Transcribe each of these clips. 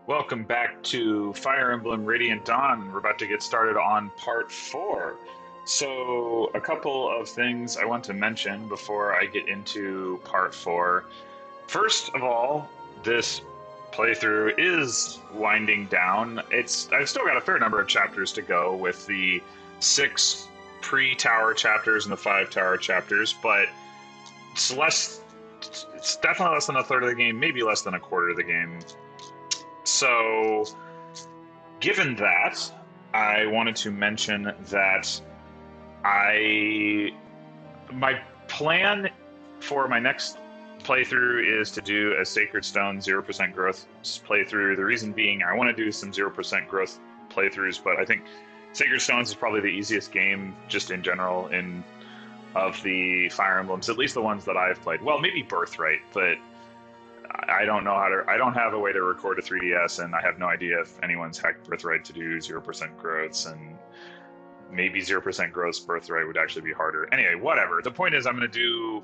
Welcome back to Fire Emblem Radiant Dawn. We're about to get started on part 4. So, a couple of things I want to mention before I get into part 4. First of all, this playthrough is winding down. I've still got a fair number of chapters to go with the 6 pre-tower chapters and the 5 tower chapters, but it's definitely less than a third of the game, maybe less than a quarter of the game. So, given that, I wanted to mention that my plan for my next playthrough is to do a Sacred Stone 0% growth playthrough. The reason being, I want to do some 0% growth playthroughs, but I think Sacred Stones is probably the easiest game just in general of the Fire Emblems, at least the ones that I've played. Well, maybe Birthright, but I don't know how to. I don't have a way to record a 3DS, and I have no idea if anyone's hacked Birthright to do 0% growths, and maybe 0% growths Birthright would actually be harder. Anyway, whatever. The point is, I'm going to do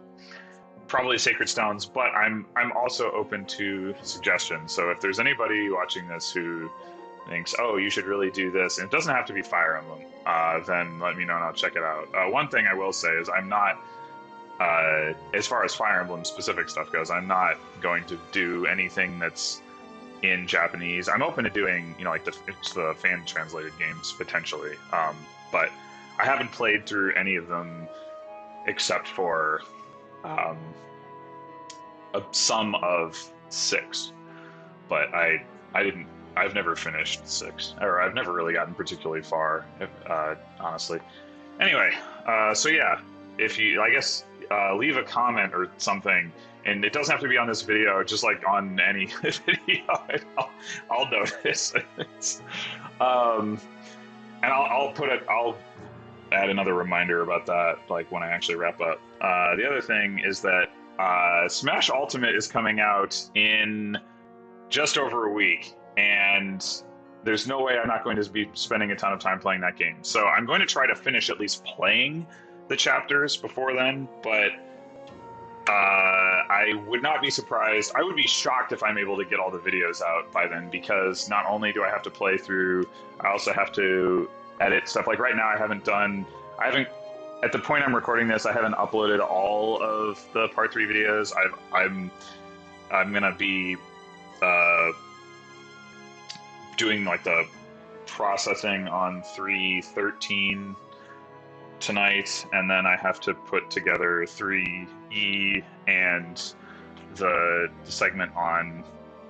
probably Sacred Stones, but I'm also open to suggestions. So if there's anybody watching this who thinks, oh, you should really do this, and it doesn't have to be Fire Emblem, then let me know and I'll check it out. One thing I will say is I'm not. As far as Fire Emblem specific stuff goes, I'm not going to do anything that's in Japanese. I'm open to doing, like the fan translated games potentially, but I haven't played through any of them except for a sum of 6. But I've never finished 6, or I've never really gotten particularly far, honestly. Anyway, so yeah, if you, I guess. Leave a comment or something, and it doesn't have to be on this video, just like on any video. I'll notice. And I'll add another reminder about that, like when I actually wrap up. The other thing is that Smash Ultimate is coming out in just over a week, and there's no way I'm not going to be spending a ton of time playing that game. So I'm going to try to finish at least playing the chapters before then, but I would not be surprised. I would be shocked if I'm able to get all the videos out by then, because not only do I have to play through, I also have to edit stuff. Like right now, at the point I'm recording this, I haven't uploaded all of the part 3 videos. I'm gonna be doing like the processing on 3.13 tonight, and then I have to put together 3E and the segment on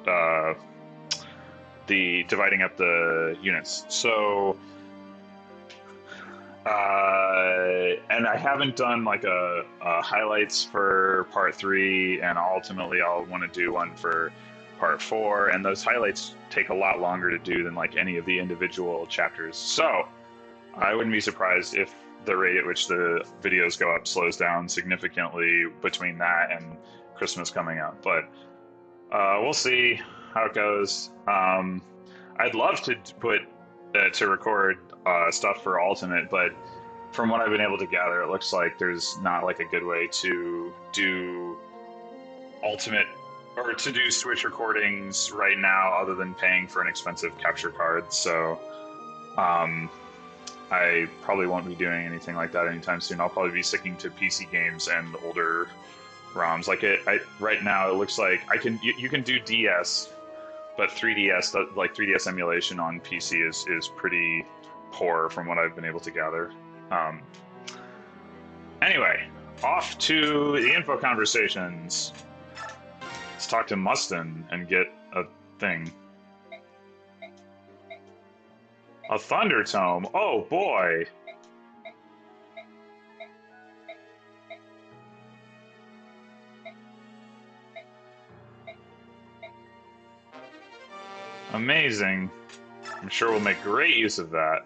the dividing up the units. So and I haven't done like a highlights for part 3, and ultimately I'll want to do one for part 4, and those highlights take a lot longer to do than like any of the individual chapters. So I wouldn't be surprised if the rate at which the videos go up slows down significantly between that and Christmas coming up. But we'll see how it goes. I'd love to record stuff for Ultimate, but from what I've been able to gather, it looks like there's not like a good way to do Ultimate or to do Switch recordings right now other than paying for an expensive capture card. So I probably won't be doing anything like that anytime soon. I'll probably be sticking to PC games and older ROMs. Right now it looks like you can do DS, but 3DS emulation on PC is pretty poor from what I've been able to gather. Anyway, off to the info conversations. Let's talk to Mustin and get a thing. A Thunder Tome. Oh boy. Amazing. I'm sure we'll make great use of that.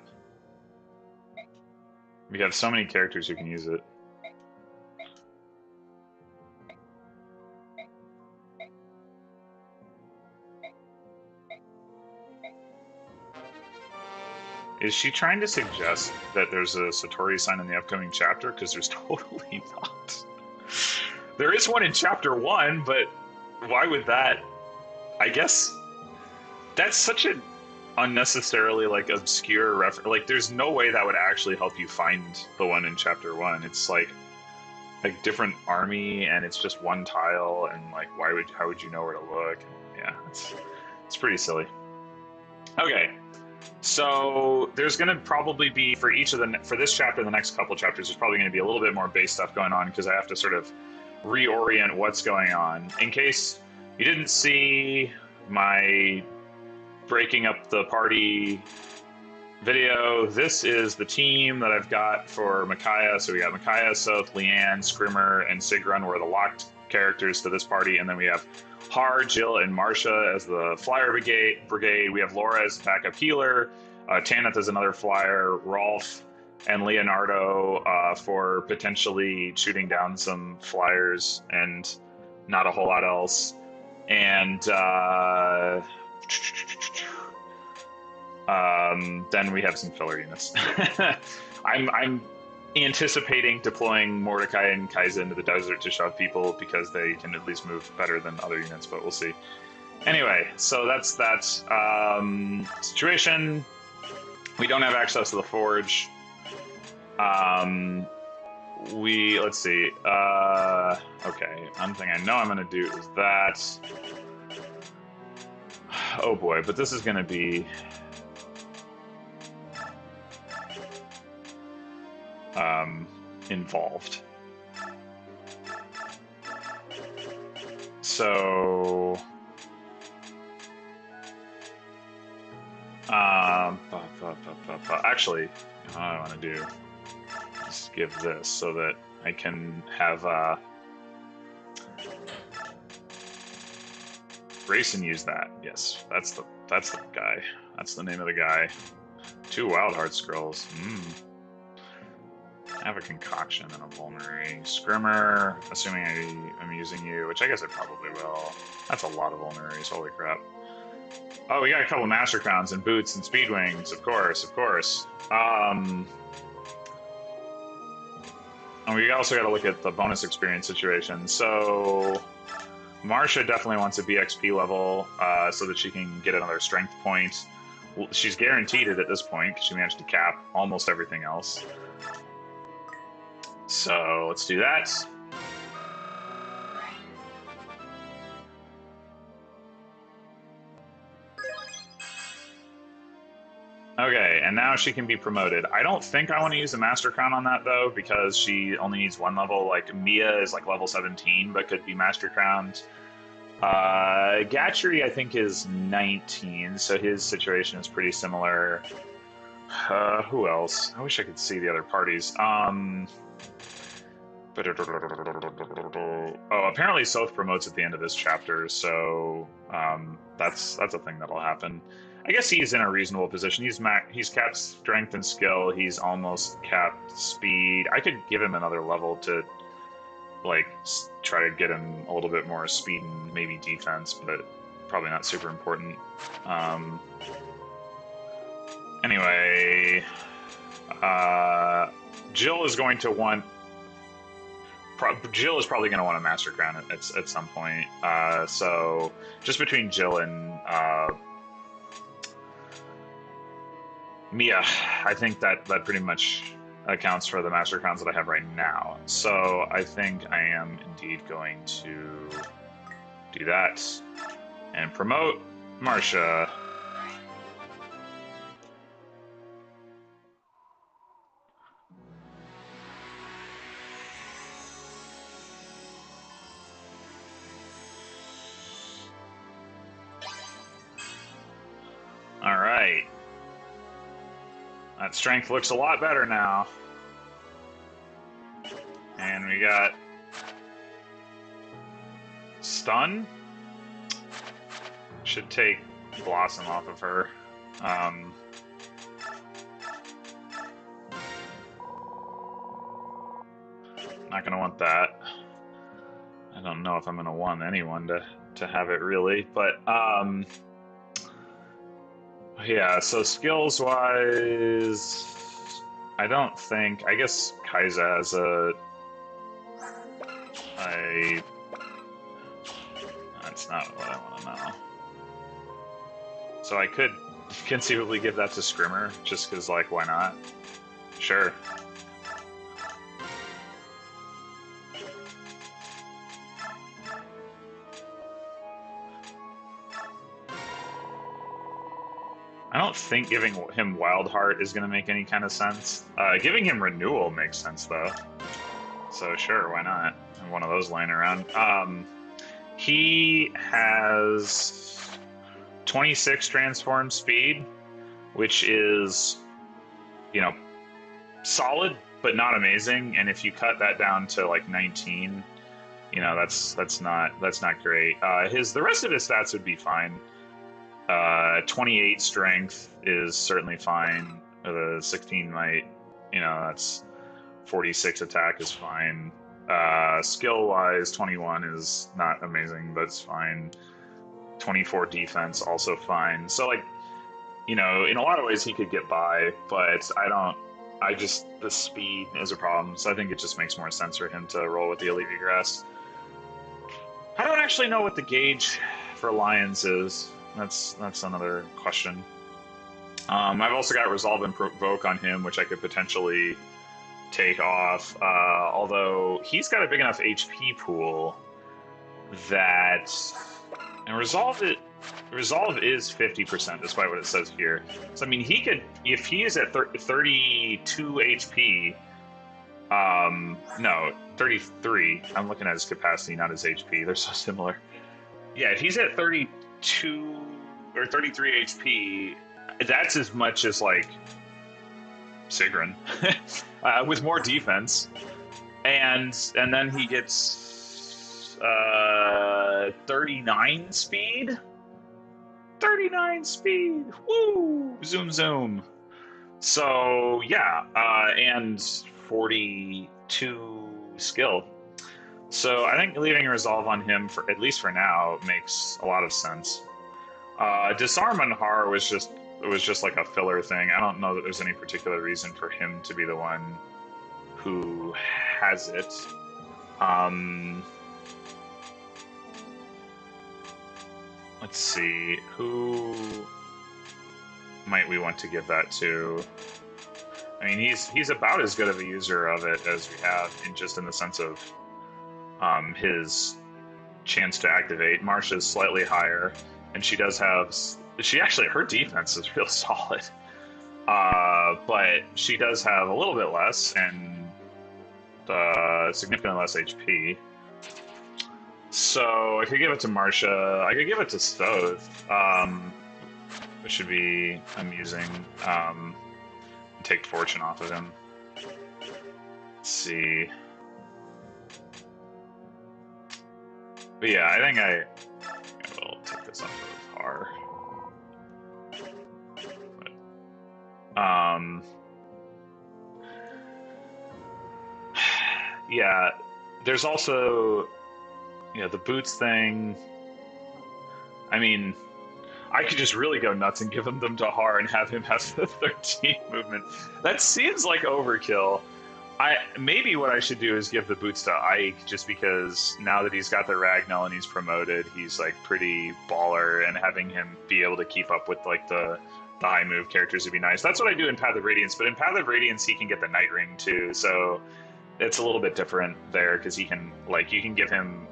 We have so many characters who can use it. Is she trying to suggest that there's a Satori sign in the upcoming chapter? Because there's totally not. There is one in chapter 1, but why would that? I guess That's such an unnecessarily like obscure reference. Like, there's no way that would actually help you find the one in chapter one. It's like a different army, and it's just one tile, and like, how would you know where to look? Yeah, it's pretty silly. Okay, so there's going to probably be for this chapter, the next couple chapters, there's probably going to be a little bit more base stuff going on because I have to sort of reorient what's going on. In case you didn't see my breaking up the party video, this is the team that I've got for Micaiah. So we got Micaiah, Soth, Leanne, Scrimmer, and Sigrun were the locked characters to this party, and then we have Har, Jill, and Marcia as the flyer brigade. We have Laura as backup healer, Tanith as another flyer, Rolf and Leonardo for potentially shooting down some flyers and not a whole lot else. And then we have some filler units. I'm anticipating deploying Mordecai and Kaiza into the desert to shove people because they can at least move better than other units, but we'll see. Anyway, so that's that situation. We don't have access to the forge. Let's see. Okay, one thing I know I'm going to do is that. Oh boy, but this is going to be involved. So actually, what I want to do is give this so that I can have Grayson use that. Yes, that's the guy. That's the name of the guy. 2 Wild Heart Scrolls. I have a concoction and a vulnerary. Scrimmer, assuming I'm using you, which I guess I probably will. That's a lot of vulneraries, holy crap. Oh, we got a couple Master Crowns and boots and speed wings, of course. And we also got to look at the bonus experience situation. So Marcia definitely wants a BXP level so that she can get another strength point. She's guaranteed it at this point because she managed to cap almost everything else. So let's do that. Okay, and now she can be promoted. I don't think I want to use a Master Crown on that, though, because she only needs 1 level. Like, Mia is, like, level 17, but could be Master Crowned. Gatchery, I think, is 19, so his situation is pretty similar. Who else? I wish I could see the other parties. Oh, apparently Soth promotes at the end of this chapter, so that's a thing that'll happen. I guess he's in a reasonable position. He's capped strength and skill. He's almost capped speed. I could give him another level to like try to get him a little bit more speed and maybe defense, but probably not super important. Anyway, Jill is going to want. Jill is probably going to want a Master Crown at some point. So just between Jill and Mia, I think that pretty much accounts for the Master Crowns that I have right now. So I think I am indeed going to do that and promote Marcia. All right. That strength looks a lot better now. And we got stun. Should take Blossom off of her. Not gonna want that. I don't know if I'm gonna want anyone to have it really, but yeah, so skills wise, I don't think, I guess Kaiza has that's not what I want to know. So I could conceivably give that to Scrimmer, just because, like, why not? Sure. I don't think giving him Wild Heart is going to make any kind of sense. Giving him Renewal makes sense, though. So sure, why not? Have one of those laying around. He has 26 transform speed, which is, you know, solid but not amazing. And if you cut that down to like 19, you know, that's not great. The rest of his stats would be fine. 28 strength is certainly fine. The 16 might, you know, that's 46 attack is fine. Skill wise, 21 is not amazing, but it's fine. 24 defense, also fine. So, like, you know, in a lot of ways he could get by, but the speed is a problem. So I think it just makes more sense for him to roll with the Alleviate Grass. I don't actually know what the gauge for Lions is. That's another question. I've also got Resolve and Provoke on him, which I could potentially take off. Although he's got a big enough HP pool that, and Resolve is 50%, despite what it says here. So I mean, he could, if he is at 32 HP. No, 33. I'm looking at his capacity, not his HP. They're so similar. Yeah, if he's at 32 or 33 HP, that's as much as like Sigrun with more defense, and then he gets 39 speed. 39 speed. Woo! Zoom zoom. So yeah, and 42 skill. So I think leaving Resolve on him, for at least for now, makes a lot of sense. Disarm on Har was just like a filler thing. I don't know that there's any particular reason for him to be the one who has it. Let's see, who might we want to give that to? I mean, he's about as good of a user of it as we have, in the sense of his chance to activate. Marsha's slightly higher, and she actually, her defense is real solid. But she does have a little bit less and significantly less HP. So I could give it to Marsha. I could give it to Stoth, which should be amusing. Take Fortune off of him. Let's see. But yeah, I think I will take this off of Har. Yeah, there's also, you know, the boots thing. I mean, I could just really go nuts and give him them to Har and have him have the 13 movement. That seems like overkill. Maybe what I should do is give the boots to Ike, just because now that he's got the Ragnell and he's promoted, he's like pretty baller, and having him be able to keep up with like the high move characters would be nice. That's what I do in Path of Radiance, but in Path of Radiance he can get the Night Ring too, so it's a little bit different there, because he can, like, you can give him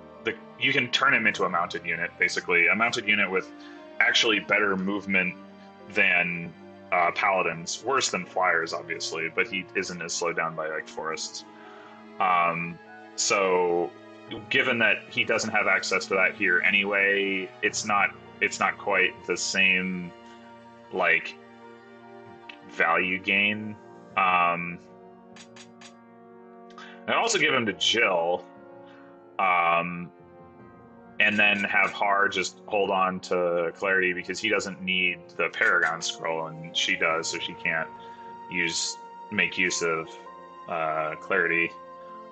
you can turn him into a mounted unit, basically a mounted unit with actually better movement than paladins, worse than flyers obviously, but he isn't as slowed down by like forests. So given that he doesn't have access to that here anyway, it's not quite the same like value gain. I'd also give him to Jill, and then have Har just hold on to Clarity, because he doesn't need the Paragon Scroll and she does, so she can't make use of Clarity.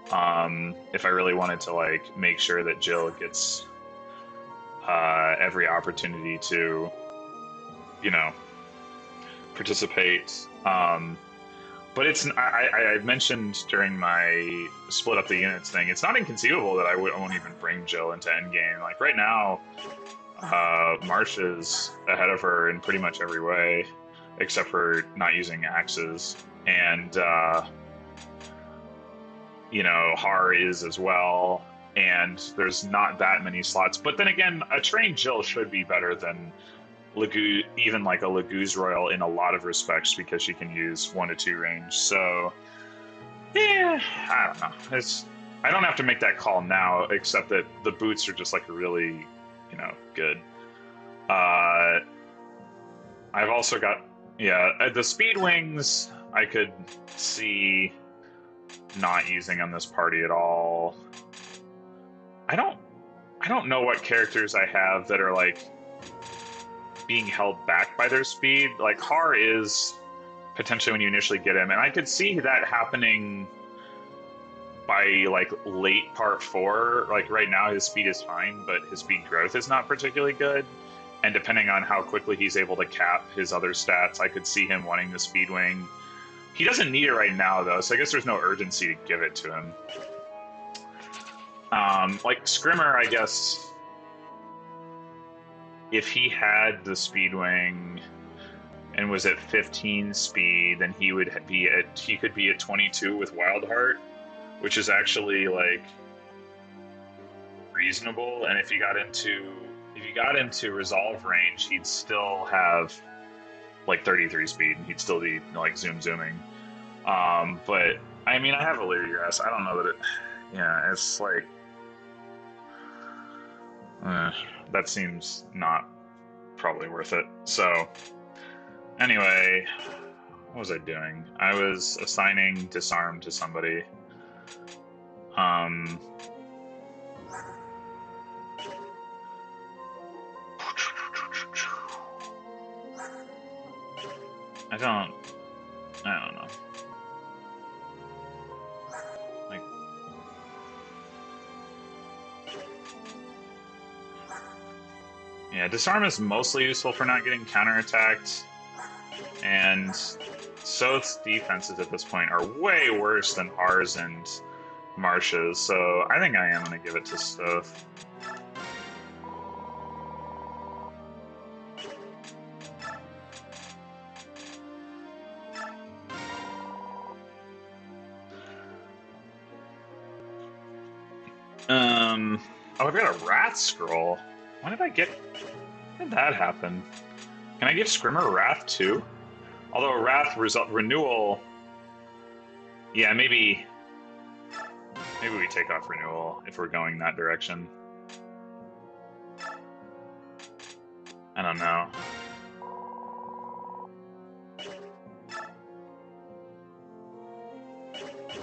If I really wanted to like make sure that Jill gets every opportunity to, you know, participate. But I mentioned during my split up the units thing, it's not inconceivable that I won't even bring Jill into endgame. Like right now, Marsh is ahead of her in pretty much every way, except for not using axes. And, you know, Har is as well. And there's not that many slots. But then again, a trained Jill should be better than even like a Laguz Royal in a lot of respects because she can use 1 to 2 range. So, yeah, I don't know. I don't have to make that call now, except that the boots are just like really, you know, good. I've also got, yeah, the speed wings I could see not using on this party at all. I don't know what characters I have that are like being held back by their speed. Like Har is potentially when you initially get him, and I could see that happening by like late part 4. Like right now his speed is fine, but his speed growth is not particularly good. And depending on how quickly he's able to cap his other stats, I could see him wanting the speed wing. He doesn't need it right now though, so I guess there's no urgency to give it to him. Like Scrimmer, I guess if he had the speed wing and was at 15 speed, then he could be at 22 with Wildheart, which is actually like reasonable. And if he got into resolve range, he'd still have like 33 speed and he'd still be like zooming. But I mean, I have Illyria Grass. I don't know that yeah, it's like that seems not probably worth it. So anyway, what was I doing? I was assigning disarm to somebody. I don't know. Like, yeah, disarm is mostly useful for not getting counterattacked, and Soth's defenses at this point are way worse than ours and Marsh's, so I think I am going to give it to Soth. Oh, I've got a Wrath Scroll. When did that happen? Can I give Scrimmer Wrath too? Although a Wrath renewal, yeah, maybe we take off renewal if we're going that direction. I don't know.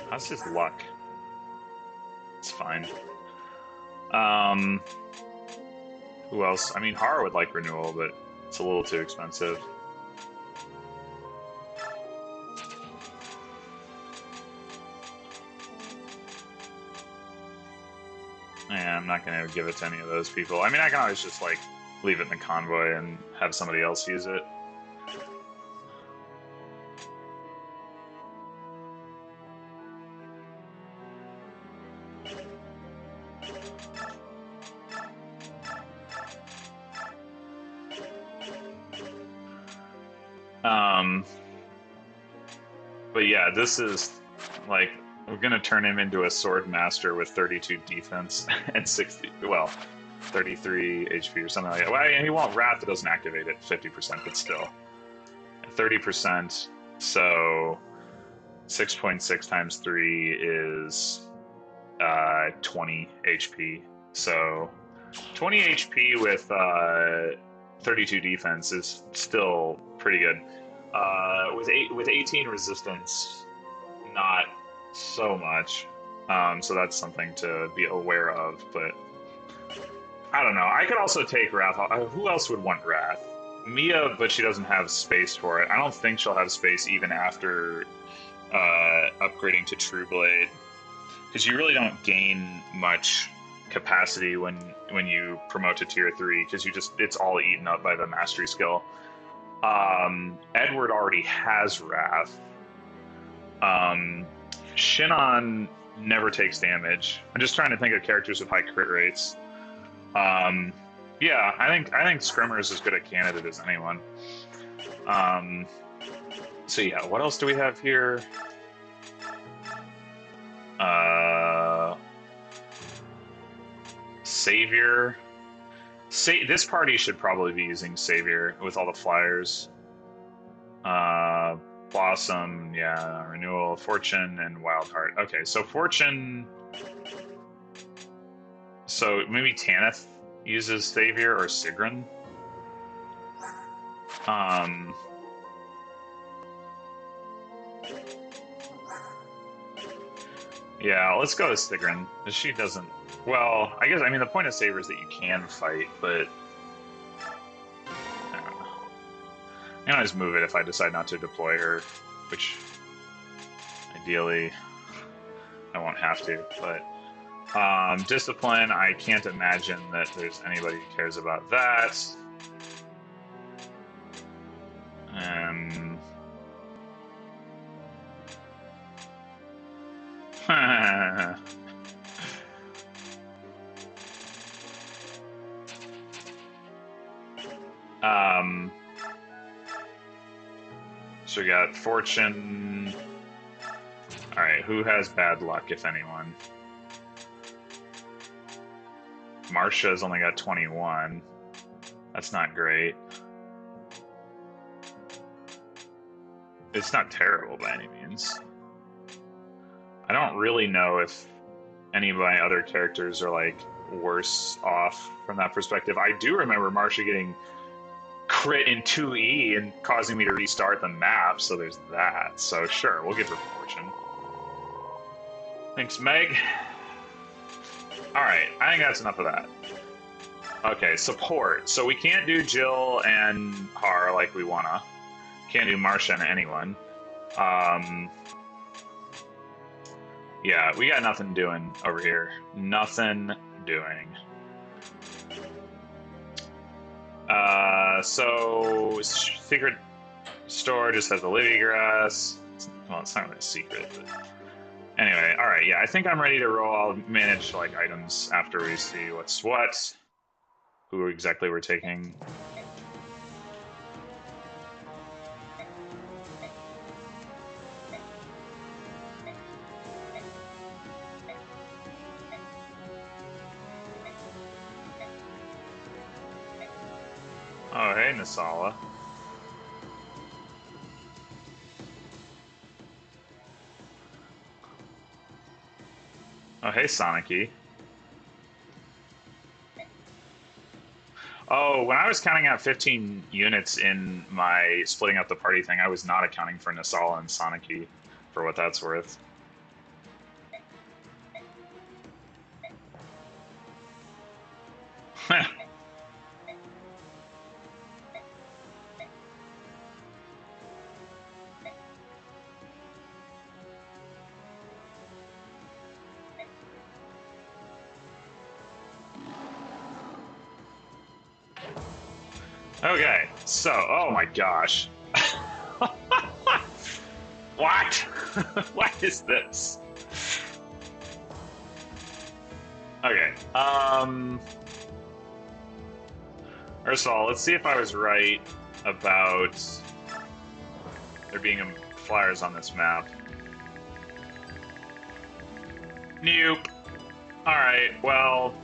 How's his luck? It's fine. Who else? I mean, Har would like renewal, but it's a little too expensive. Yeah, I'm not going to give it to any of those people. I mean, I can always just, like, leave it in the convoy and have somebody else use it. But yeah, this is, like, we're going to turn him into a sword master with 32 defense and 33 HP or something like that. Well, and he won't Wrath, it doesn't activate at 50%, but still. 30%, so 6.6 times 3 is 20 HP. So 20 HP with 32 defense is still pretty good. With 18 resistance, not so much. So that's something to be aware of, but I don't know. I could also take Wrath. Who else would want Wrath? Mia, but she doesn't have space for it. I don't think she'll have space even after upgrading to True Blade, because you really don't gain much capacity when you promote to tier 3, because it's all eaten up by the mastery skill. Edward already has Wrath. Shinon never takes damage. I'm just trying to think of characters with high crit rates. Yeah, I think Scrimmer's as good a candidate as anyone. Um, so yeah, what else do we have here? Savior. This party should probably be using Savior with all the flyers. Blossom, yeah, Renewal, Fortune, and Wild Heart. Okay, so Fortune. So maybe Tanith uses Savior or Sigrun. Yeah, let's go with Sigrun. She doesn't. Well, I guess, I mean, the point of Savior is that you can fight, but I don't know. I can always move it if I decide not to deploy her, which ideally I won't have to, but Discipline, I can't imagine that there's anybody who cares about that. So we got Fortune. All right, who has bad luck, if anyone? Marcia's only got 21. That's not great. It's not terrible by any means. I don't really know if any of my other characters are like worse off from that perspective. I do remember Marcia getting crit in 2E and causing me to restart the map, so there's that. So sure, we'll give her Fortune. Thanks, Meg. Alright, I think that's enough of that. Okay, support. So we can't do Jill and Har like we wanna. Can't do Marcia and anyone. Yeah, we got nothing doing over here. Nothing doing. So secret store just has Olivia grass. Well, it's not really a secret, but anyway. All right, yeah, I think I'm ready to roll. I'll manage like items after we see what's what, who exactly we're taking. Oh, hey, Nasala. Oh, hey, Sonicy. Oh, when I was counting out 15 units in my splitting up the party thing, I was not accounting for Nasala and Sonicy, for what that's worth. Okay, so, oh my gosh. What? What is this? Okay, first of all, let's see if I was right about there being flyers on this map. Nope. Alright, well,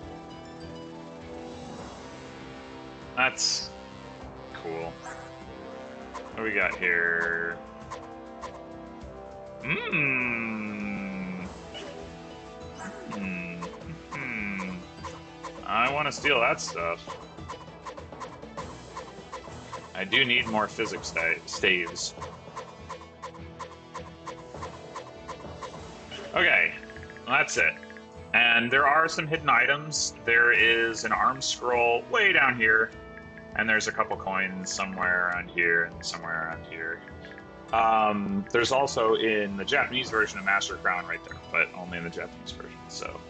that's cool. What do we got here? I want to steal that stuff. I do need more physics staves. Okay, that's it. And there are some hidden items. There is an arm scroll way down here, and there's a couple coins somewhere around here and somewhere around here. There's also in the Japanese version a Master Crown right there, but only in the Japanese version, so.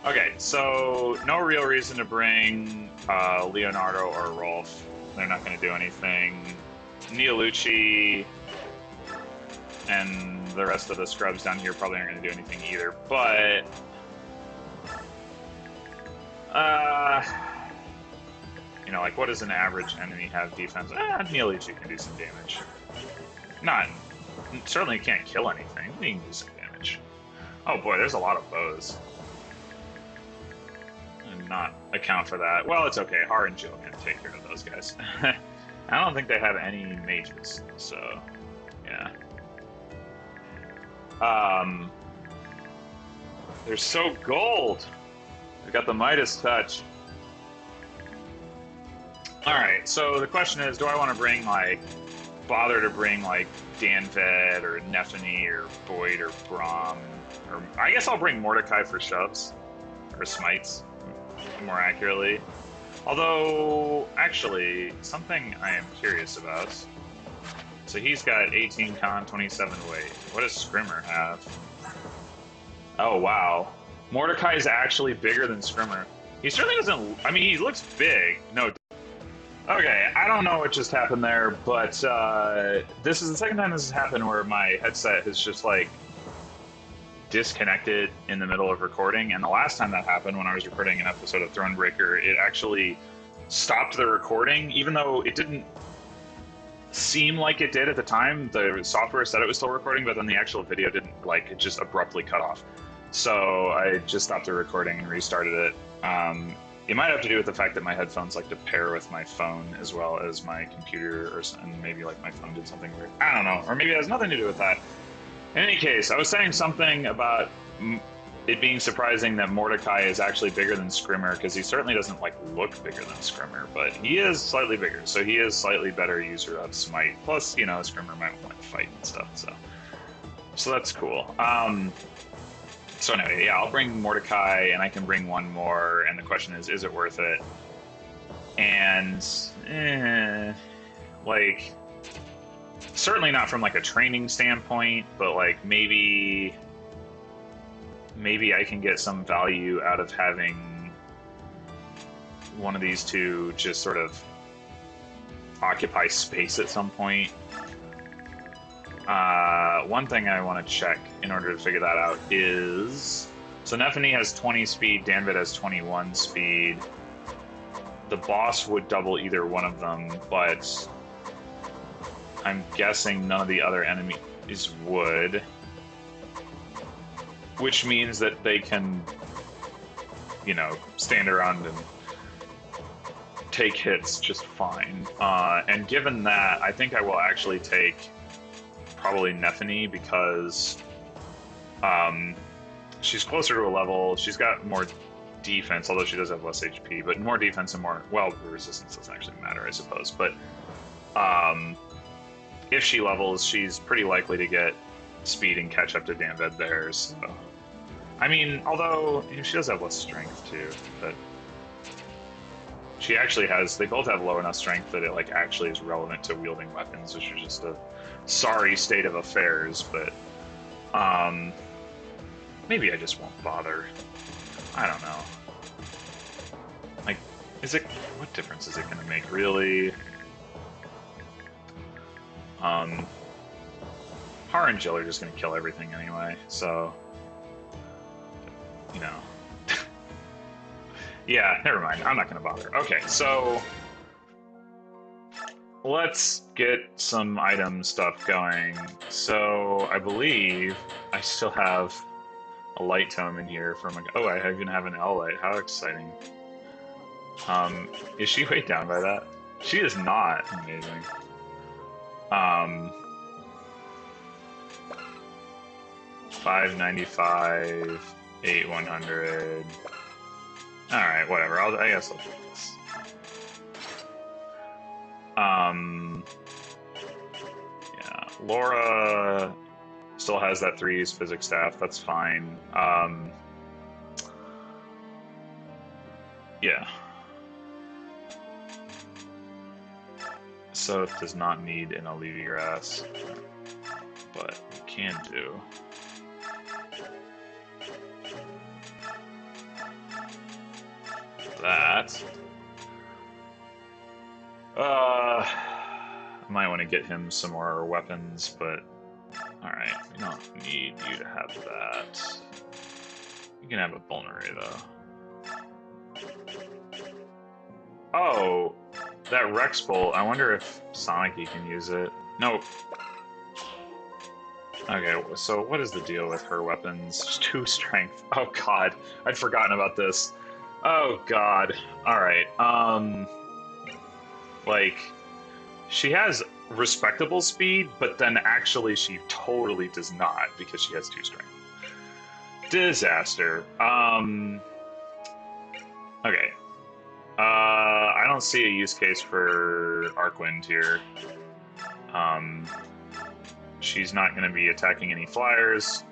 Okay, so no real reason to bring Leonardo or Rolf. They're not going to do anything. Neolucci and the rest of the scrubs down here probably aren't going to do anything either, but You know, like what does an average enemy have defense? Melee she can do some damage. Not certainly can't kill anything. They can do some damage. Oh boy, there's a lot of bows. And not account for that. Well, it's okay. Har and Jill can take care of those guys. I don't think they have any mages, so yeah. They're so gold. We got the Midas touch. All right, so the question is, do I want to bring bother to bring Danved or Nephany or Boyd or Braum, or I guess I'll bring Mordecai for shoves or smites, more accurately. Although, actually, something I am curious about. So he's got 18 con, 27 weight. What does Scrimmer have? Oh, wow. Mordecai is actually bigger than Scrimmer. He certainly doesn't... I mean, he looks big. No. Okay, I don't know what just happened there, but this is the second time this has happened where my headset has just, disconnected in the middle of recording, and the last time that happened, when I was recording an episode of Thronebreaker, it actually stopped the recording, even though it didn't seem like it did at the time. The software said it was still recording, but then the actual video didn't, it just abruptly cut off. So I just stopped the recording and restarted it. It might have to do with the fact that my headphones like to pair with my phone as well as my computer, and maybe my phone did something weird. I don't know, or maybe it has nothing to do with that. In any case, I was saying something about it being surprising that Mordecai is actually bigger than Scrimmer, because he certainly doesn't look bigger than Scrimmer, but he is slightly bigger, so he is slightly better user of Smite. Plus, Scrimmer might want to fight and stuff, so that's cool. So anyway, yeah, I'll bring Mordecai, and I can bring one more, and the question is it worth it? And, certainly not from a training standpoint, but maybe I can get some value out of having one of these two just sort of occupy space at some point. One thing I want to check in order to figure that out is, so Nephany has 20 speed, Danved has 21 speed. The boss would double either one of them, but I'm guessing none of the other enemies would, which means that they can, stand around and take hits just fine. And given that, I think I will actually take probably Nephany, because she's closer to a level. She's got more defense, although she does have less HP, but more defense and more, well, resistance doesn't actually matter, I suppose. But if she levels, she's pretty likely to get speed and catch up to Danved there. So, I mean, although she does have less strength too, but she actually has, they both have low enough strength that it actually is relevant to wielding weapons, which is just a sorry state of affairs. But maybe I just won't bother. I don't know. What difference is it gonna make, really? Har and Jill are just gonna kill everything anyway, so yeah, never mind. I'm not gonna bother. Okay, so let's get some item stuff going. So I believe I still have a light tome in here from oh, I even have an L light. How exciting. Is she weighed down by that? She is not. Amazing. 595, 8100. All right, whatever. I guess I'll do this. Yeah, Laura still has that 3 physics staff. That's fine. Yeah. So it does not need an Allevigrass, but we can do. That. I might want to get him some more weapons, but alright, we don't need you to have that. You can have a Vulnerary, though. Oh, that Rex Bolt. I wonder if Sonic can use it. No. Okay, so what is the deal with her weapons? Just 2 strength. Oh god, I'd forgotten about this. Oh god. Alright, like, she has respectable speed, but then actually she totally does not because she has 2 strength. Disaster. Okay. I don't see a use case for Arcwind here. She's not going to be attacking any flyers.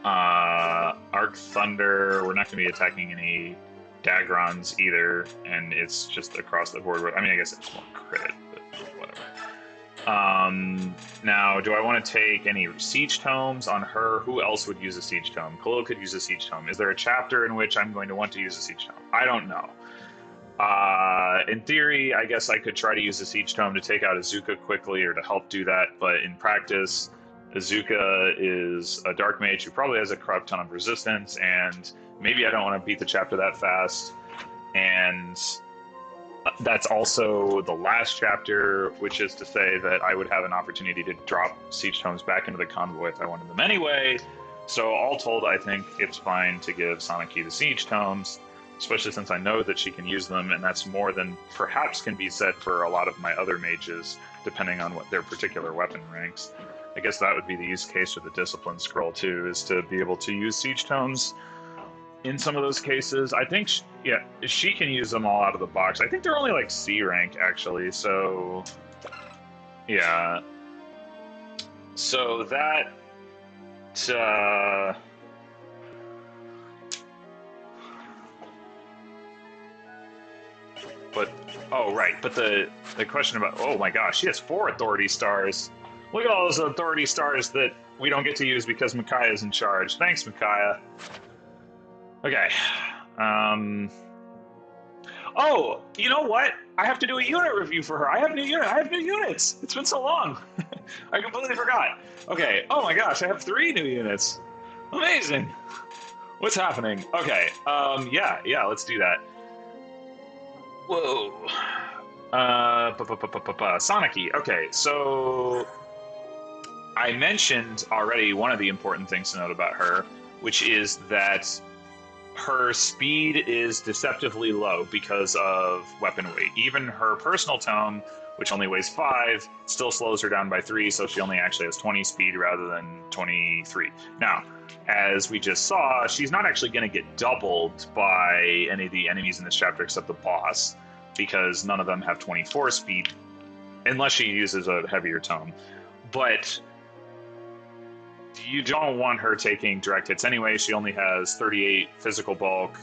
Arc Thunder, we're not going to be attacking any Dagrons either, and it's just across the board. I mean, I guess it's more crit, but whatever. Now, do I want to take any Siege Tomes on her? Who else would use a Siege Tome? Khalil could use a Siege Tome. Is there a chapter in which I'm going to want to use a Siege Tome? I don't know. In theory, I guess I could try to use a Siege Tome to take out Azuka quickly or to help do that, but in practice, Azuka is a Dark Mage who probably has a crap ton of resistance, and maybe I don't want to beat the chapter that fast, and that's also the last chapter, which is to say that I would have an opportunity to drop Siege Tomes back into the convoy if I wanted them anyway. So all told, I think it's fine to give Sonic the Siege Tomes, especially since I know that she can use them, and that's more than perhaps can be said for a lot of my other mages, depending on what their particular weapon ranks. I guess that would be the use case for the Discipline Scroll too, is to be able to use Siege Tomes in some of those cases. I think, she can use them all out of the box. I think they're only like C rank, actually, so yeah. So that, but, oh, right, but the question about, oh my gosh, she has 4 authority stars. Look at all those authority stars that we don't get to use because Micaiah's in charge. Thanks, Micaiah. Okay. Oh, you know what? I have to do a unit review for her. I have new units. It's been so long. I completely forgot. Okay. Oh my gosh, I have 3 new units. Amazing. What's happening? Okay. Yeah, let's do that. Whoa. Sonic-y. Okay, so I mentioned already one of the important things to note about her, which is that her speed is deceptively low because of weapon weight. Even her personal tome, which only weighs 5, still slows her down by 3, so she only actually has 20 speed rather than 23. Now, as we just saw, she's not actually going to get doubled by any of the enemies in this chapter except the boss, because none of them have 24 speed, unless she uses a heavier tome. But you don't want her taking direct hits anyway. She only has 38 physical bulk,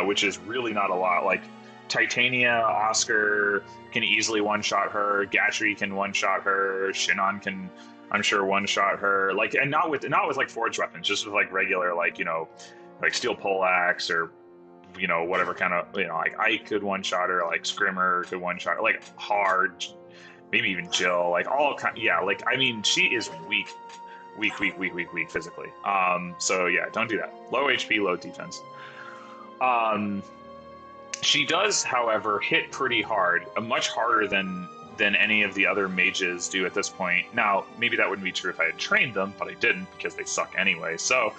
which is really not a lot. Like, Titania, Oscar can easily one-shot her. Gatry can one-shot her. Shinon can, I'm sure, one-shot her. Like, and not with like forged weapons, just with like regular, like, like steel poleaxe or, whatever kind of, like Ike could one-shot her, like Scrimmer could one-shot her, like Hard, maybe even Jill, like all kind. Yeah, like, I mean, she is weak physically. So yeah, don't do that. Low HP, low defense. She does, however, hit pretty hard, much harder than any of the other mages do at this point. Now, maybe that wouldn't be true if I had trained them, but I didn't because they suck anyway. So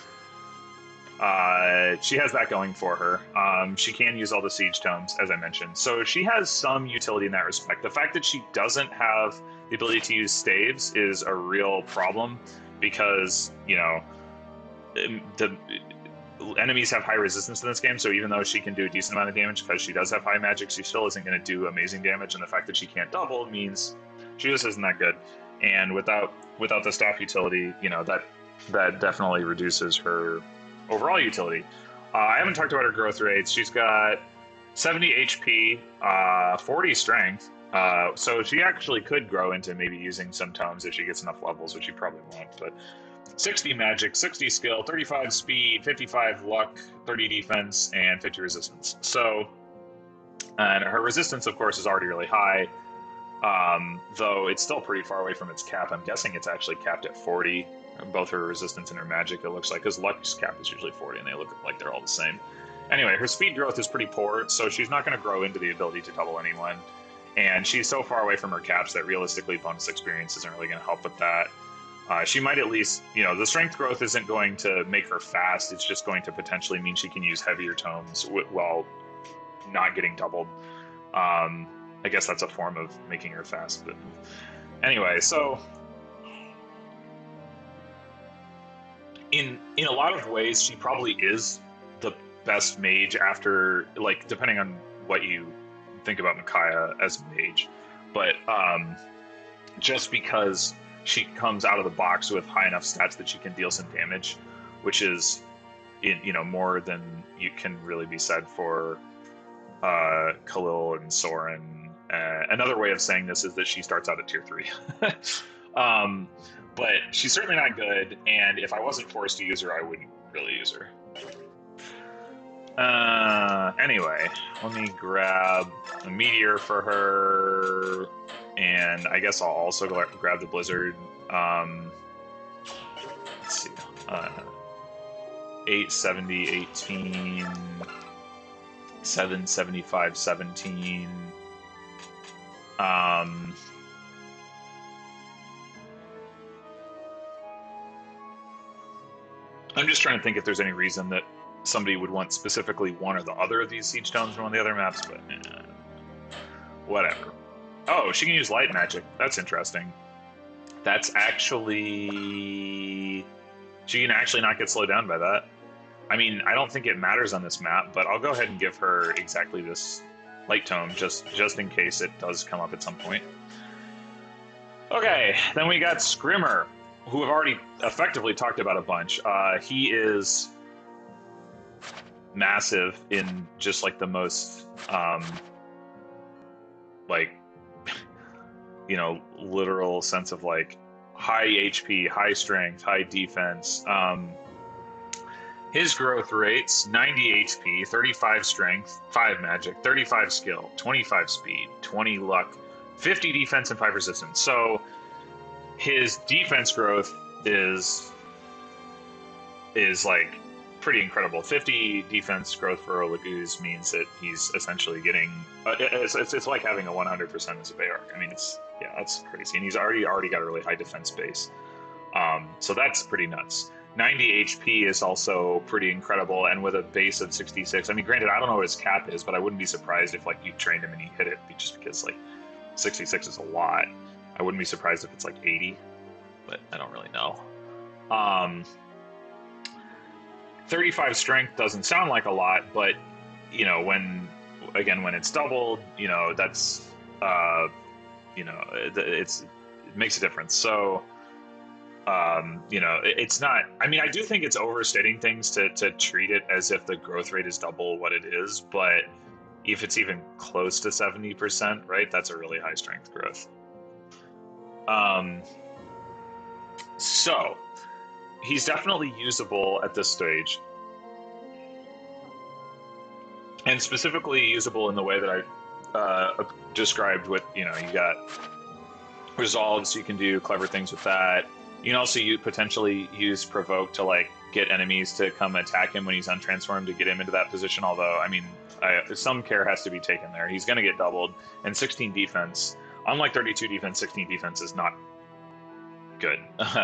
she has that going for her. She can use all the Siege Tomes, as I mentioned. So she has some utility in that respect. The fact that she doesn't have the ability to use staves is a real problem, because, the enemies have high resistance in this game, so even though she can do a decent amount of damage because she does have high magic, she still isn't going to do amazing damage, and the fact that she can't double means she just isn't that good. And without the staff utility, that definitely reduces her overall utility. I haven't talked about her growth rates. She's got 70 HP, 40 strength, so she actually could grow into maybe using some tomes if she gets enough levels, which she probably won't, but 60 magic, 60 skill, 35 speed, 55 luck, 30 defense, and 50 resistance. So, and her resistance, of course, is already really high, though it's still pretty far away from its cap. I'm guessing it's actually capped at 40, both her resistance and her magic, it looks like, because luck's cap is usually 40, and they look like they're all the same. Anyway, her speed growth is pretty poor, so she's not going to grow into the ability to double anyone. And she's so far away from her caps that realistically bonus experience isn't really going to help with that. She might at least, the strength growth isn't going to make her fast. It's just going to potentially mean she can use heavier tomes while not getting doubled. I guess that's a form of making her fast. But anyway, so in a lot of ways, she probably is the best mage after, like, depending on what you think about Micaiah as a mage. But just because she comes out of the box with high enough stats that she can deal some damage, which is, more than you can really be said for Khalil and Soren. Another way of saying this is that she starts out at tier 3. But she's certainly not good, and if I wasn't forced to use her, I wouldn't really use her. Anyway, let me grab a meteor for her, and I guess I'll also grab the blizzard. Let's see. 870, 18, 775, 17. I'm just trying to think if there's any reason that somebody would want specifically one or the other of these siege stones from one of the other maps, but whatever. Oh, she can use light magic. That's interesting. That's actually... She can actually not get slowed down by that. I mean, I don't think it matters on this map, but I'll go ahead and give her exactly this light tome, just in case it does come up at some point. Okay, then we got Scrimmer, who have already effectively talked about a bunch. He is massive in just like the most, literal sense of like high HP, high strength, high defense. His growth rates: 90 HP, 35 strength, 5 magic, 35 skill, 25 speed, 20 luck, 50 defense, and 5 resistance. So his defense growth is like pretty incredible. 50 defense growth for Olaguz means that he's essentially getting it's like having a 100% as a Bayark. I mean, that's crazy, and he's already got a really high defense base. So that's pretty nuts. 90 HP is also pretty incredible, and with a base of 66. I mean, granted, I don't know what his cap is, but I wouldn't be surprised if like you trained him and he hit it, just because like 66 is a lot. I wouldn't be surprised if it's like 80, but I don't really know. 35 strength doesn't sound like a lot, but when it's doubled, that's it makes a difference. So it's not. I mean, I do think it's overstating things to treat it as if the growth rate is double what it is, but if it's even close to 70%, right, that's a really high strength growth. So he's definitely usable at this stage, and specifically usable in the way that I described. With you got resolves, you can do clever things with that. You can also potentially use provoke to like get enemies to come attack him when he's untransformed to get him into that position. Although, I mean, some care has to be taken there. He's going to get doubled, and 16 defense. Unlike 32 defense, 16 defense is not good.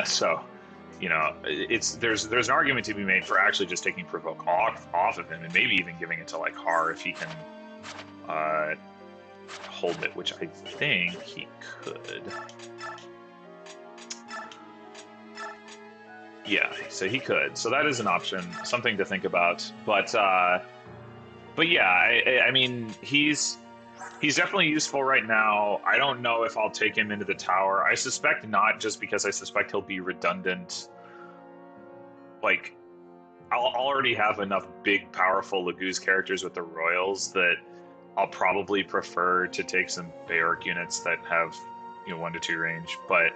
So, there's an argument to be made for actually just taking provoke off of him, and maybe even giving it to like Har if he can hold it, which I think he could. Yeah, so he could. So that is an option, something to think about. But yeah, I mean, he's definitely useful right now. I don't know if I'll take him into the tower. I suspect not, just because I suspect he'll be redundant. Like, I'll already have enough big, powerful Laguz characters with the Royals that I'll probably prefer to take some Bayark units that have 1 to 2 range. But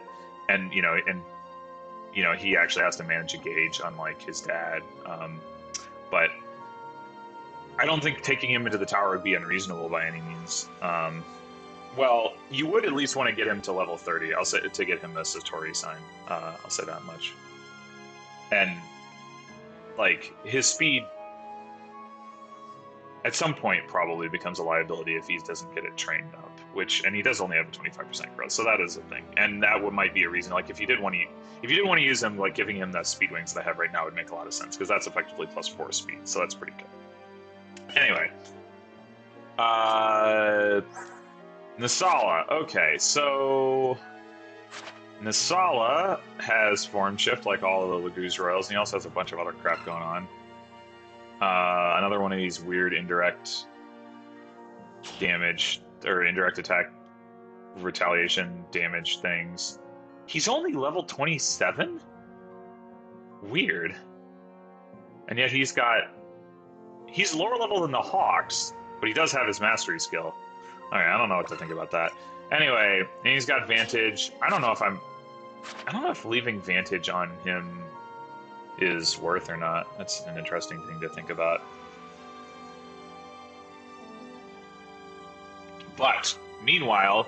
he actually has to manage a gauge, unlike his dad. But I don't think taking him into the tower would be unreasonable by any means. Well, you would at least want to get him to level 30. I'll say, to get him a Satori sign. I'll say that much. And like his speed at some point probably becomes a liability if he doesn't get it trained up. And he does only have a 25% growth, so that is a thing, and that might be a reason. Like if you didn't want to use him, like giving him the speed wings that I have right now would make a lot of sense because that's effectively +4 speed, so that's pretty good. Anyway, Nasala. Okay, so Nasala has Form Shift like all of the Laguz Royals, and he also has a bunch of other crap going on. Another one of these weird indirect damage or indirect attack retaliation damage things. He's only level 27? Weird. And yet he's lower level than the Hawks, but he does have his mastery skill. Alright, I don't know what to think about that. Anyway, and he's got Vantage. I don't know if leaving Vantage on him is worth or not. That's an interesting thing to think about. But meanwhile,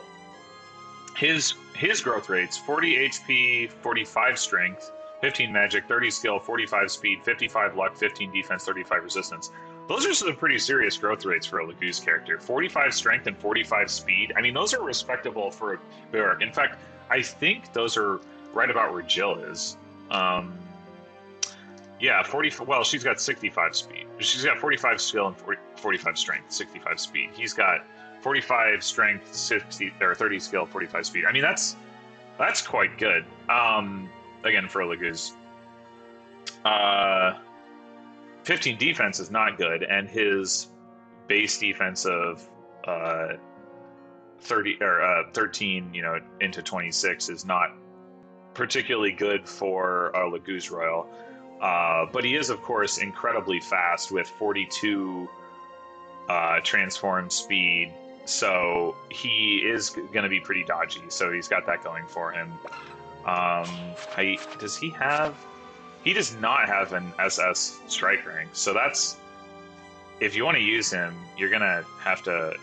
his growth rates: 40 HP, 45 strength, 15 magic, 30 skill, 45 speed, 55 luck, 15 defense, 35 resistance. Those are some pretty serious growth rates for a Laguz character. 45 strength and 45 speed. I mean, those are respectable for a Barrack. In fact, I think those are right about where Jill is. Yeah, 40. Well, she's got 65 speed. She's got 45 skill and 45 strength, 65 speed. He's got 45 strength, 60 or 30 skill, 45 speed. I mean, that's quite good. Again, for a Laguz. 15 defense is not good, and his base defense of 30 or 13, into 26 is not particularly good for a Laguz Royal. But he is, of course, incredibly fast with 42 transform speed, so he is going to be pretty dodgy. So he's got that going for him. Does he have? He does not have an SS strike rank, so that's, if you want to use him, you're gonna want to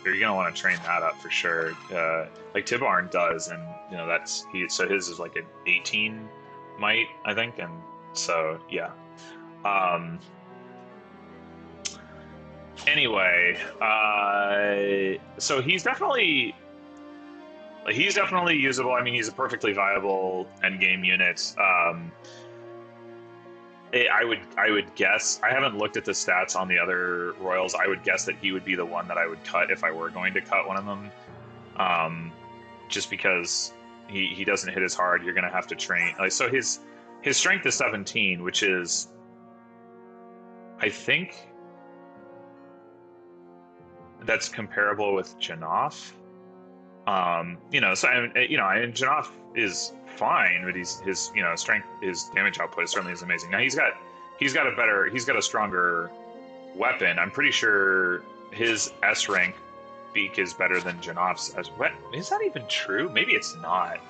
train that up for sure. Like Tibarn does, and so his is like an 18 might, I think, and so yeah. Anyway, so he's definitely usable. I mean, he's a perfectly viable endgame unit. I would guess, I haven't looked at the stats on the other Royals. I would guess that he would be the one that I would cut if I were going to cut one of them. Just because he doesn't hit as hard. You're going to have to train. So his strength is 17, which is, I think, that's comparable with Janov. Janov is fine, but his strength, his damage output certainly is amazing. Now he's got a stronger weapon. I'm pretty sure his S rank beak is better than Janov's. What is that even true? Maybe it's not.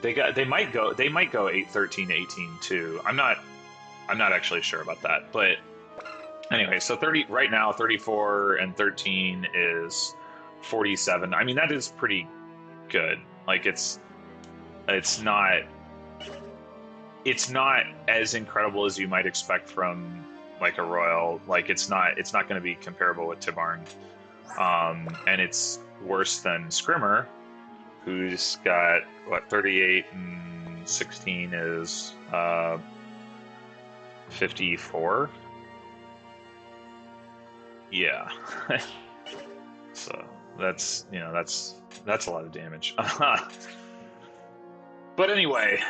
They might go 13, 18 too. I'm not actually sure about that, but anyway, so 30 right now, 34 and 13 is 47. I mean, that is pretty good. Like it's not as incredible as you might expect from like a Royal. Like it's not going to be comparable with Tibarn. And it's worse than Scrimmer, who's got 38 and 16 is 54. Yeah. So that's a lot of damage. But anyway,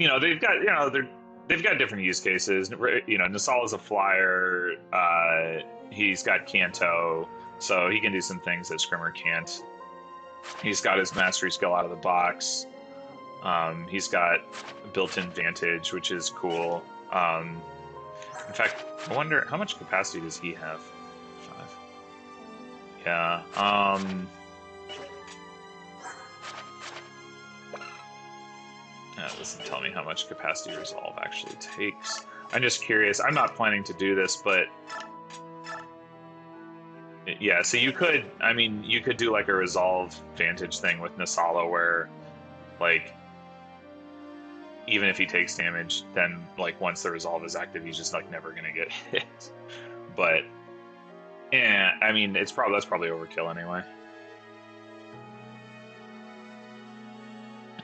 they've got different use cases. Nasala's a flyer. He's got Canto, so he can do some things that Scrimmer can't. He's got his mastery skill out of the box. He's got built-in Vantage, which is cool. In fact, I wonder how much capacity does he have? 5. Yeah. It doesn't tell me how much capacity resolve actually takes. I'm just curious. I'm not planning to do this, but yeah. So you could do like a resolve Vantage thing with Nasala, where like even if he takes damage, then like once the resolve is active, he's just like never gonna get hit. But yeah, I mean, that's probably overkill anyway.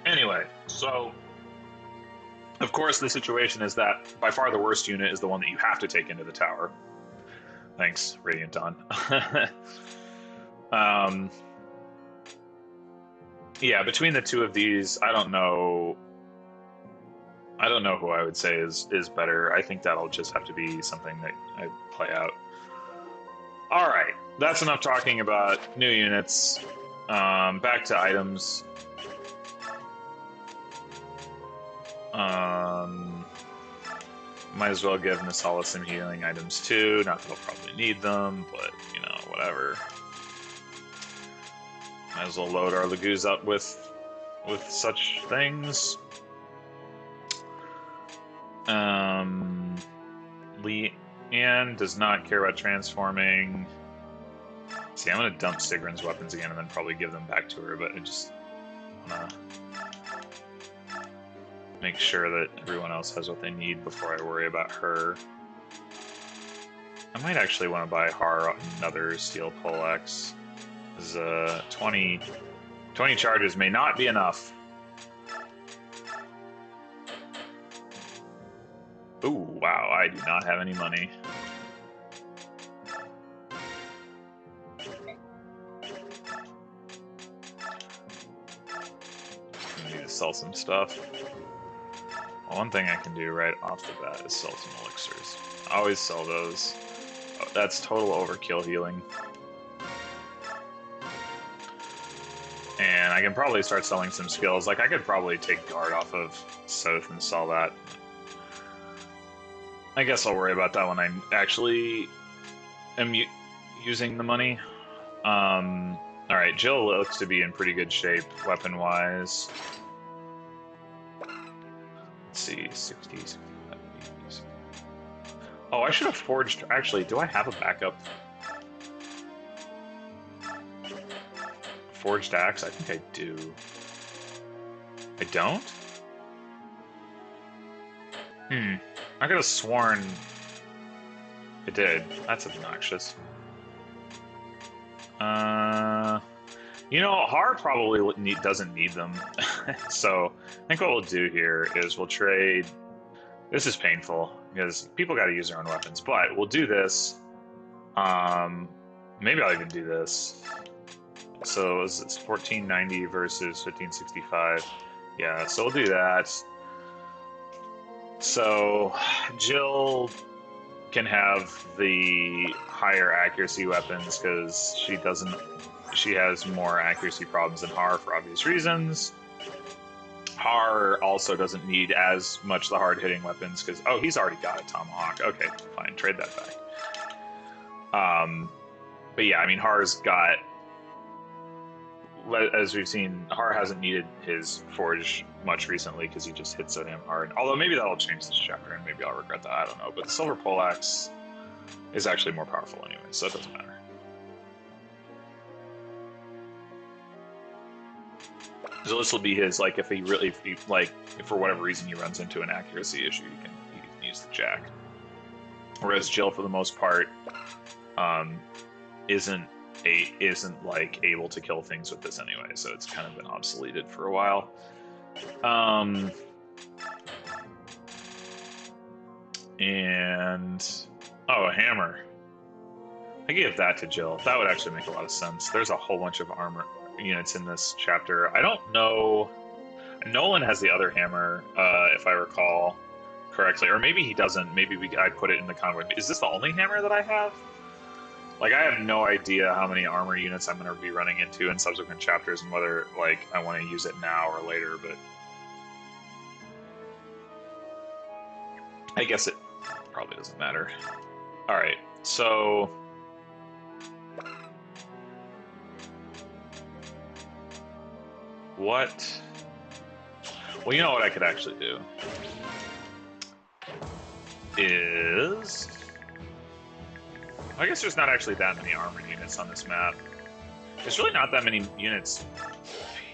Anyway, so of course the situation is that by far the worst unit is the one that you have to take into the tower. Thanks, Radiant Dawn. Yeah, between the two of these, I don't know who I would say is better. I think that'll just have to be something that I play out. All right, that's enough talking about new units. Back to items. Might as well give Nasala some healing items too. Not that I'll probably need them, but you know, whatever. Might as well load our Lagoos up with such things. Leanne does not care about transforming. See, I'm gonna dump Sigrun's weapons again and then probably give them back to her, but I just wanna make sure that everyone else has what they need before I worry about her. I might actually want to buy Har another steel poleaxe. 20 charges may not be enough. Ooh, wow, I do not have any money. I need to sell some stuff. Well, one thing I can do right off the bat is sell some elixirs. I always sell those. Oh, that's total overkill healing. And I can probably start selling some skills. Like, I could probably take guard off of Soth and sell that. I guess I'll worry about that when I actually am using the money. Alright, Jill looks to be in pretty good shape, weapon-wise. Let's see, 60, 65, 80. Oh, I should have forged... Actually, do I have a backup? Forged axe? I think I do. I don't? I could have sworn it did. That's obnoxious. You know, Har probably doesn't need them. So I think what we'll do here is we'll trade... This is painful, because people got to use their own weapons, but we'll do this. Maybe I'll even do this. So it's 1490 versus 1565. Yeah, so we'll do that. So Jill can have the higher accuracy weapons because she has more accuracy problems than Har for obvious reasons. Har also doesn't need as much the hard-hitting weapons because, oh, he's already got a tomahawk. Okay, fine, trade that back. But yeah, I mean, Har's got, as we've seen, Har hasn't needed his forge much recently because he just hit so damn hard. Although maybe that'll change this chapter and maybe I'll regret that, I don't know. But the silver poleaxe is actually more powerful anyway, so it doesn't matter. So this will be his, like, if for whatever reason he runs into an accuracy issue, he can use the jack. Whereas Jill, for the most part, isn't like able to kill things with this anyway, so it's kind of been obsoleted for a while. And oh, a hammer. I gave that to Jill. That would actually make a lot of sense. There's a whole bunch of armor units in this chapter. I don't know. Nolan has the other hammer, if I recall correctly, or maybe he doesn't. Maybe I put it in the convoy. Is this the only hammer that I have? Like, I have no idea how many armor units I'm going to be running into in subsequent chapters and whether, like, I want to use it now or later, but I guess it probably doesn't matter. Alright, so what? Well, you know what I could actually do is... I guess there's not actually that many armor units on this map. There's really not that many units,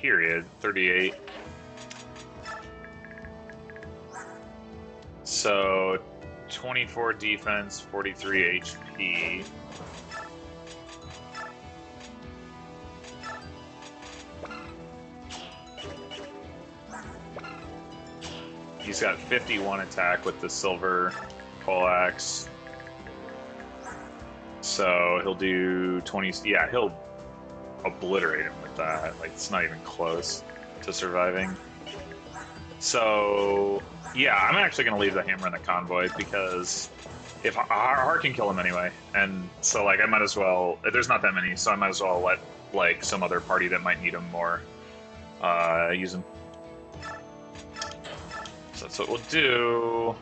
period. 38. So 24 defense, 43 HP. He's got 51 attack with the silver poleaxe. So he'll do 20. Yeah, he'll obliterate him with that. Like, it's not even close to surviving. So yeah, I'm actually going to leave the hammer in the convoy because if Heart can kill him anyway, and so like I might as well. There's not that many, so I might as well let like some other party that might need him more use him. So that's what we'll do.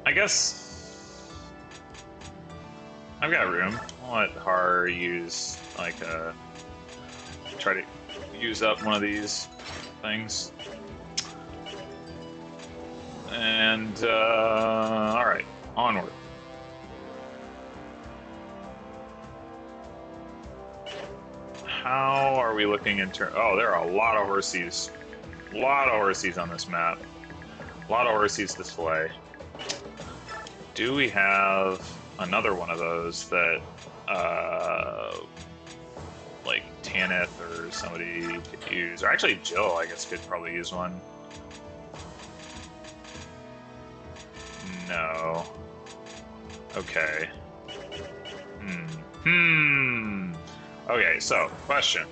I guess I've got room. I'll let Har use like try to use up one of these things. And all right, onward. How are we looking in terms? Oh, there are a lot of horsies. A lot of horsies on this map. A lot of horsies to slay. Do we have another one of those that, like Tanith or somebody could use? Or actually Jill, I guess, could probably use one. No. Okay. Okay, so, question.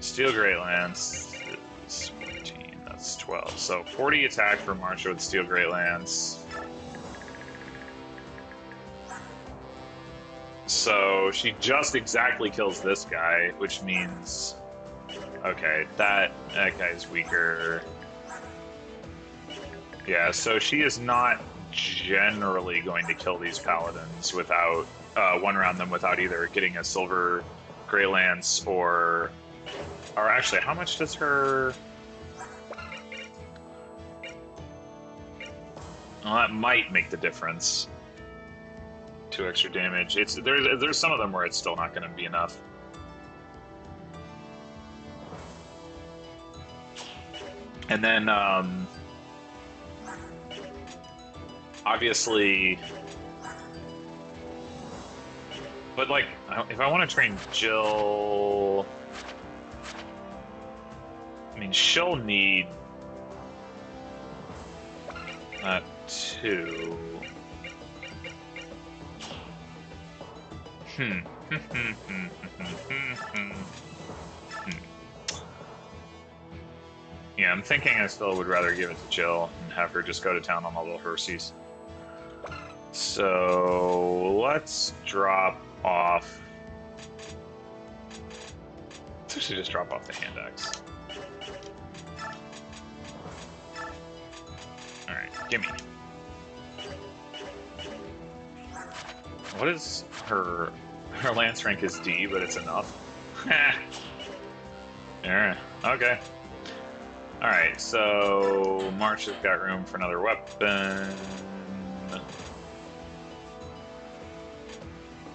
Steel Great Lance is 14, that's 12. So, 40 attack for Marsha with Steel Great Lance. So, she just exactly kills this guy, which means... Okay, that guy's weaker. Yeah, so she is not generally going to kill these paladins without one-round them without either getting a silver Grey Lance or actually, how much does her? Well, that might make the difference. 2 extra damage. There's some of them where it's still not going to be enough. And then obviously. But, like, if I want to train Jill... I mean, she'll need... that, too. Yeah, I'm thinking I still would rather give it to Jill and have her just go to town on all the horsies. So, let's drop off. Let's actually just drop off the hand axe. Alright, gimme. What is her lance rank is D, but it's enough. Yeah, okay. Alright, so March has got room for another weapon.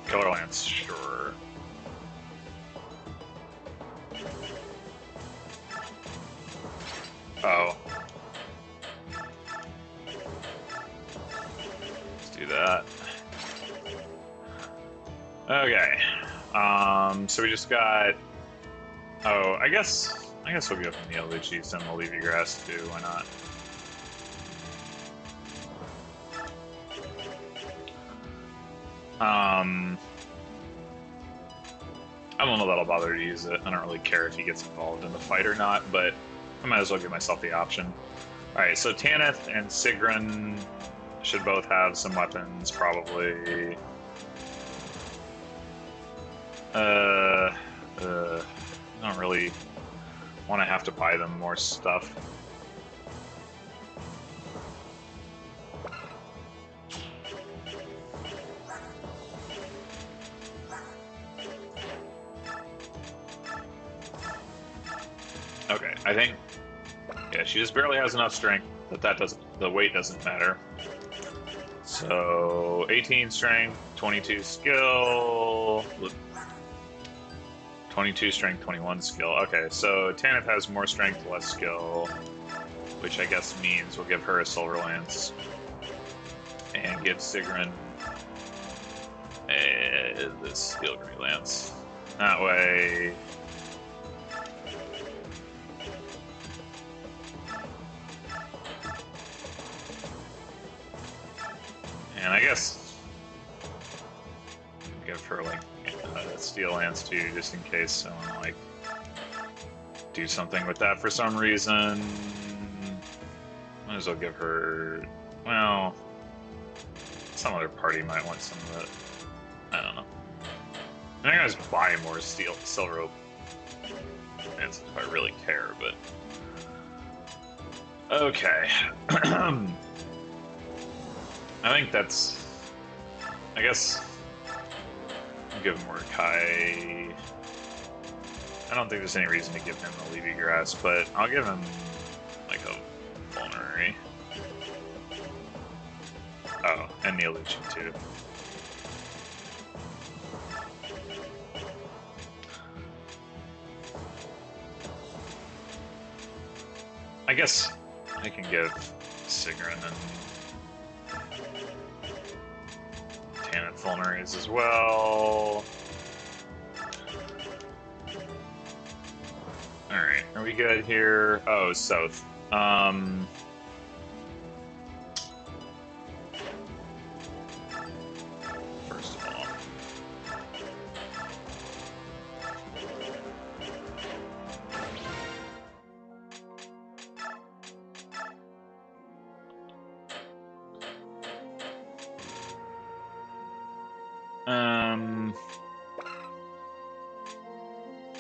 Killer Lance, sure. Oh. Let's do that. Okay. So we just got... Oh, I guess we'll go from the Eluchis and we'll leave you grass too, why not? I don't know that I'll bother to use it. I don't really care if he gets involved in the fight or not, but I might as well give myself the option. Alright, so Tanith and Sigrun should both have some weapons, probably. I don't really want to have to buy them more stuff. Okay, I think, yeah, she just barely has enough strength that the weight doesn't matter. So 18 strength, 22 skill. 22 strength, 21 skill. Okay, so Tanith has more strength, less skill, which I guess means we'll give her a Silver Lance and give Sigrun the Steel Great Lance. That way. And I guess give her like a Steel Lance too, just in case someone like do something with that for some reason. Might as well give her. Well, some other party might want some of it. I don't know. I think I just buy more silver Lance if I really care, but okay. I think that's. I guess I'll give Mordecai. I don't think there's any reason to give him the Levy Grass, but I'll give him like a Vulnerary. Oh, and the Illusion too. I guess I can give Sigrun and Tanith Vulneraries as well. Alright, are we good here? Oh, south. First of all.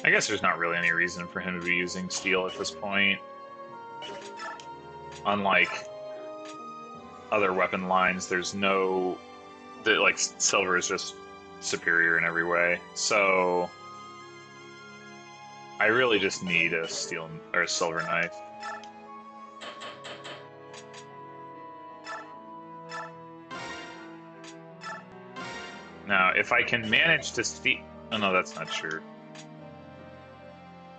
I guess there's not really any reason for him to be using steel at this point. Unlike other weapon lines, there's no... like, silver is just superior in every way. So I really just need a steel or a silver knife. Now, if I can manage to steal... Oh, no, that's not true.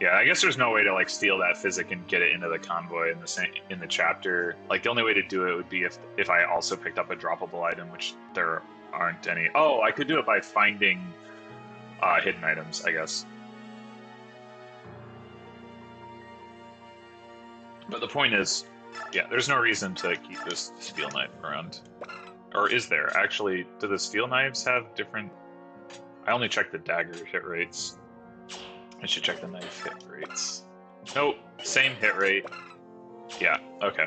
Yeah, I guess there's no way to like steal that physic and get it into the convoy in the chapter. Like the only way to do it would be if I also picked up a droppable item, which there aren't any. Oh, I could do it by finding hidden items, I guess. But the point is, yeah, there's no reason to keep this steel knife around. Or is there? Actually, do the steel knives have different... I only checked the dagger hit rates. I should check the knife hit rates. Nope, same hit rate. Yeah, okay.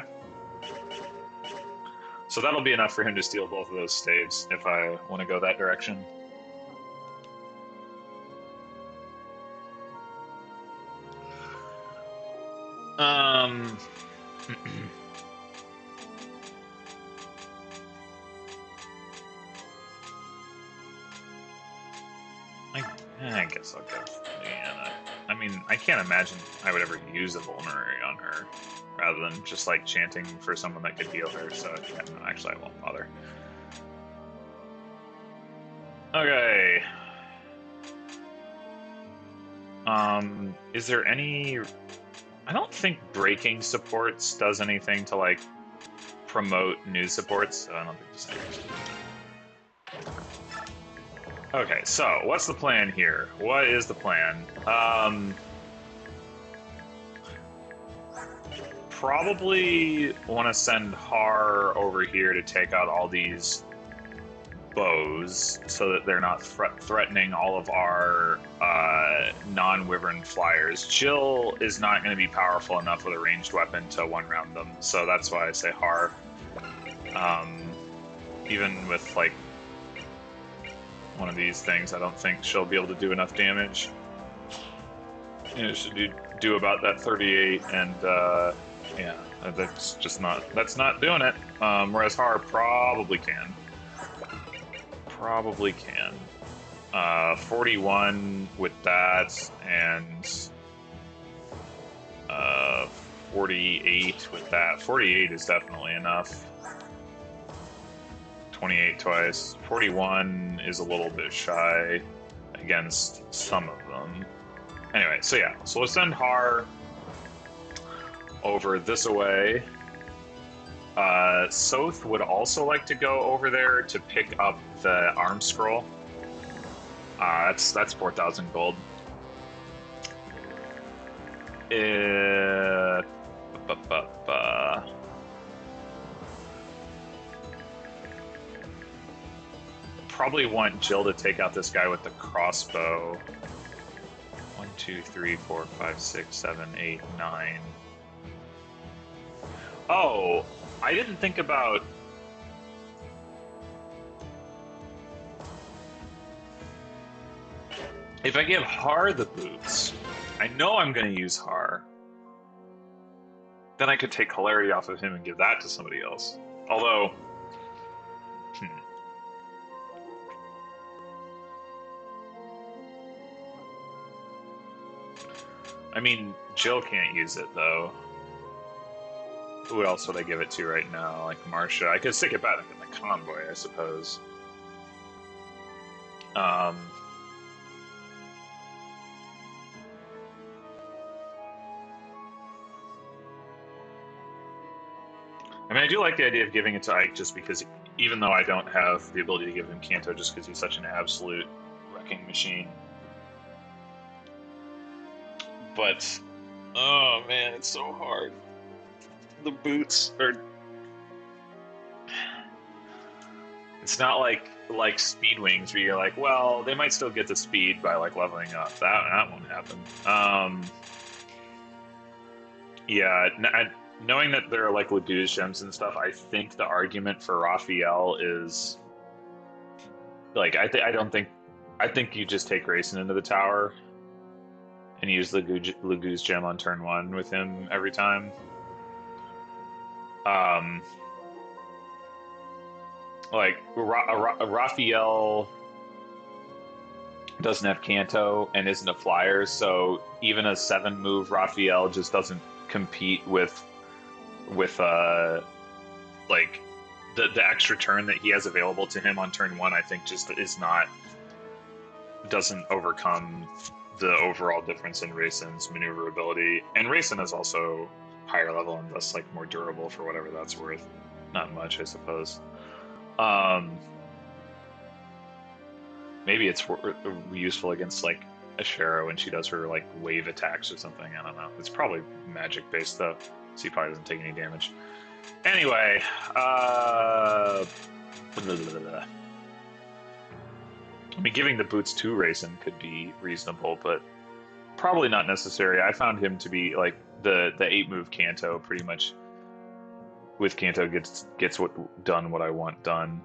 So that'll be enough for him to steal both of those staves if I want to go that direction. I guess I'll go with Leanna. I mean, I can't imagine I would ever use a Vulnerary on her, rather than just like chanting for someone that could heal her, so yeah, no, actually I won't bother. Okay. Is there any... I don't think breaking supports does anything to like promote new supports, so I don't think there's any reason. Okay, so what's the plan here? What is the plan? Probably want to send Har over here to take out all these bows so that they're not threatening all of our non-wyvern flyers. Jill is not going to be powerful enough with a ranged weapon to one-round them, so that's why I say Har. Even with like one of these things, I don't think she'll be able to do enough damage. You know, should do about that 38, and yeah, that's just that's not doing it. Whereas Har probably can. Probably can. 41 with that, and 48 with that. 48 is definitely enough. 28 twice. 41 is a little bit shy against some of them. Anyway, so yeah, so we'll send Har over this away. Soth would also like to go over there to pick up the arm scroll. That's 4,000 gold. Probably want Jill to take out this guy with the crossbow. 1, 2, 3, 4, 5, 6, 7, 8, 9. Oh, I didn't think about. If I give Har the boots, I know I'm going to use Har. Then I could take Hilarity off of him and give that to somebody else. Although, I mean, Jill can't use it though. Who else would I give it to right now? Like Marsha. I could stick it back in the convoy, I suppose. I mean, I do like the idea of giving it to Ike just because, even though I don't have the ability to give him Kanto just because he's such an absolute wrecking machine. But, oh man, it's so hard. The boots are... It's not like Speed Wings where you're like, well, they might still get the speed by like leveling up. That won't happen. Yeah, knowing that there are like Laguz gems and stuff, I think the argument for Raphael is like I think you just take Grayson into the tower and use the Laguz gem on turn 1 with him every time. Like Raphael doesn't have Kanto and isn't a flyer, so even a 7-move Raphael just doesn't compete with like the extra turn that he has available to him on turn 1. I think just doesn't overcome the overall difference in Rayson's maneuverability, and Rayson is also higher level and thus like more durable for whatever that's worth. Not much, I suppose. Maybe it's useful against like Ashera when she does her like wave attacks or something. I don't know. It's probably magic based though, so he probably doesn't take any damage. Anyway, I mean, giving the boots to Rayson could be reasonable, but probably not necessary. I found him to be like the 8-move Kanto pretty much. With Kanto gets what I want done.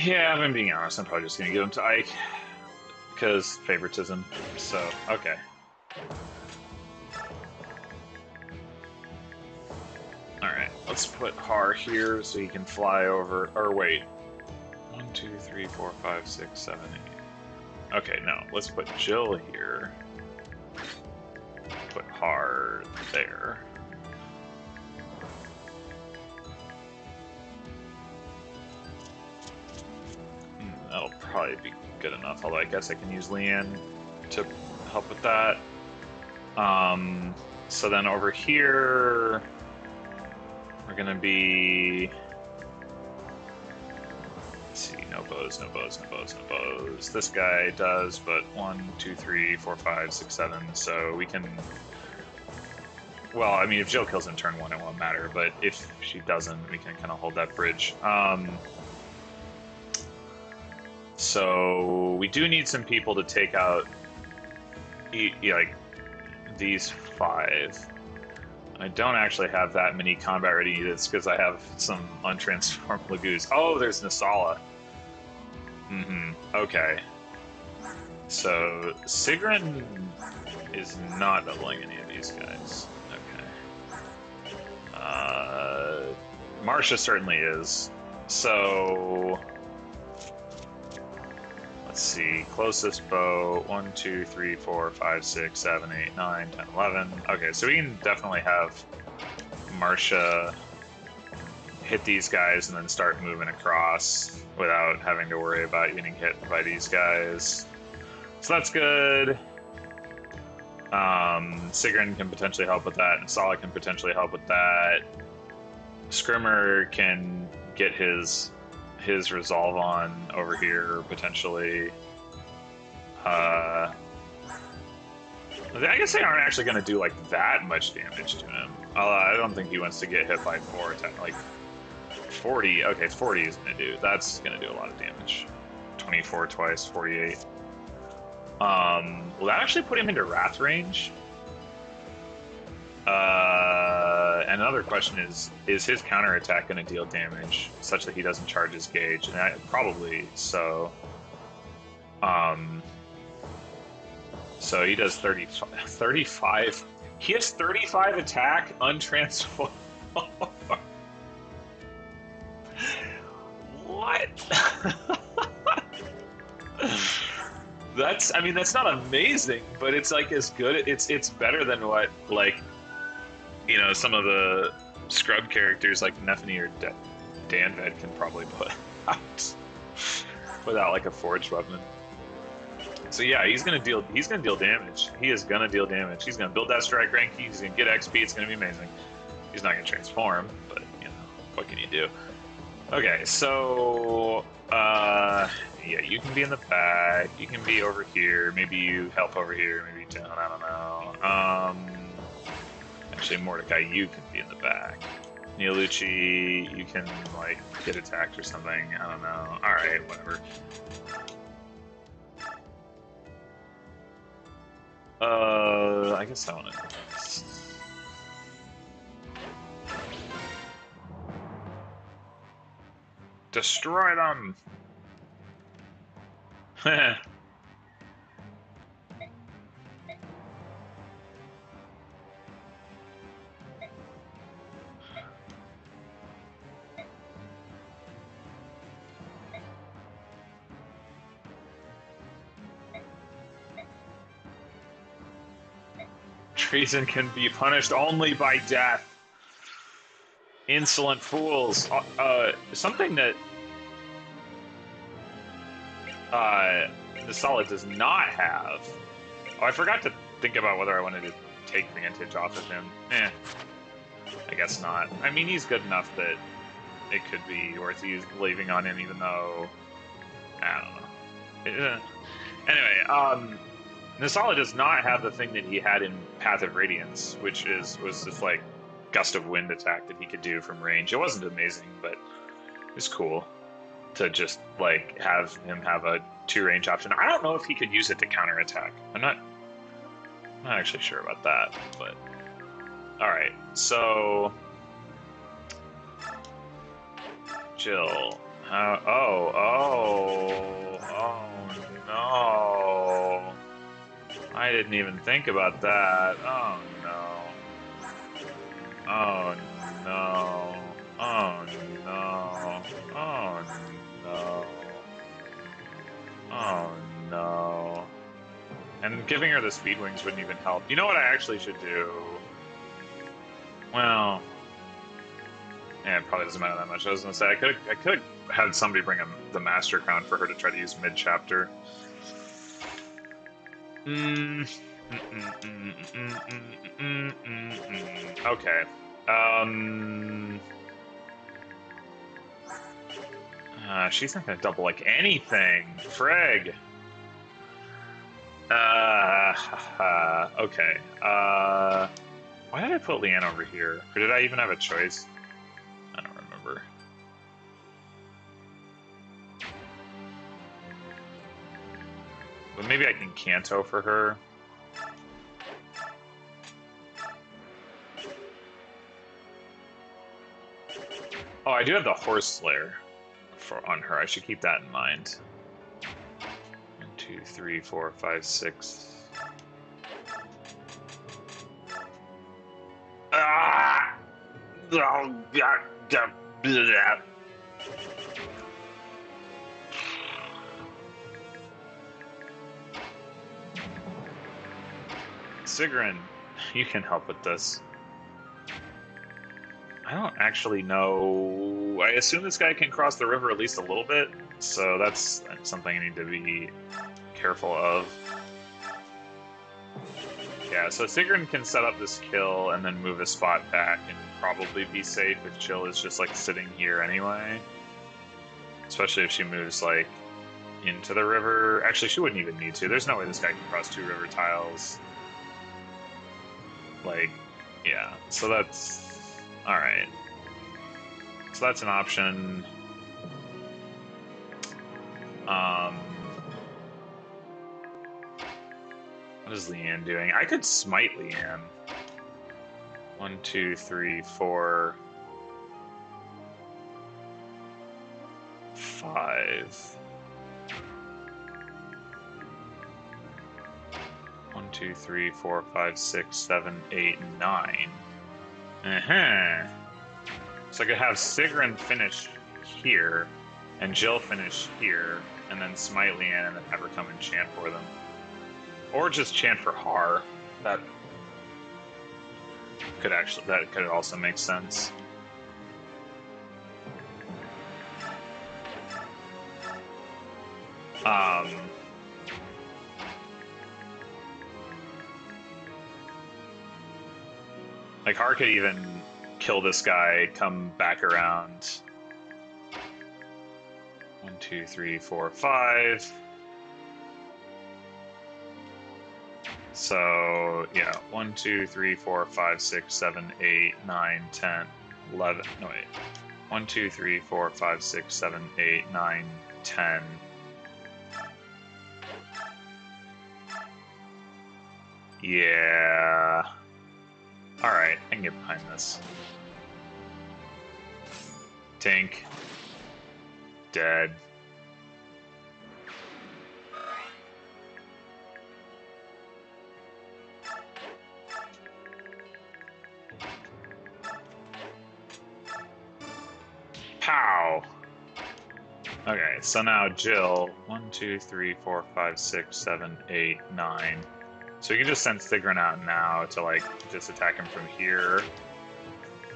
Yeah, if I'm being honest, I'm probably just gonna give him to Ike. Because favoritism, so okay. Alright, let's put Har here so he can fly over. Or wait. 1, 2, 3, 4, 5, 6, 7, 8. Okay, no, let's put Jill here. Put Har there. That'll probably be good enough, although I guess I can use Leanne to help with that. So then over here, we're gonna be, let's see, no bows, no bows, no bows, no bows. This guy does, but 1, 2, 3, 4, 5, 6, 7, so we can, well, I mean, if Jill kills in turn 1, it won't matter, but if she doesn't, we can kind of hold that bridge. So we do need some people to take out like these 5. I don't actually have that many combat ready units because I have some untransformed Laguz. Oh, there's Nasala. Okay. So Sigrun is not leveling any of these guys. Okay. Marsha certainly is. So let's see. Closest bow 1, 2, 3, 4, 5, 6, 7, 8, 9, 10, 11. Okay, so we can definitely have Marcia hit these guys and then start moving across without having to worry about getting hit by these guys. So that's good. Sigrun can potentially help with that, and Sala can potentially help with that. Scrimmer can get his resolve on over here potentially. I guess they aren't actually going to do like that much damage to him. I don't think he wants to get hit by 4 attack. Like 40. Okay, 40 is going to do. That's going to do a lot of damage. 24 twice, 48. Will that actually put him into wrath range? And another question is his counterattack going to deal damage such that he doesn't charge his gauge? And probably so. So he does 35. He has 35 attack, untransformed. What? That's, I mean, that's not amazing, but it's like as good. It's better than what, like, you know, some of the scrub characters like Nephany or Danved can probably put out without like a forged weapon. So yeah, he's gonna deal damage. He is gonna deal damage. He's gonna build that strike rank. He's gonna get XP. It's gonna be amazing. He's not gonna transform, but you know, what can you do? Okay, so yeah, you can be in the back. You can be over here. Maybe you help over here. Maybe down. I don't know. Actually, Mordecai, you can be in the back. Neolucci, you can like get attacked or something. I don't know. All right, whatever. I guess I want to. Destroy them! Treason can be punished only by death. Insolent fools. Something that the Solid does not have. Oh, I forgot to think about whether I wanted to take Vantage off of him. I guess not. I mean, he's good enough that it could be worth leaving on him, even though I don't know. Anyway, Nasala does not have the thing that he had in Path of Radiance, which was this like gust of wind attack that he could do from range. It wasn't amazing, but it's cool to just like have him have a 2 range option. I don't know if he could use it to counterattack. I'm not actually sure about that, but all right. So Jill, oh no. I didn't even think about that. Oh no. Oh no. Oh no. Oh no. Oh no. And giving her the speed wings wouldn't even help. You know what I actually should do? Well, yeah, it probably doesn't matter that much. I was gonna say I could have had somebody bring him the Master Crown for her to try to use mid-chapter. Okay. She's not gonna double like anything. Freg. Okay. Why did I put Leanne over here? Or did I even have a choice? I don't remember. But maybe I can Canto for her. Oh, I do have the Horse Slayer on her. I should keep that in mind. 1, 2, 3, 4, 5, 6. Ah! Oh, God. Sigrun, you can help with this. I don't actually know. I assume this guy can cross the river at least a little bit, so that's something I need to be careful of. Yeah, so Sigrun can set up this kill and then move a spot back and probably be safe if Jill is just like sitting here anyway. Especially if she moves like into the river. Actually, she wouldn't even need to. There's no way this guy can cross 2 river tiles. Like, yeah. So that's all right. So that's an option. What is Leanne doing? I could smite Leanne. 1, 2, 3, 4, 5. 1, 2, 3, 4, 5, 6, 7, 8, 9. So I could have Sigrun finish here, and Jill finish here, and then smite Leanne, and then have her come and chant for them. Or just chant for Har. That could also make sense. Like Har could even kill this guy, come back around. 1, 2, 3, 4, 5. So yeah, 1, 2, 3, 4, 5, 6, 7, 8, 9, 10, 11. No wait. 1, 2, 3, 4, 5, 6, 7, 8, 9, 10. Yeah. Alright, I can get behind this. Tank. Dead. Pow! Okay, so now Jill. 1, 2, 3, 4, 5, 6, 7, 8, 9. So you can just send Sigrun out now to like just attack him from here.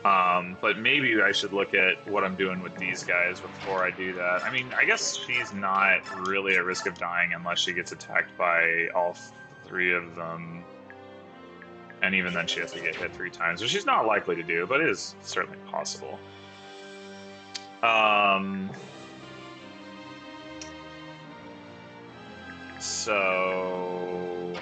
But maybe I should look at what I'm doing with these guys before I do that. I mean, I guess she's not really at risk of dying unless she gets attacked by all 3 of them. And even then she has to get hit 3 times, which she's not likely to do, but it is certainly possible. So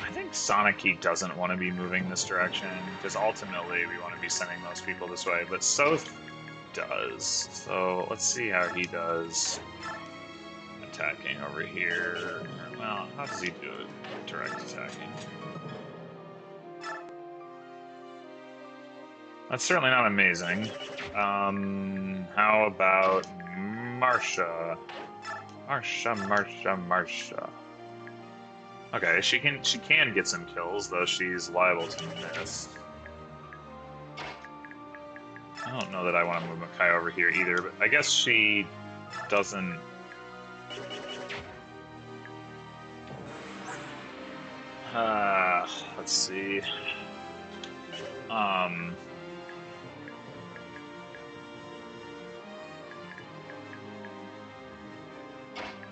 I think Soniki doesn't want to be moving this direction, because ultimately we want to be sending most people this way, but Soth does. So let's see how he does attacking over here. Well, how does he do it? Direct attacking. That's certainly not amazing. How about Marsha? Marsha. Okay, she can get some kills, though she's liable to miss. I don't know that I want to move Makai over here either, but I guess she doesn't. Let's see.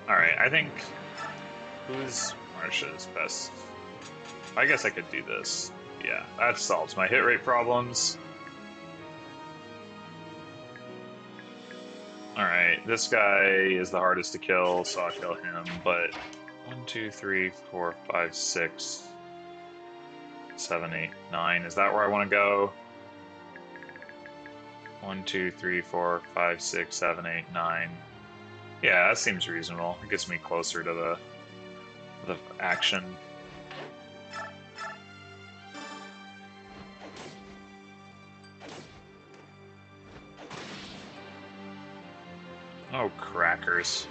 Alright, I think... Who's Marsha's best? I guess I could do this. Yeah, that solves my hit rate problems. Alright, this guy is the hardest to kill, so I'll kill him, but... 1, 2, 3, 4, 5, 6, 7, 8, 9. Is that where I want to go? 1, 2, 3, 4, 5, 6, 7, 8, 9. Yeah, that seems reasonable. It gets me closer to the action. Oh, crackers.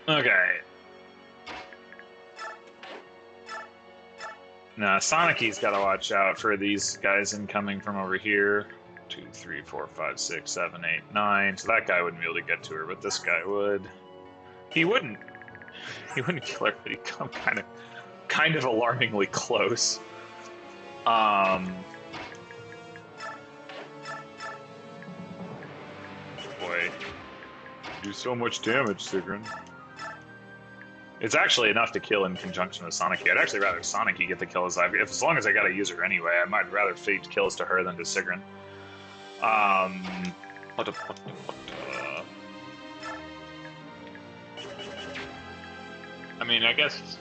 Okay. Nah, Sonicy's got to watch out for these guys incoming from over here. 2, 3, 4, 5, 6, 7, 8, 9. So that guy wouldn't be able to get to her, but this guy would. He wouldn't. He wouldn't kill her, but he'd come kind of alarmingly close. Boy, do so much damage, Sigrun. It's actually enough to kill in conjunction with Sonic. I'd actually rather Sonic get the kill as long as I gotta use her anyway. I might rather feed kills to her than to Sigrun. I mean, I guess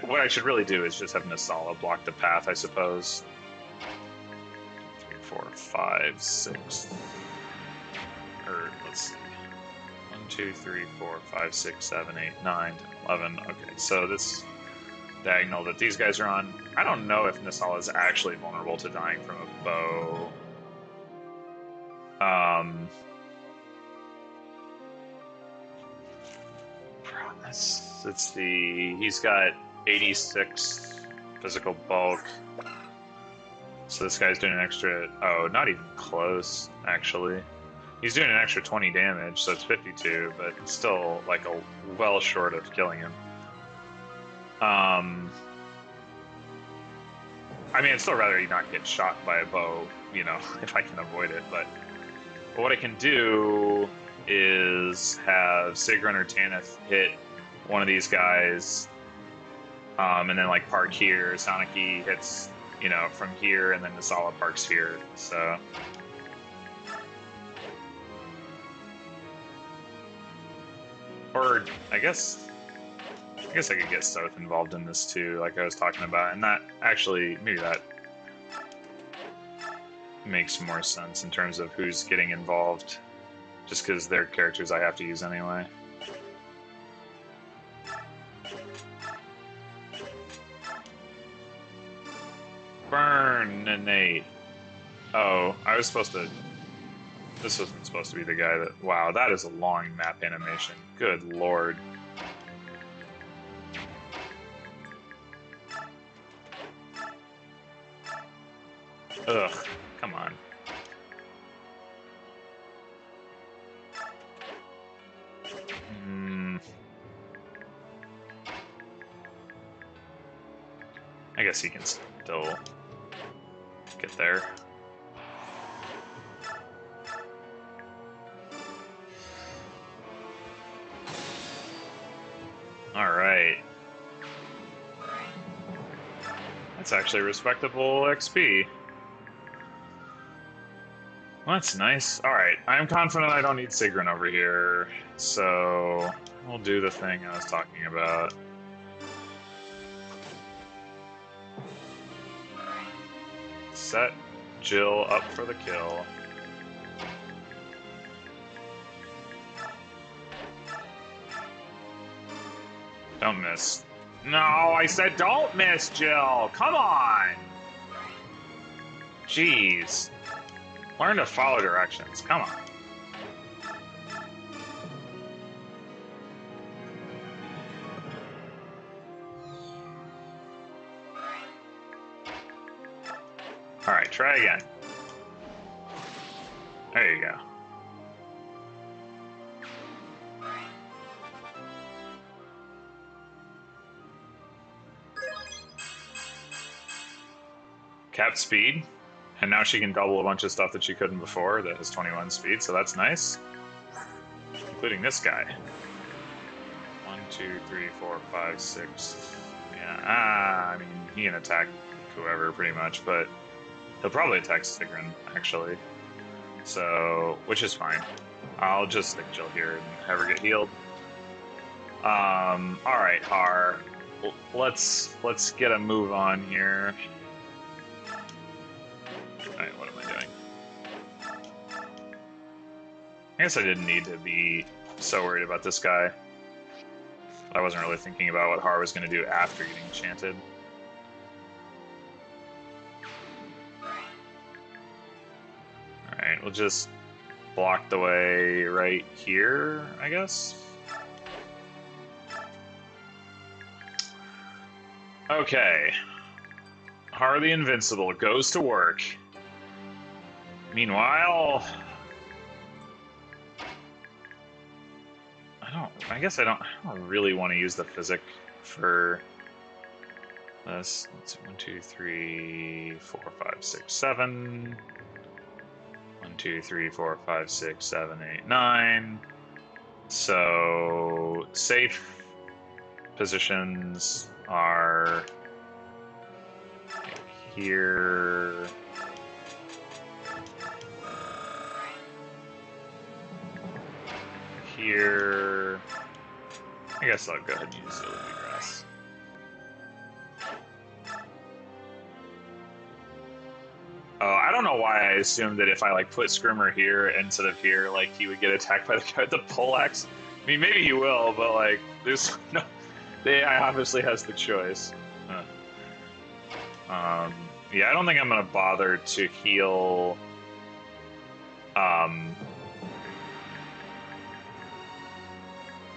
what I should really do is just have Nasala block the path, I suppose. 3, 4, 5, 6. Or let's see. 1, 2, 3, 4, 5, 6, 7, 8, 9, 10, 11. Okay, so this diagonal that these guys are on, I don't know if Nasala is actually vulnerable to dying from a bow. Let's see. He's got 86 physical bulk. So this guy's doing an extra. Oh, not even close, actually. He's doing an extra 20 damage, so it's 52, but it's still like well short of killing him. I mean, I'd still rather he not get shot by a bow, you know, if I can avoid it. But what I can do is have Sigrun or Tanith hit one of these guys, and then like park here. Sonicy hits, you know, from here, and then Nasala parks here. So. Or I guess I could get Soth involved in this too, like I was talking about, and that actually maybe that makes more sense in terms of who's getting involved, just because they're characters I have to use anyway. Burn and Nate. Oh, I was supposed to. This wasn't supposed to be the guy that... Wow, that is a long map animation. Good lord. Ugh, come on. I guess he can still get there. Alright. That's actually respectable XP. Well, that's nice. Alright, I'm confident I don't need Sigrun over here, so we'll do the thing I was talking about. Set Jill up for the kill. Don't miss. No, I said don't miss, Jill! Come on! Jeez. Learn to follow directions. Come on. Alright, try again. There you go. Cap speed, and now she can double a bunch of stuff that she couldn't before that has 21 speed, so that's nice. Including this guy. 1, 2, 3, 4, 5, 6. Yeah, I mean, he can attack whoever pretty much, but he'll probably attack Sigrun, actually. So, which is fine. I'll just stick Jill here and have her get healed. Alright, Har. Let's get a move on here. Alright, what am I doing? I guess I didn't need to be so worried about this guy. I wasn't really thinking about what Har was going to do after getting enchanted. Alright, we'll just block the way right here, I guess. Okay. Harley Invincible goes to work. Meanwhile, I guess I don't really want to use the physic for this. Let's see, 1, 2, 3, 4, 5, 6, 7. 1, 2, 3, 4, 5, 6, 7, 8, 9. So safe positions are here. Here. I guess I'll go ahead and use the grass. Oh, I don't know why I assumed that if I like put Scrimmer here instead of here, like he would get attacked by the guy with the poleaxe. I mean, maybe he will, but like, there's no. The AI obviously has the choice. Yeah, I don't think I'm gonna bother to heal.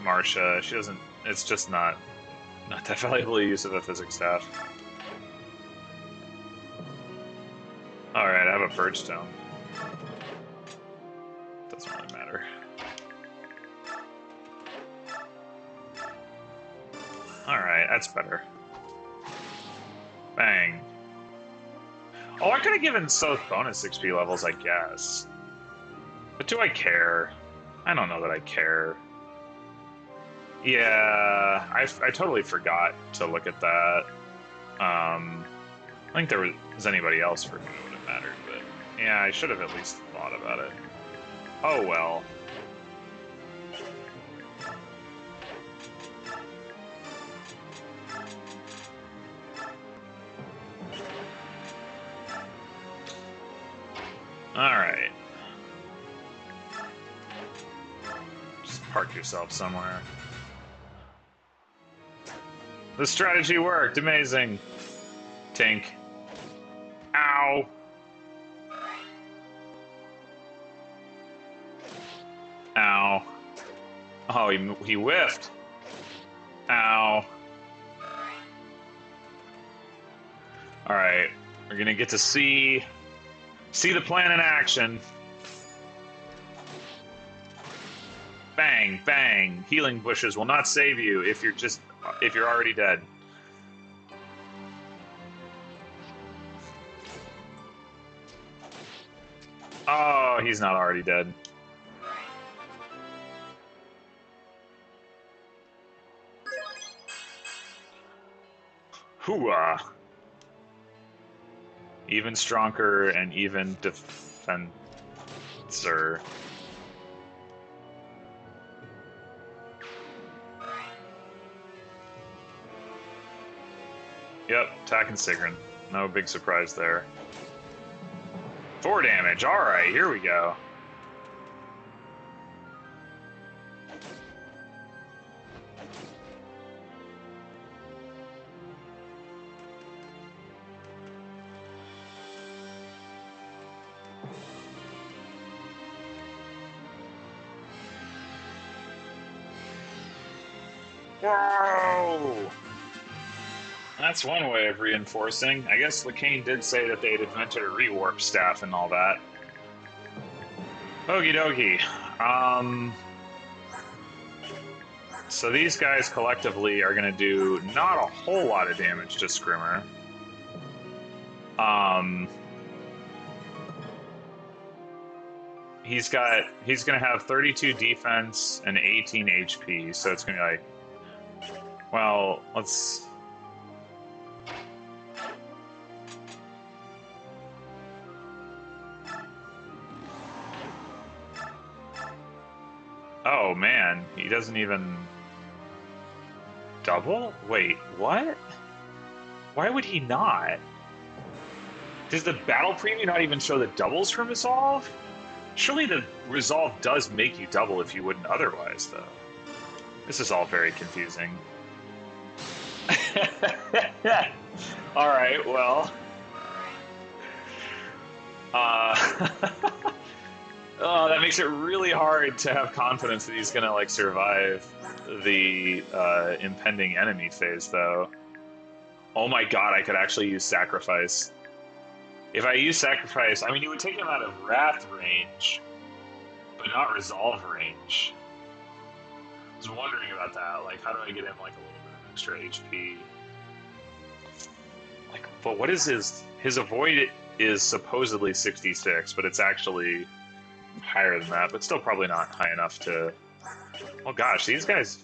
Marsha, she doesn't. It's just not that valuable a use of a physics staff. All right, I have a purge stone. Doesn't really matter. All right, that's better. Bang. Oh, I could have given Soth bonus XP levels, I guess. But do I care? I don't know that I care. Yeah, I totally forgot to look at that. I think there was anybody else for whom it would have mattered, but yeah, I should have at least thought about it. Oh well. Alright. Just park yourself somewhere. The strategy worked. Amazing. Tink. Ow. Ow. Oh, he whiffed. Ow. Alright. We're gonna get to see the plan in action. Bang, bang. Healing bushes will not save you if you're already dead. Oh, he's not already dead. Hooah. Even stronger and even defensor. Yep, attacking Sigrun. No big surprise there. 4 damage. Alright, here we go. Whoa! That's one way of reinforcing. I guess Lacane did say that they had invented a rewarp staff and all that. Okie dokie. So these guys collectively are going to do not a whole lot of damage to Scrimmer. He's going to have 32 defense and 18 HP, so it's going to be like, well, let's... Oh man, he doesn't even... Double? Wait, what? Why would he not? Does the battle preview not even show the doubles from Resolve? Surely the Resolve does make you double if you wouldn't otherwise, though. This is all very confusing. Alright, well... Oh, that makes it really hard to have confidence that he's gonna, like, survive the impending enemy phase, though. Oh my god, I could actually use Sacrifice. If I use Sacrifice, I mean, it would take him out of Wrath range, but not Resolve range. I was wondering about that. Like, how do I get him, like, a little bit of extra HP? Like, but what is his Avoid is supposedly 66, but it's actually higher than that, but still probably not high enough to... Oh gosh, these guys...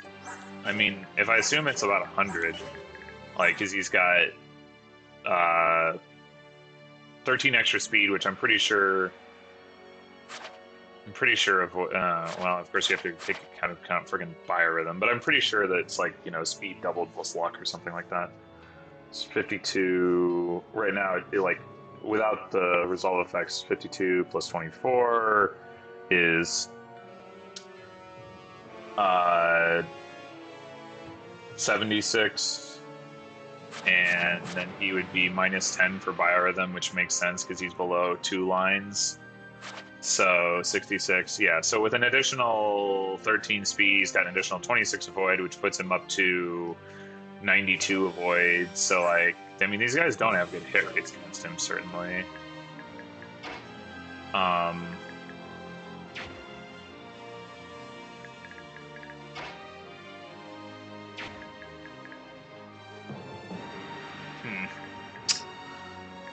I mean, if I assume it's about 100, like, because he's got 13 extra speed, which I'm pretty sure of. Well, of course you have to take kind of friggin' biorhythm, but I'm pretty sure that it's like, you know, speed doubled plus luck or something like that. It's 52 right now. Like, without the resolve effects, 52 plus 24 is 76, and then he would be minus 10 for biorhythm, which makes sense because he's below 2 lines. So 66, yeah. So with an additional 13 speed, he's got an additional 26 avoid, which puts him up to 92 avoid. So, like, I mean, these guys don't have good hit rates against him, certainly.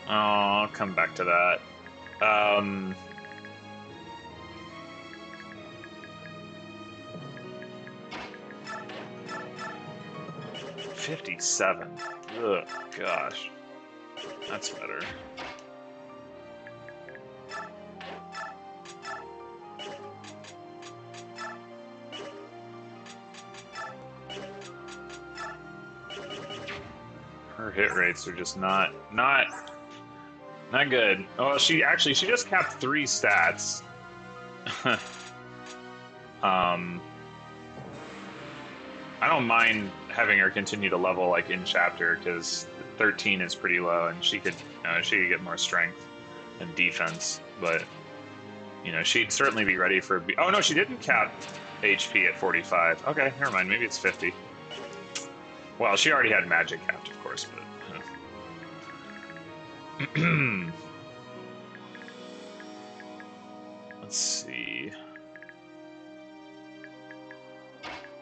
Oh, I'll come back to that. 57. Ugh, gosh. That's better. Her hit rates are just not good. Oh, she just capped 3 stats. I don't mind having her continue to level, like, in chapter, because 13 is pretty low, and she could get more strength and defense. But, you know, she'd certainly be ready for. Oh no, she didn't cap HP at 45. Okay, never mind. Maybe it's 50. Well, she already had magic capped, of course, but. Let's see.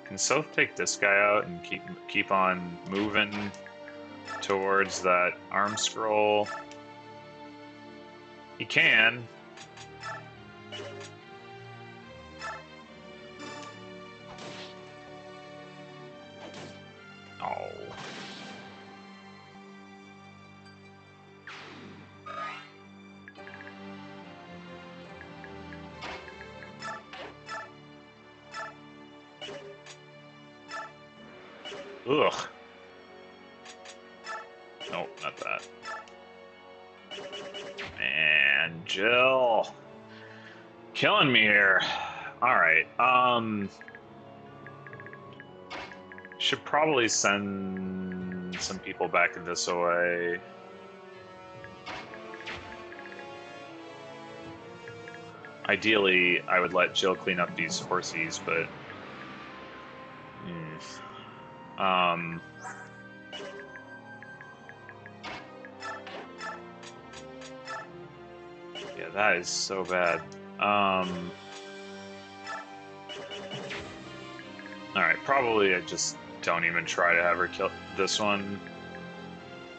Can Soph take this guy out and keep on moving towards that arm scroll? He can. Oh. Ugh. Nope, not that. And Jill. Killing me here. Alright, should probably send some people back this way. Ideally, I would let Jill clean up these horsies, but... yeah, that is so bad. Alright, probably I just don't even try to have her kill this one.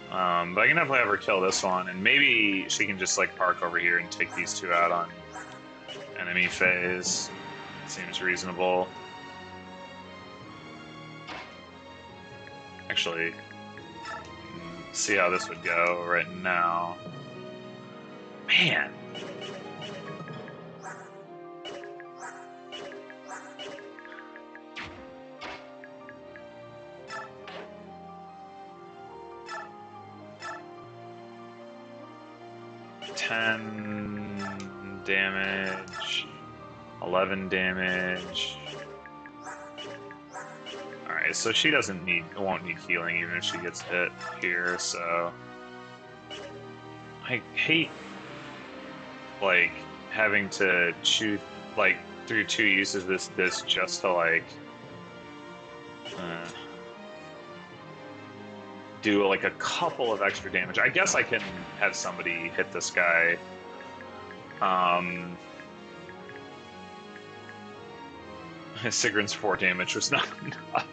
But I can definitely have her kill this one, and maybe she can just, like, park over here and take these two out on enemy phase. Seems reasonable. Actually, see how this would go right now. Man! Damage, 11 damage. Alright, so she won't need healing even if she gets hit here, so... I hate, like, having to shoot, like, through 2 uses this just to, like... do like a couple of extra damage. I guess I can have somebody hit this guy. Sigrun's 4 damage was not enough.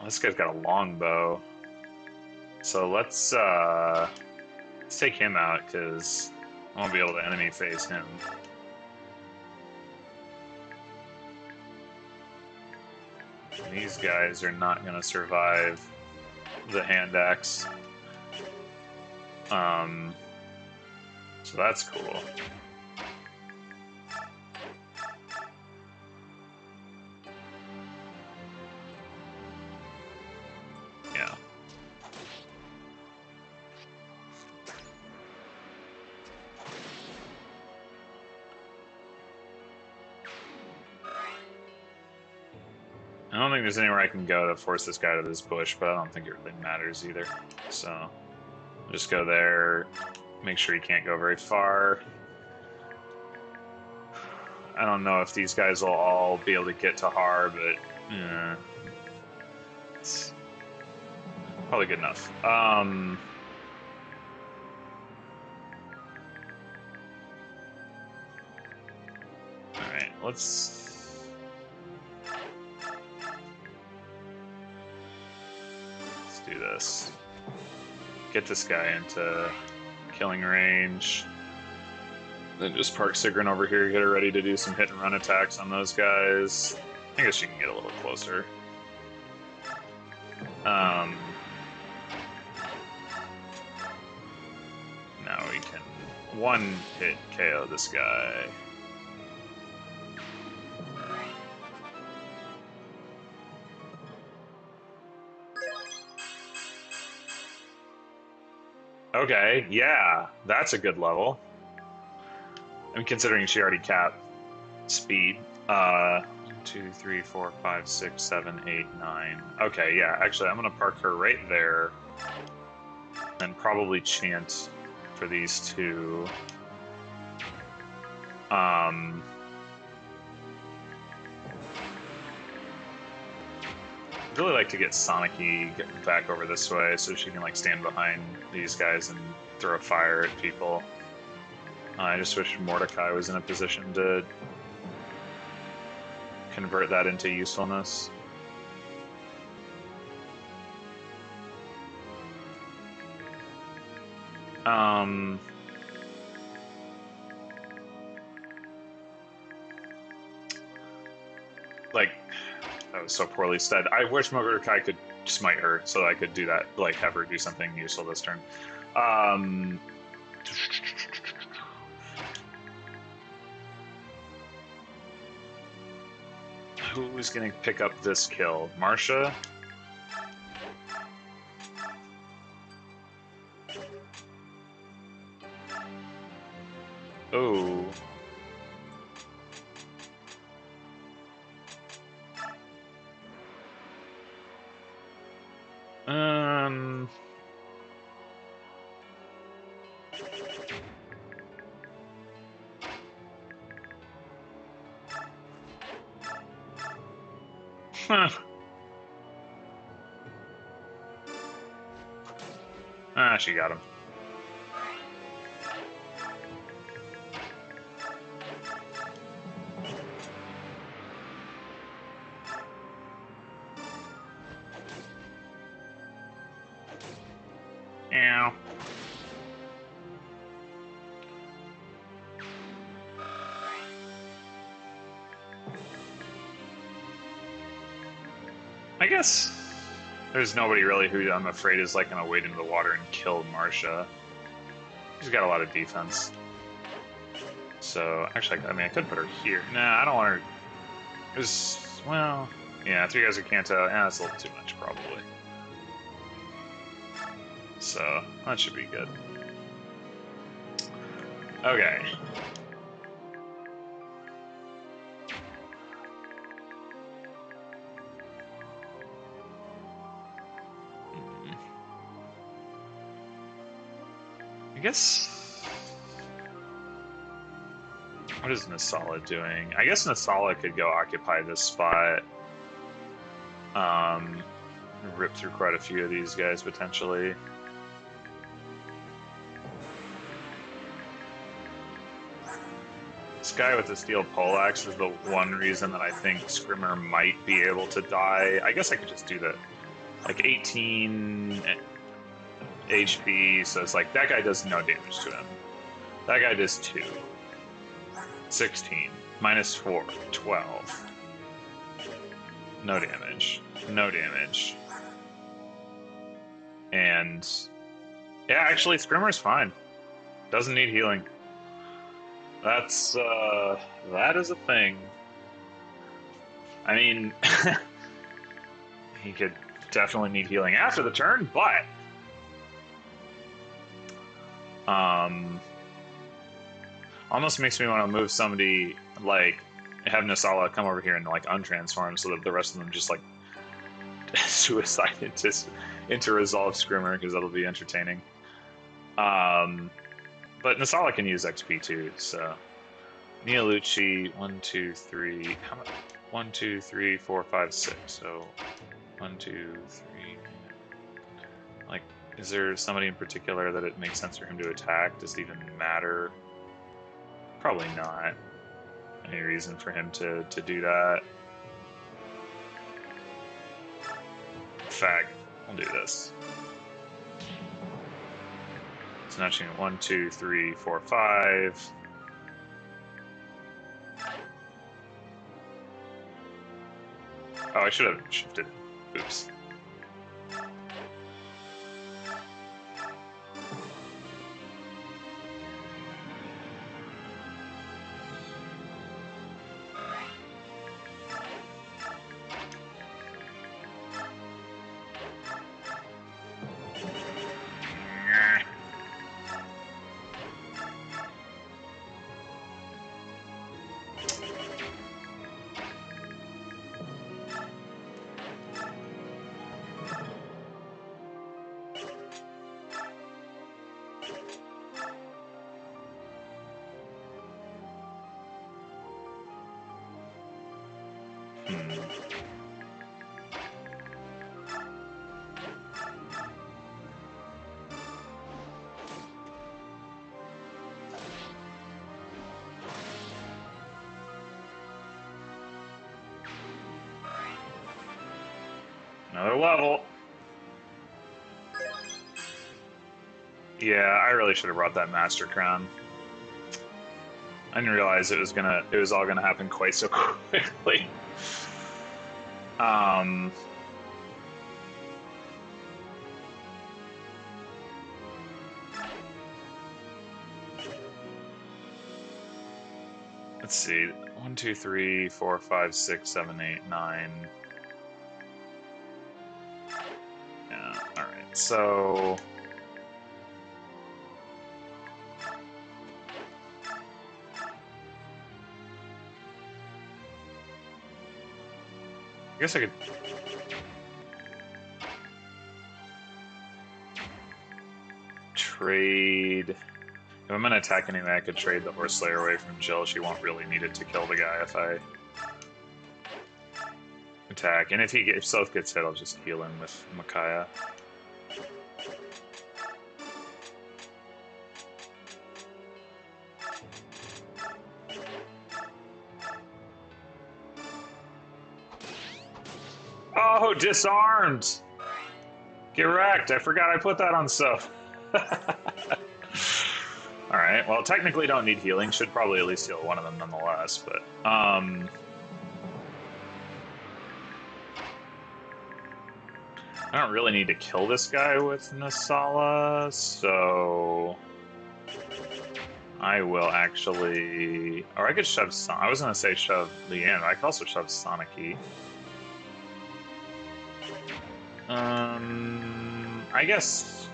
This guy's got a longbow. So let's take him out, because I won't be able to enemy phase him. These guys are not going to survive the hand axe. So that's cool. Yeah. I don't think there's anywhere I can go to force this guy to this bush, but I don't think it really matters either. So, just go there, make sure he can't go very far. I don't know if these guys will all be able to get to Har, but it's probably good enough. Alright, let's do this. Get this guy into killing range. Then just park Sigrun over here, get her ready to do some hit and run attacks on those guys. I guess she can get a little closer. Now we can one hit KO this guy. Okay, yeah, that's a good level. I'm considering she already capped speed. 2, 3, 4, 5, 6, 7, 8, 9. Okay, yeah, actually, I'm gonna park her right there, and probably chant for these two. I'd really like to get Sonic-y back over this way so she can like stand behind these guys and throw fire at people. I just wish Mordecai was in a position to convert that into usefulness. Like, that was so poorly said. I wish Mordecai could smite her so I could do that, like have her do something useful this turn. Who's gonna pick up this kill? Marsha? Oh. Huh. Ah, she got him. Ow. I guess there's nobody really who I'm afraid is like gonna wade into the water and kill Marsha. She's got a lot of defense. So actually, I mean, I could put her here. Nah, I don't want her. There's, well, yeah, 3 guys at Kanto. That's a little too much, probably. So that should be good. Okay. I guess. What is Nasala doing? I guess Nasala could go occupy this spot. rip through quite a few of these guys potentially. This guy with the steel poleaxe is the one reason that I think Scrimmer might be able to die. I guess I could just do the like 18 HP, so it's like that guy does no damage to him. That guy does 2. 16 minus 4, 12. No damage. No damage. And yeah, actually Scrimmer's fine. Doesn't need healing. That's that is a thing. I mean he could definitely need healing after the turn, but almost makes me want to move somebody, like have Nasala come over here and like untransform so that the rest of them just like suicide into Resolve Scrimmer, because that'll be entertaining. But Nasala can use XP too, so Neolucci, 1, 2, 3. How much? 1, 2, 3, 4, 5, 6. So 1, 2, 3. Like, is there somebody in particular that it makes sense for him to attack? Does it even matter? Probably not. Any reason for him to do that? In fact, I'll do this. So now she's 1, 2, 3, 4, 5. Oh, I should have shifted. Oops. Another level. Yeah, I really should have brought that Master Crown. I didn't realize it was all gonna happen quite so quickly. Let's see. 1, 2, 3, 4, 5, 6, 7, 8, 9. Yeah, alright, so I guess I could trade. If I'm gonna attack anyway, I could trade the Horse Slayer away from Jill. She won't really need it to kill the guy if I attack. And if Soph gets hit, I'll just heal him with Micaiah. Oh, disarmed! Get wrecked. I forgot I put that on Soph. Alright, well, technically don't need healing. Should probably at least heal one of them nonetheless, but, I don't really need to kill this guy with Nasala, so I will actually... Or I could shove... I was going to say shove Leanne, but I could also shove Soniki. I guess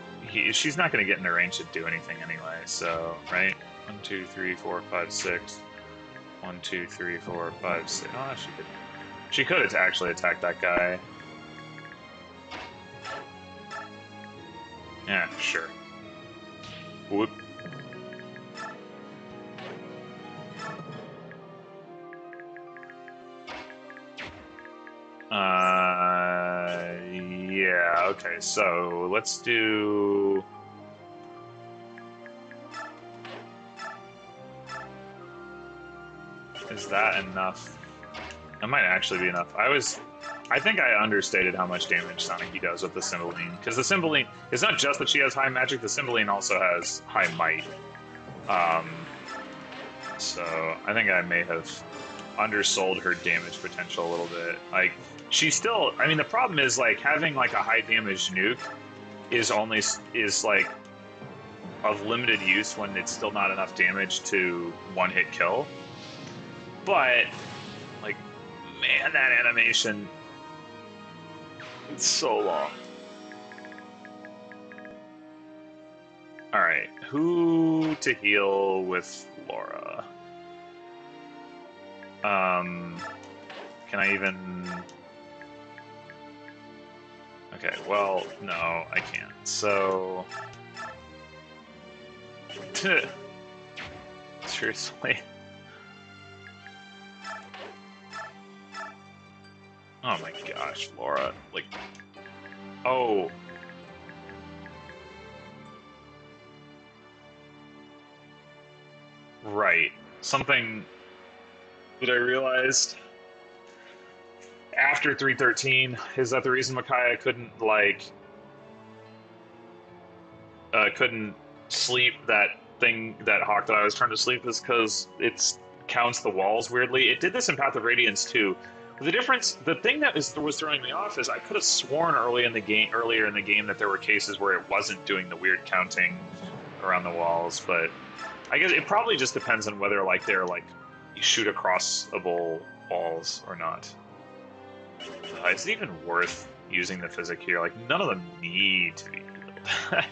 she's not going to get into range to do anything anyway, so, right? 1, 2, 3, 4, 5, 6. 1, 2, 3, 4, 5, 6. Oh, she could... She could have actually attacked that guy. Yeah, sure. Whoop. Okay, so let's do... Is that enough? That might actually be enough. I think I understated how much damage Sonic does with the Cymbeline, because the Cymbeline, it's not just that she has high magic, the Cymbeline also has high might. So I think I may have undersold her damage potential a little bit. Like, she's still, I mean, the problem is, like, having, like, a high damage nuke is like, of limited use when it's still not enough damage to one-hit kill. But, like, man, that animation, it's so long. Alright, who to heal with Laura? Can I even... Okay, well, no, I can't. So... Seriously? Oh my gosh, Laura, like... Oh! Right. Something that I realized after 313 is that the reason Micaiah couldn't, like... couldn't sleep that thing, that hawk that I was trying to sleep, is because it counts the walls weirdly. It did this in Path of Radiance too. The difference, the thing that was throwing me off is I could have sworn earlier in the game that there were cases where it wasn't doing the weird counting around the walls, but I guess it probably just depends on whether, like, they're, like, shoot acrossable walls or not. Is it even worth using the physic here? Like, none of them need to be healed.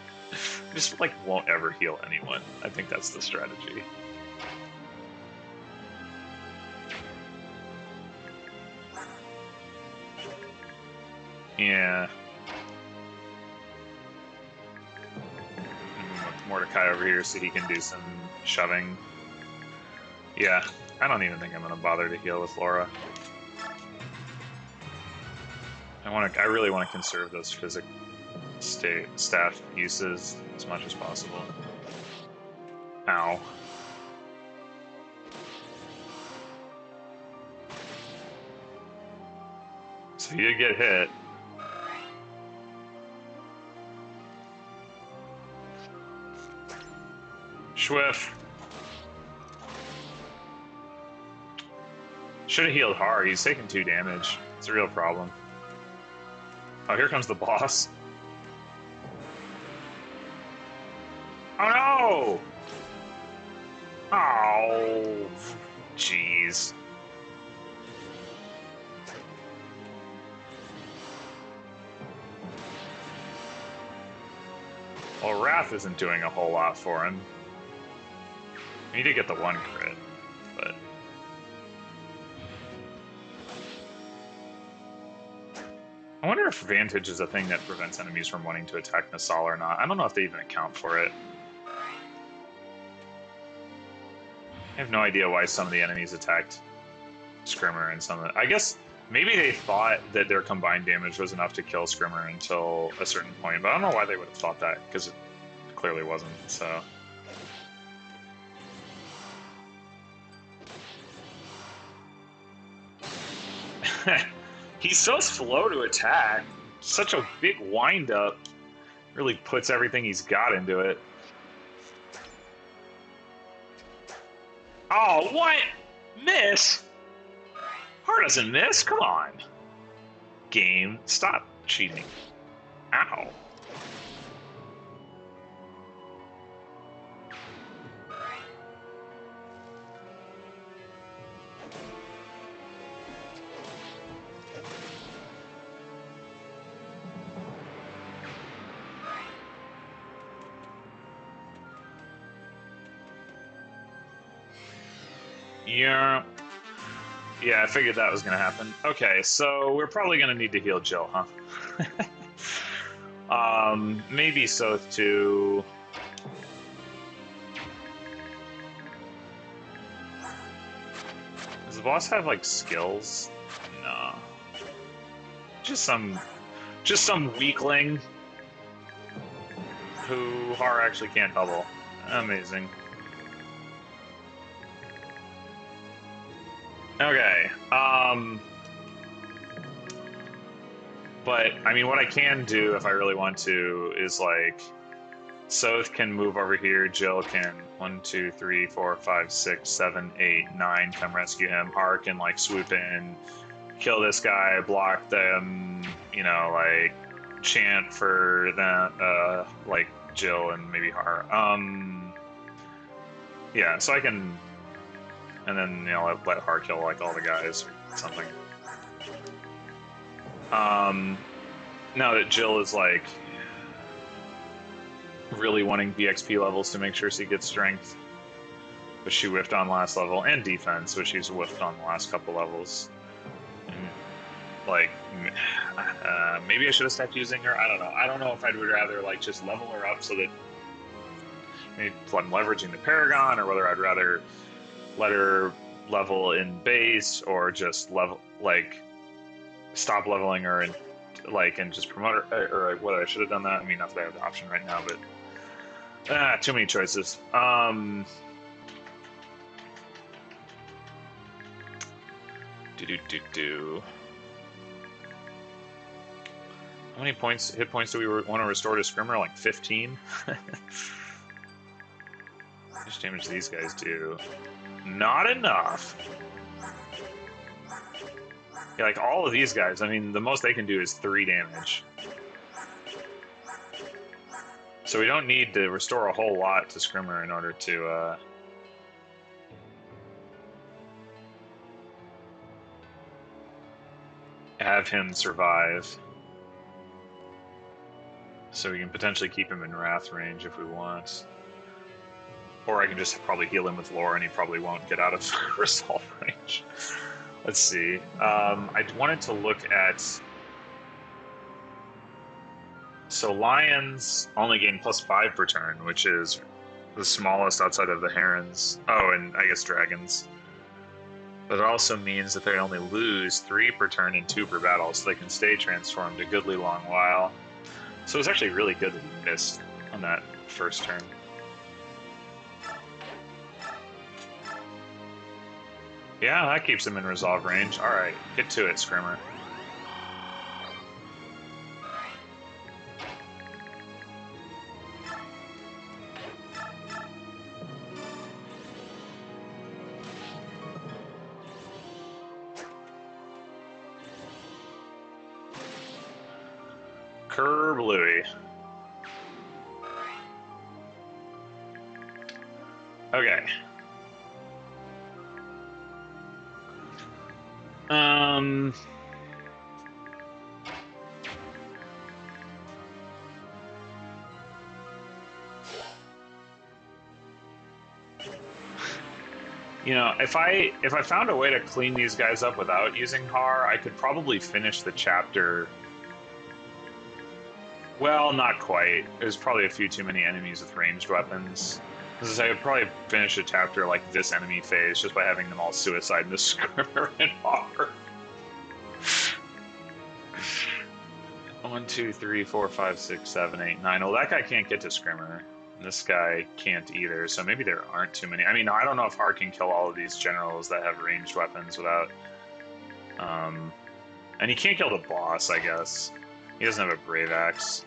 Just, like, won't ever heal anyone. I think that's the strategy. Yeah. Mordecai over here so he can do some shoving. Yeah, I don't even think I'm gonna bother to heal with Laura. I really want to conserve those physic staff uses as much as possible. Ow. So you get hit. Schwiff. Should have healed hard. He's taking 2 damage. It's a real problem. Oh, here comes the boss. Oh no! Oh, jeez. Well, Wrath isn't doing a whole lot for him. He did get the 1 crit, but... I wonder if Vantage is a thing that prevents enemies from wanting to attack Nasal or not. I don't know if they even account for it. I have no idea why some of the enemies attacked Scrimmer and some of the... I guess maybe they thought that their combined damage was enough to kill Scrimmer until a certain point, but I don't know why they would have thought that, because it clearly wasn't, so... He's so slow to attack. Such a big wind-up. Really puts everything he's got into it. Oh, what? Miss? Heart doesn't miss? Come on. Game, stop cheating. Ow. Yeah. Yeah, I figured that was going to happen. Okay, so we're probably going to need to heal Jill, huh? Maybe Soth too. Does the boss have, like, skills? No. Just some Just some weakling who Har actually can't double. Amazing. Okay. But I mean, what I can do if I really want to is like, Soth can move over here. Jill can 1, 2, 3, 4, 5, 6, 7, 8, 9 come rescue him. Har can like swoop in, kill this guy, block them. You know, like chant for that. Like Jill and maybe Har. Yeah. So I can, and then you know let Har kill like all the guys or something. Now that Jill is like really wanting BXP levels to make sure she gets strength, but she whiffed on last level, and defense, which she's whiffed on the last couple levels. And, like, maybe I should have stopped using her. I don't know. I don't know if I'd rather like just level her up so that maybe I'm leveraging the Paragon, or whether I'd rather let her level in base, or just level like stop leveling her and just promote her, or whether I should have done that. I mean, not that I have the option right now, but too many choices. Do. How many hit points do we want to restore to Scrimmer? Like 15? How much damage do these guys do? Not enough. Yeah, like all of these guys, I mean, the most they can do is 3 damage. So we don't need to restore a whole lot to Scrimmer in order to have him survive. So we can potentially keep him in Wrath range if we want. Or I can just probably heal him with lore and he probably won't get out of Resolve range. Let's see. I wanted to look at... So Lions only gain +5 per turn, which is the smallest outside of the Herons. Oh, and I guess Dragons. But it also means that they only lose 3 per turn and 2 per battle, so they can stay transformed a goodly long while. So it's actually really good that he missed on that first turn. Yeah, that keeps him in Resolve range. Alright, get to it, Scrimmer. Curb Louie. Okay. You know, if I found a way to clean these guys up without using Har, I could probably finish the chapter. Well, not quite. There's probably a few too many enemies with ranged weapons. I could probably finish a chapter like this enemy phase just by having them all suicide in the Scrimmer and Har. 1, 2, 3, 4, 5, 6, 7, 8, 9. Well, that guy can't get to Scrimmer. This guy can't either, so maybe there aren't too many. I mean, I don't know if Har can kill all of these generals that have ranged weapons without... and he can't kill the boss, I guess. He doesn't have a Brave Axe.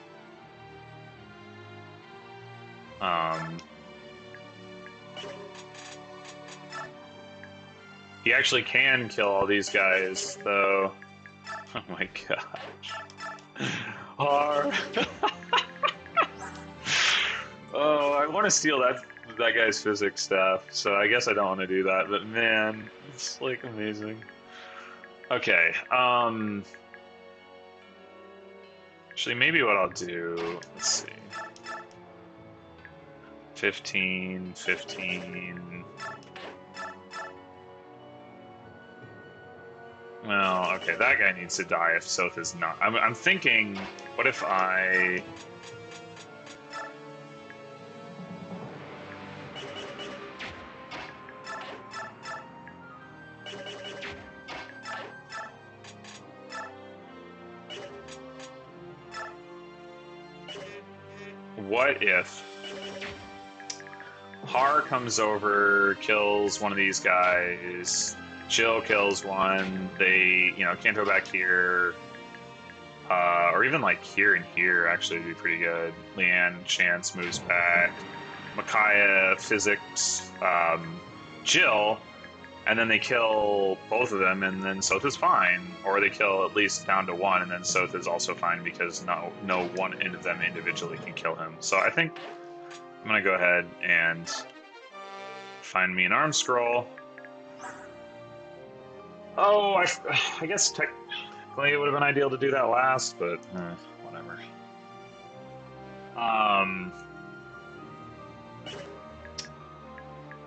He actually can kill all these guys, though. Oh my gosh. Har. Oh, I want to steal that guy's physics staff, so I guess I don't want to do that, but man, it's like amazing. Okay, actually maybe what I'll do, let's see. 15, 15. Well, okay, that guy needs to die if Soth is not. I'm thinking, what if I... what if Har comes over, kills one of these guys, Jill kills one, they, can't go back here, or even like here and here actually would be pretty good. Leanne, Chance moves back, Micaiah, Physics, Jill, and then they kill both of them, and then Soth is fine. Or they kill at least down to one, and then Soth is also fine because no one of them individually can kill him. So I think I'm gonna go ahead and find me an arm scroll. Oh, I guess technically it would have been ideal to do that last, but whatever.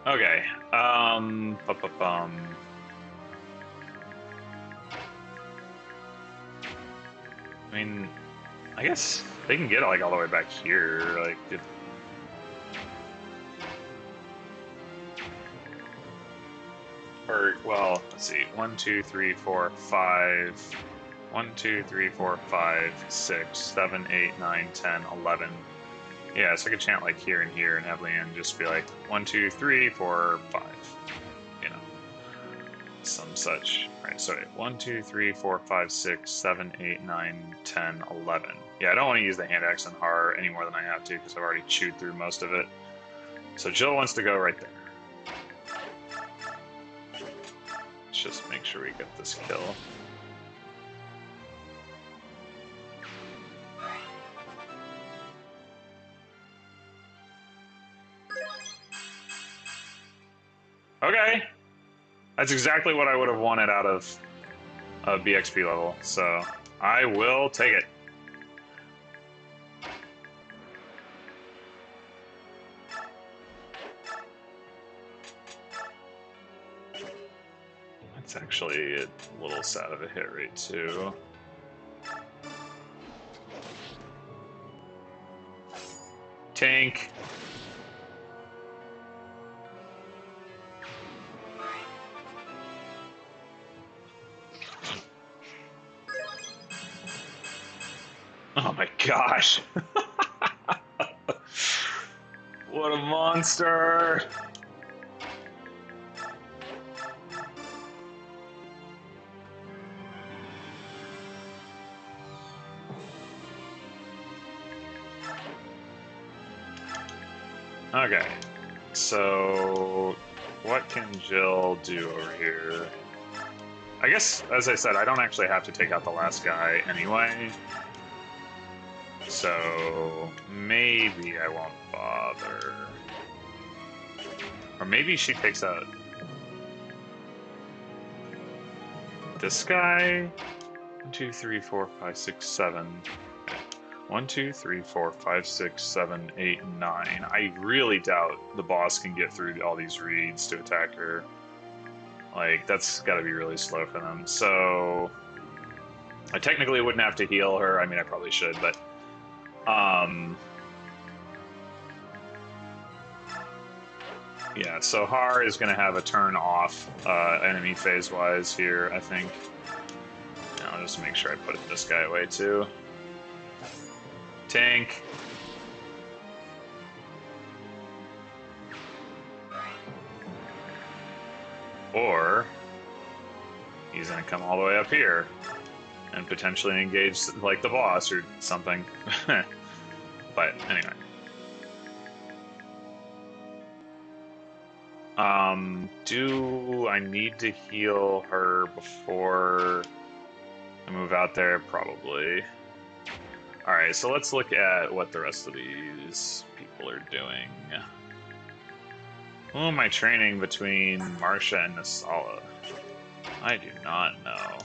Okay. I mean, I guess they can get like all the way back here. Like, well, let's see. 1, 2, 3, 4, 5. 1, 2, 3, 4, 5, 6, 7, 8, 9, 10, 11. Yeah, so I could chant like here and here and have Leanne just be like 1, 2, 3, 4, 5. Some such. Alright, so 1, 2, 3, 4, 5, 6, 7, 8, 9, 10, 11. Yeah, I don't want to use the hand axe on Har any more than I have to because I've already chewed through most of it. So Jill wants to go right there. Let's just make sure we get this kill. Okay. That's exactly what I would have wanted out of a BXP level, so I will take it. That's actually a little sad of a hit rate, too. Tank. Oh my gosh. What a monster. Okay, so what can Jill do over here? I guess, as I said, I don't actually have to take out the last guy anyway. So maybe I won't bother. Or maybe she takes out this guy. 1, 2, 3, 4, 5, 6, 7. 1, 2, 3, 4, 5, 6, 7, 8, 9. I really doubt the boss can get through all these reeds to attack her. Like, that's gotta be really slow for them. So I technically wouldn't have to heal her. I mean, I probably should, but yeah, so Har is going to have a turn off enemy phase-wise here, I think. I'll just make sure I put this guy away, too. Tank. Or he's going to come all the way up here and potentially engage, like, the boss or something. But anyway. Do I need to heal her before I move out there? Probably. Alright, so let's look at what the rest of these people are doing. Who am I training between Marcia and Nasala? I do not know.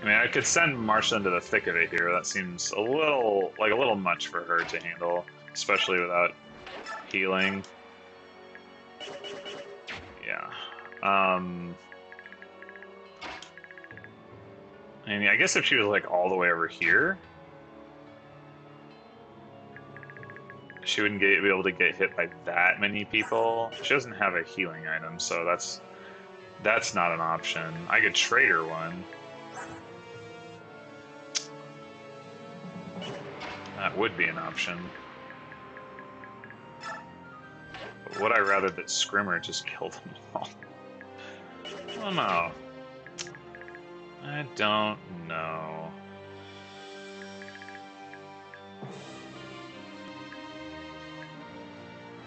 I mean, I could send Marcia into the thick of it here. That seems a little much for her to handle, especially without healing. Yeah. I mean, I guess if she was like all the way over here, she wouldn't be able to get hit by that many people. She doesn't have a healing item, so that's That's not an option. I could trade her one. That would be an option. But would I rather that Scrimmer just kill them all? Oh no. I don't know.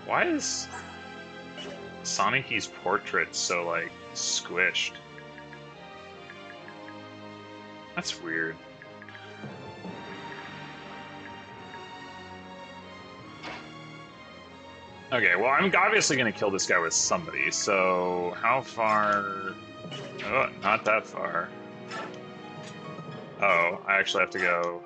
Why is Sonicy's portrait so, like, squished? That's weird. Okay, well, I'm obviously going to kill this guy with somebody, so how far? Oh, not that far. Oh, I actually have to go.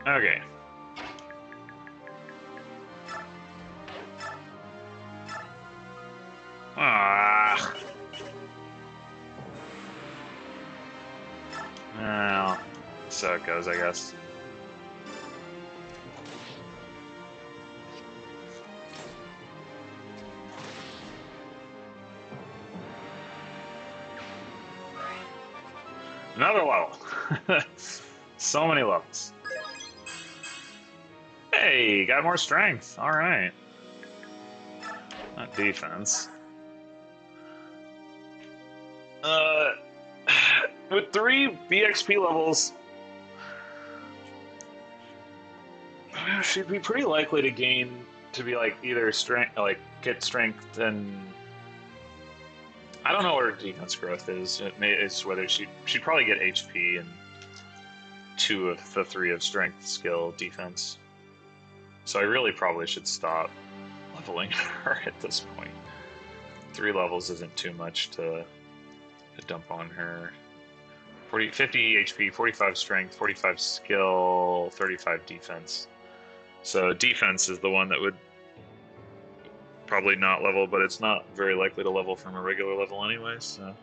Okay. Ah. Well, so it goes, I guess. Another level. So many levels. Hey, got more strength. All right. Not defense. With 3 BXP levels, she'd be pretty likely to gain to be like either strength, like get strength, and I don't know what her defense growth is. It's whether she'd probably get HP and 2 of the 3 of strength, skill, defense. So I really probably should stop leveling her at this point. 3 levels isn't too much to dump on her. 50 HP, 45 strength, 45 skill, 35 defense. So defense is the one that would probably not level, but it's not very likely to level from a regular level anyway, so.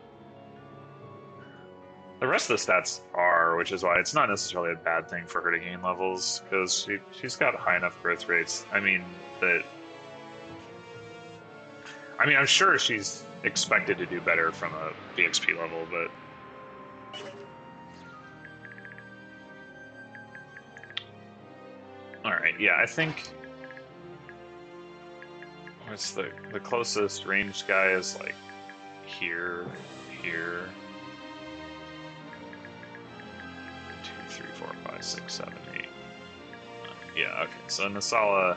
The rest of the stats are, which is why it's not necessarily a bad thing for her to gain levels, because she's got high enough growth rates. I mean, I'm sure she's expected to do better from a BXP level, but alright, yeah, I think what's the closest ranged guy is like here. 2, 3, 4, 5, 6, 7, 8. Yeah, okay, so Nasala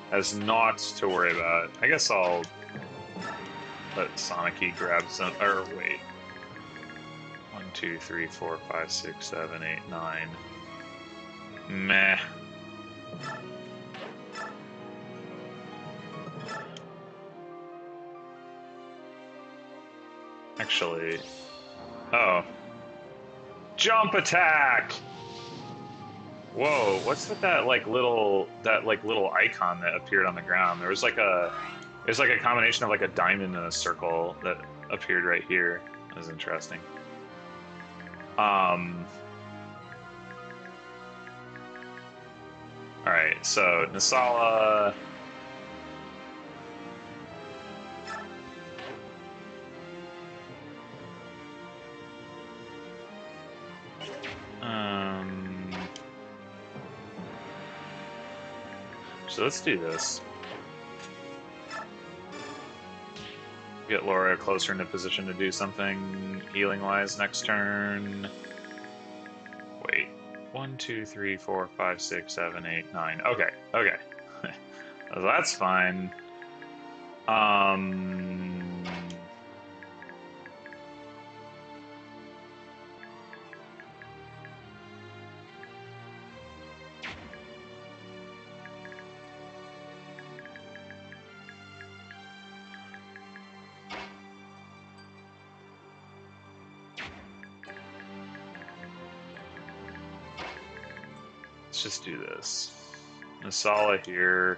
has naught to worry about. I guess I'll let Sonicy grab some, or wait. 1, 2, 3, 4, 5, 6, 7, 8, 9. Meh. Actually, oh. Jump attack! Whoa, what's with that little icon that appeared on the ground? There's like a combination of like a diamond and a circle that appeared right here. That was interesting. Alright, so Nasala. So let's do this. Get Laura closer in a position to do something healing-wise next turn. Wait. 1, 2, 3, 4, 5, 6, 7, 8, 9. Okay, okay. That's fine. Let's just do this. Nasala here.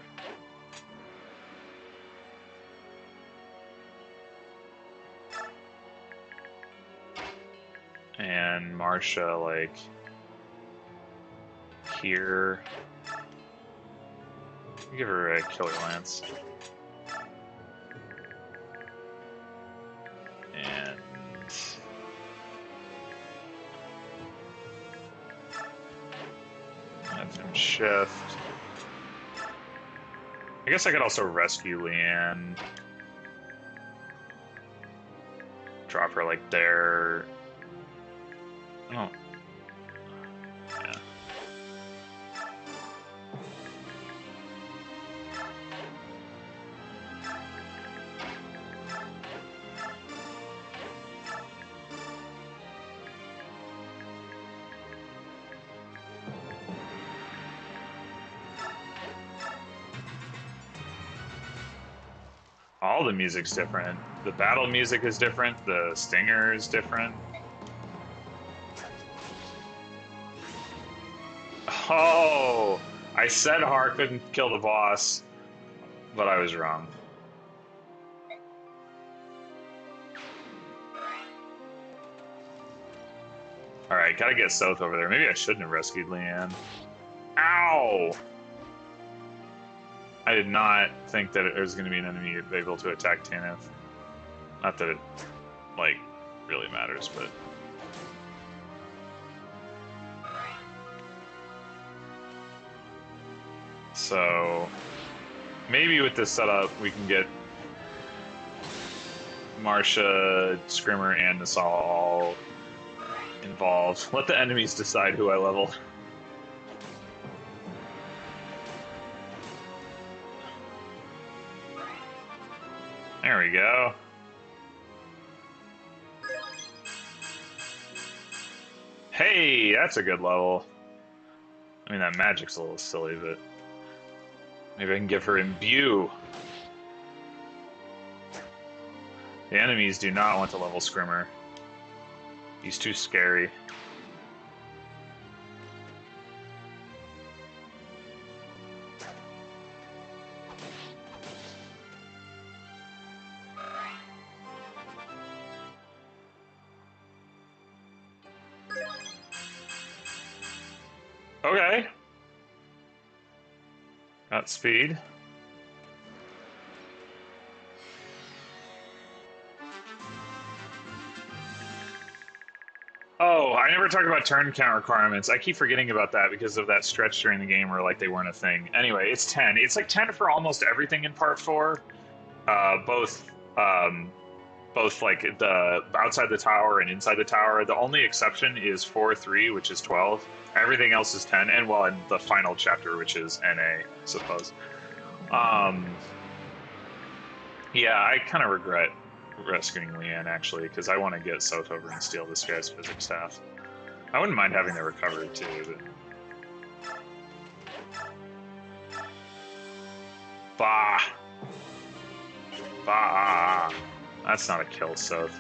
and Marcia, like, here. Give her a Killer Lance. And... have him shift. I guess I could also rescue Leanne. Drop her, like, there. I don't... Yeah. All the music's different. The battle music is different. The stinger is different. Oh! I said Har couldn't kill the boss, but I was wrong. Alright, gotta get South over there. Maybe I shouldn't have rescued Leanne. Ow! I did not think that there was going to be an enemy able to attack Tanith. Not that it, like, really matters, but... So... maybe with this setup, we can get Marcia, Scrimmer, and Nasala all involved. Let the enemies decide who I level. There we go. Hey, that's a good level. I mean, that magic's a little silly, but maybe I can give her Imbue. The enemies do not want to level Scrimmer. He's too scary. Okay. Got speed. Oh, I never talked about turn count requirements. I keep forgetting about that because of that stretch during the game where like they weren't a thing. Anyway, it's 10. It's like 10 for almost everything in Part 4. Both like the outside the tower and inside the tower. The only exception is 4-3, which is 12. Everything else is 10, and well, in the final chapter, which is NA, I suppose. Yeah, I kind of regret rescuing Leanne, actually, because I want to get South over and steal this guy's physics staff. I wouldn't mind having the recovery, too, but... Bah! Bah! That's not a kill, South.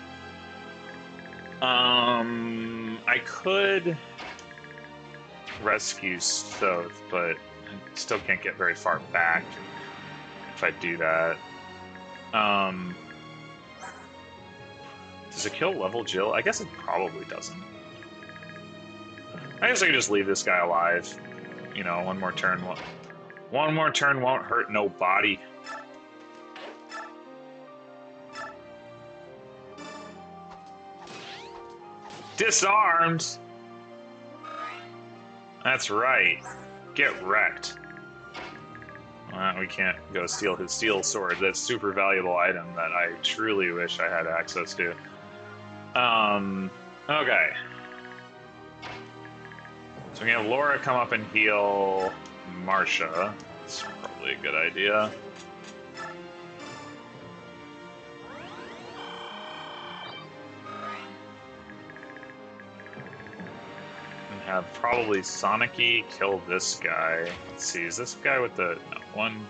I could rescue South, but I still can't get very far back if I do that. Does it kill level Jill? I guess it probably doesn't. I guess I could just leave this guy alive. You know, one more turn. One more turn won't hurt nobody. Disarmed! That's right. Get wrecked. We can't go steal his steel sword. That's a super valuable item that I truly wish I had access to. Okay. So we have Laura come up and heal Marcia. That's probably a good idea. And have probably Sonicy kill this guy. Let's see, is this guy with the one?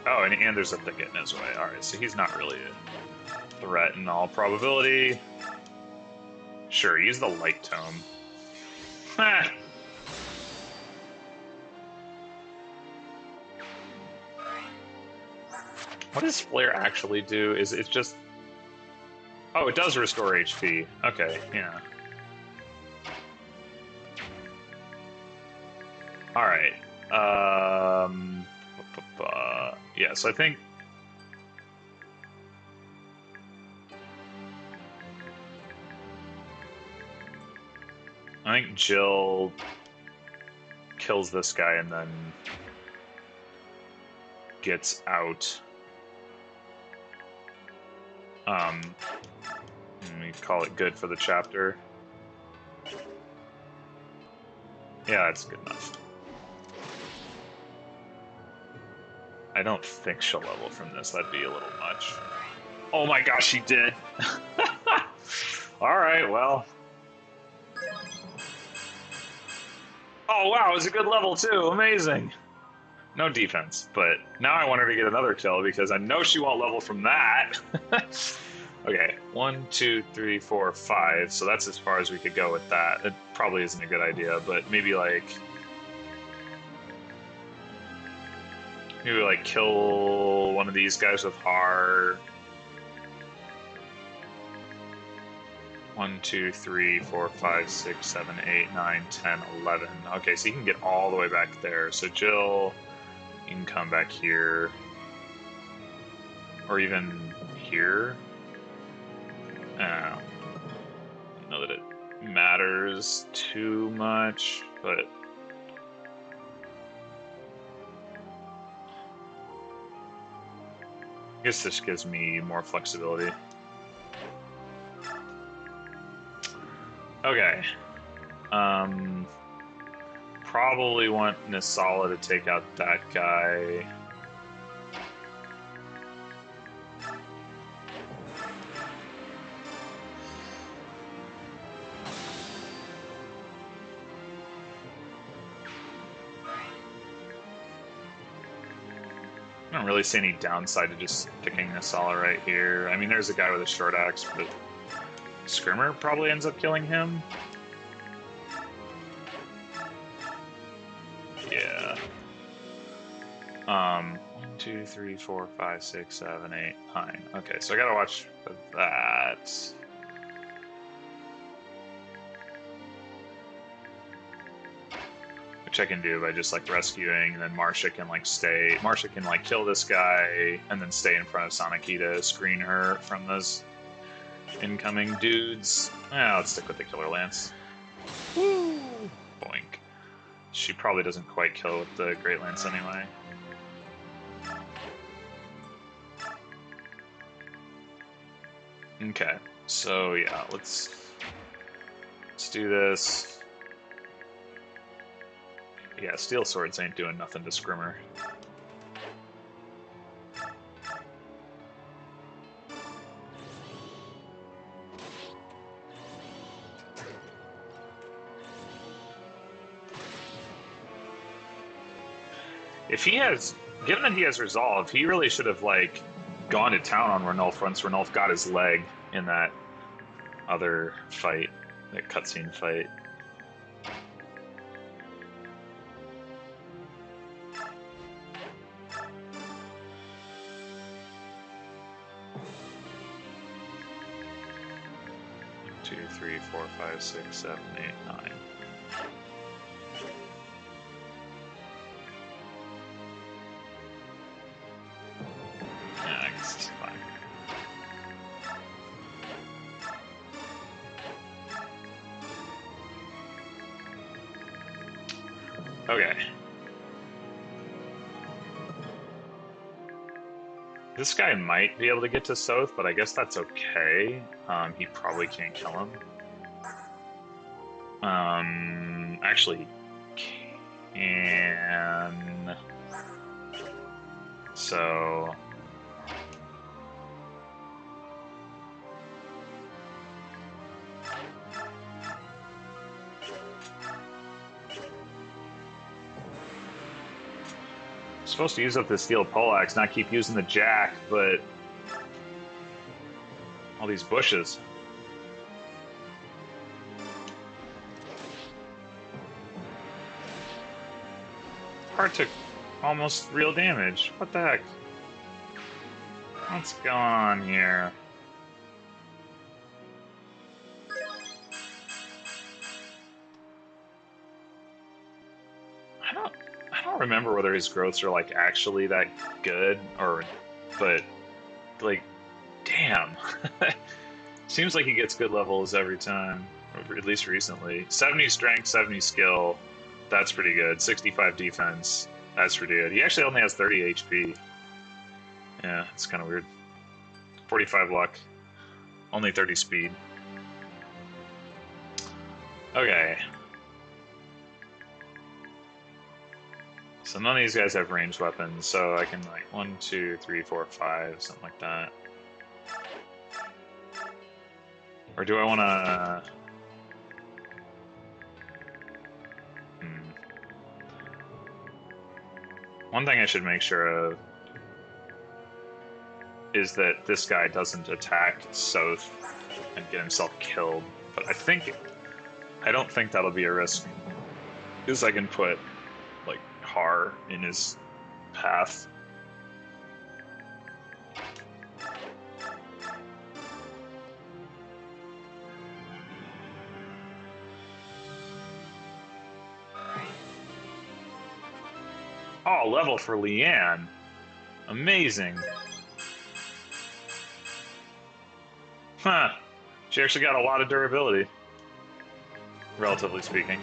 Oh, and there's a thicket in his way. Alright, so he's not really a threat in all probability. Sure, use the light tome. Ah. What does Flare actually do? Is it just... Oh, it does restore HP. Okay, yeah. All right. Yeah, so I think Jill kills this guy and then gets out. Let me call it good for the chapter. Yeah, that's good enough. I don't think she'll level from this. That'd be a little much. Oh my gosh, she did. All right, well. Oh wow, it was a good level too. Amazing. No defense, but now I want her to get another kill because I know she won't level from that. Okay, 1, 2, 3, 4, 5. So that's as far as we could go with that. It probably isn't a good idea, but maybe like kill one of these guys with Har. 1, 2, 3, 4, 5, 6, 7, 8, 9, 10, 11. Okay, so you can get all the way back there. So Jill, you can come back here. Or even here. I don't know that it matters too much, but I guess this gives me more flexibility. Okay. Probably want Nisala to take out that guy. I don't really see any downside to just sticking Nisala right here. I mean, there's a guy with a short axe, but Scrimmer probably ends up killing him. Yeah. 1, 2, 3, 4, 5, 6, 7, 8, 9. Okay, so I gotta watch for that. Which I can do by just like rescuing, and then Marcia can like stay. Marcia can like kill this guy and then stay in front of Sanaki to screen her from those incoming dudes. Let's stick with the Killer Lance. Woo! Boink. She probably doesn't quite kill with the Great Lance anyway. Okay, so yeah, let's do this. Yeah, steel swords ain't doing nothing to Scrimmer. If he has, given that he has resolve, he really should have like gone to town on Ranulf once Ranulf got his leg in that other fight, that cutscene fight. Two, 3, 4, 5, 6, 7, 8, 9. Yeah, I guess it's fine. Okay. This guy might be able to get to Soth, but I guess that's okay. He probably can't kill him. Actually, can. So. Supposed to use up the steel poleaxe, not keep using the jack, but all these bushes. Part took almost real damage. What the heck? What's going on here? I don't don't remember whether his growths are like actually that good or, but like, damn. Seems like he gets good levels every time, or at least recently. 70 strength, 70 skill. That's pretty good. 65 defense. That's pretty good. He actually only has 30 HP. Yeah, it's kind of weird. 45 luck. Only 30 speed. Okay. So none of these guys have ranged weapons, so I can like 1, 2, 3, 4, 5, something like that. Or do I want to... One thing I should make sure of is that this guy doesn't attack south and get himself killed. But I don't think that'll be a risk, because I can put like Har in his path. Oh, level for Leanne. Amazing. Huh. She actually got a lot of durability, relatively speaking.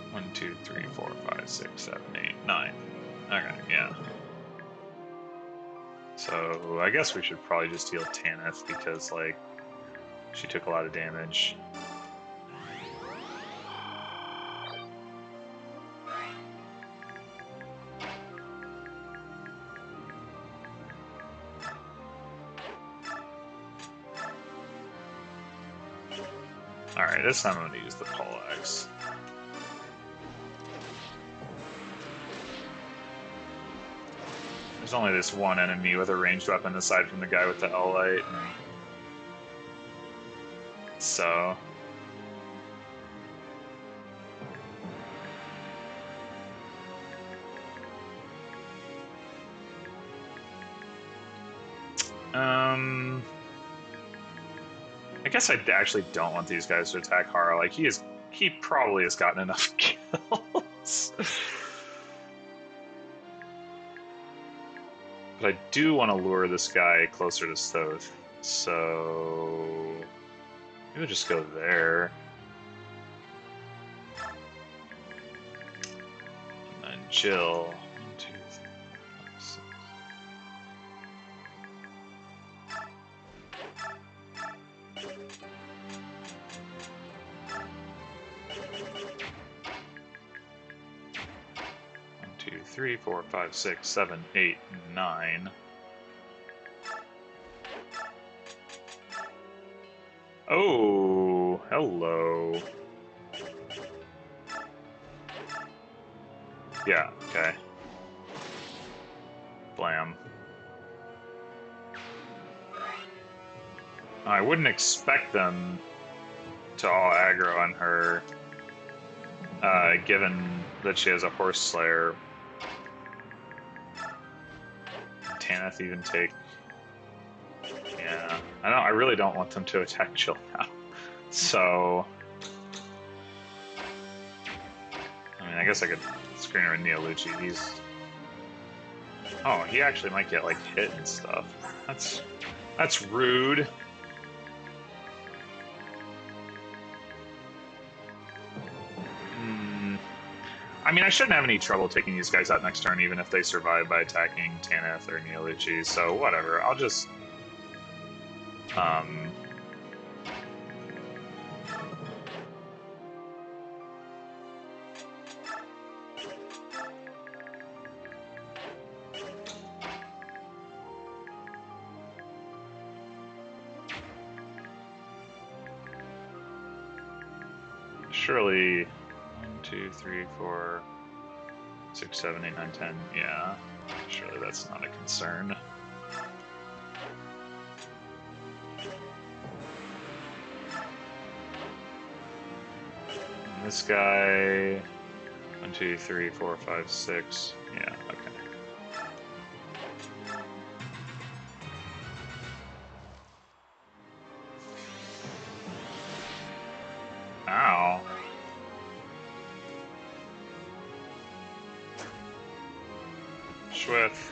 One, 2, 3, 4, 5, 6, 7, 8, 9. Okay, yeah. So I guess we should probably just heal Tanith because, like, she took a lot of damage. Alright, this time I'm going to use the poleaxe. There's only this one enemy with a ranged weapon aside from the guy with the L-Light. So... I guess I actually don't want these guys to attack Hara. Like, he probably has gotten enough kills. But I do want to lure this guy closer to Stoth. So... maybe we'll just go there. And then Jill. 1, 2, 3, 4, 5, 6. 1, 2, 3, 4, 5, 6, 7, 8, 9. Oh, hello. Yeah, okay. Blam. I wouldn't expect them to all aggro on her, given that she has a Horse Slayer. Tanith even take... yeah, I really don't want them to attack Jill now. So... I mean, I guess I could screen her in Neolucci. He's... oh, he actually might get, like, hit and stuff. That's rude. I mean, I shouldn't have any trouble taking these guys out next turn, even if they survive by attacking Tanith or Neolucci, so whatever. I'll just... surely... 1, 2, 3, 4, 6, 7, 8, 9, 10. Yeah, surely that's not a concern. And this guy... 1, 2, 3, 4, 5, 6. Yeah, okay. finish with.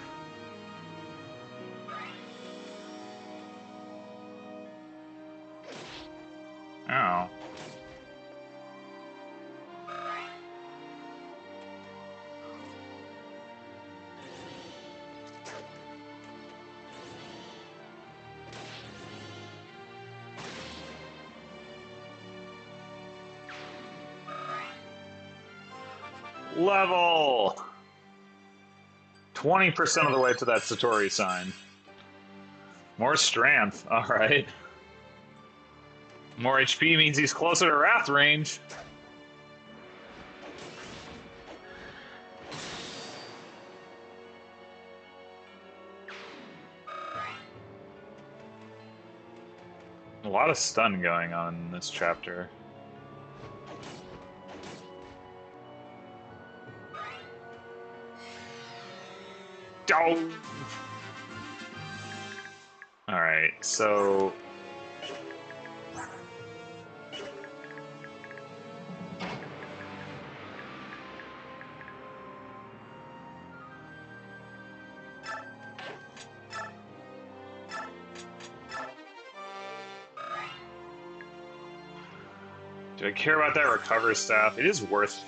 Oh. Level! 20% of the way to that Satori sign. More strength, alright. More HP means he's closer to Wrath range. A lot of stun going on in this chapter. Oh. Alright, so... do I care about that recover staff? It is worth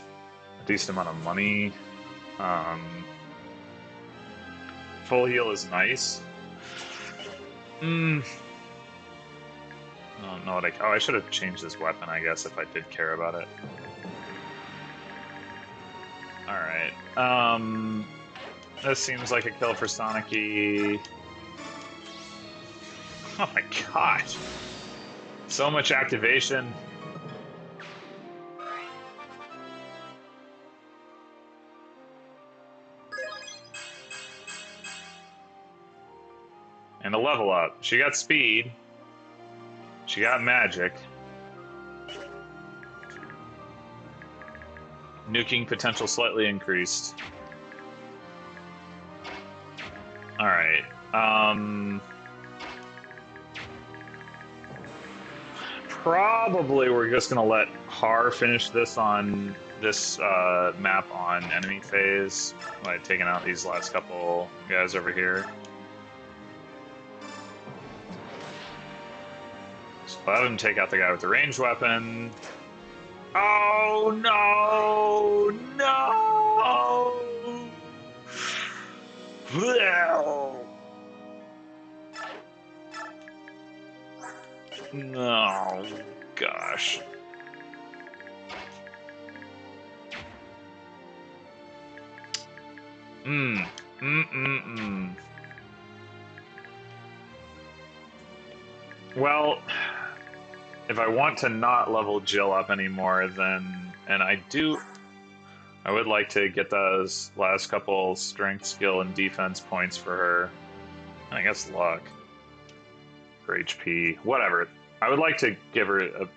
a decent amount of money. Full heal is nice. I don't know what I should have changed this weapon, I guess, if I did care about it. Alright. This seems like a kill for Sonic-y. Oh my god. So much activation. And a level up. She got speed. She got magic. Nuking potential slightly increased. Alright. Probably we're just gonna let Har finish this on this map on enemy phase by taking out these last couple guys over here. Let him take out the guy with the ranged weapon. Oh no! No! No, gosh. Well, if I want to not level Jill up anymore, then... And I would like to get those last couple strength, skill, and defense points for her. I guess luck. For HP. Whatever. I would like to give her a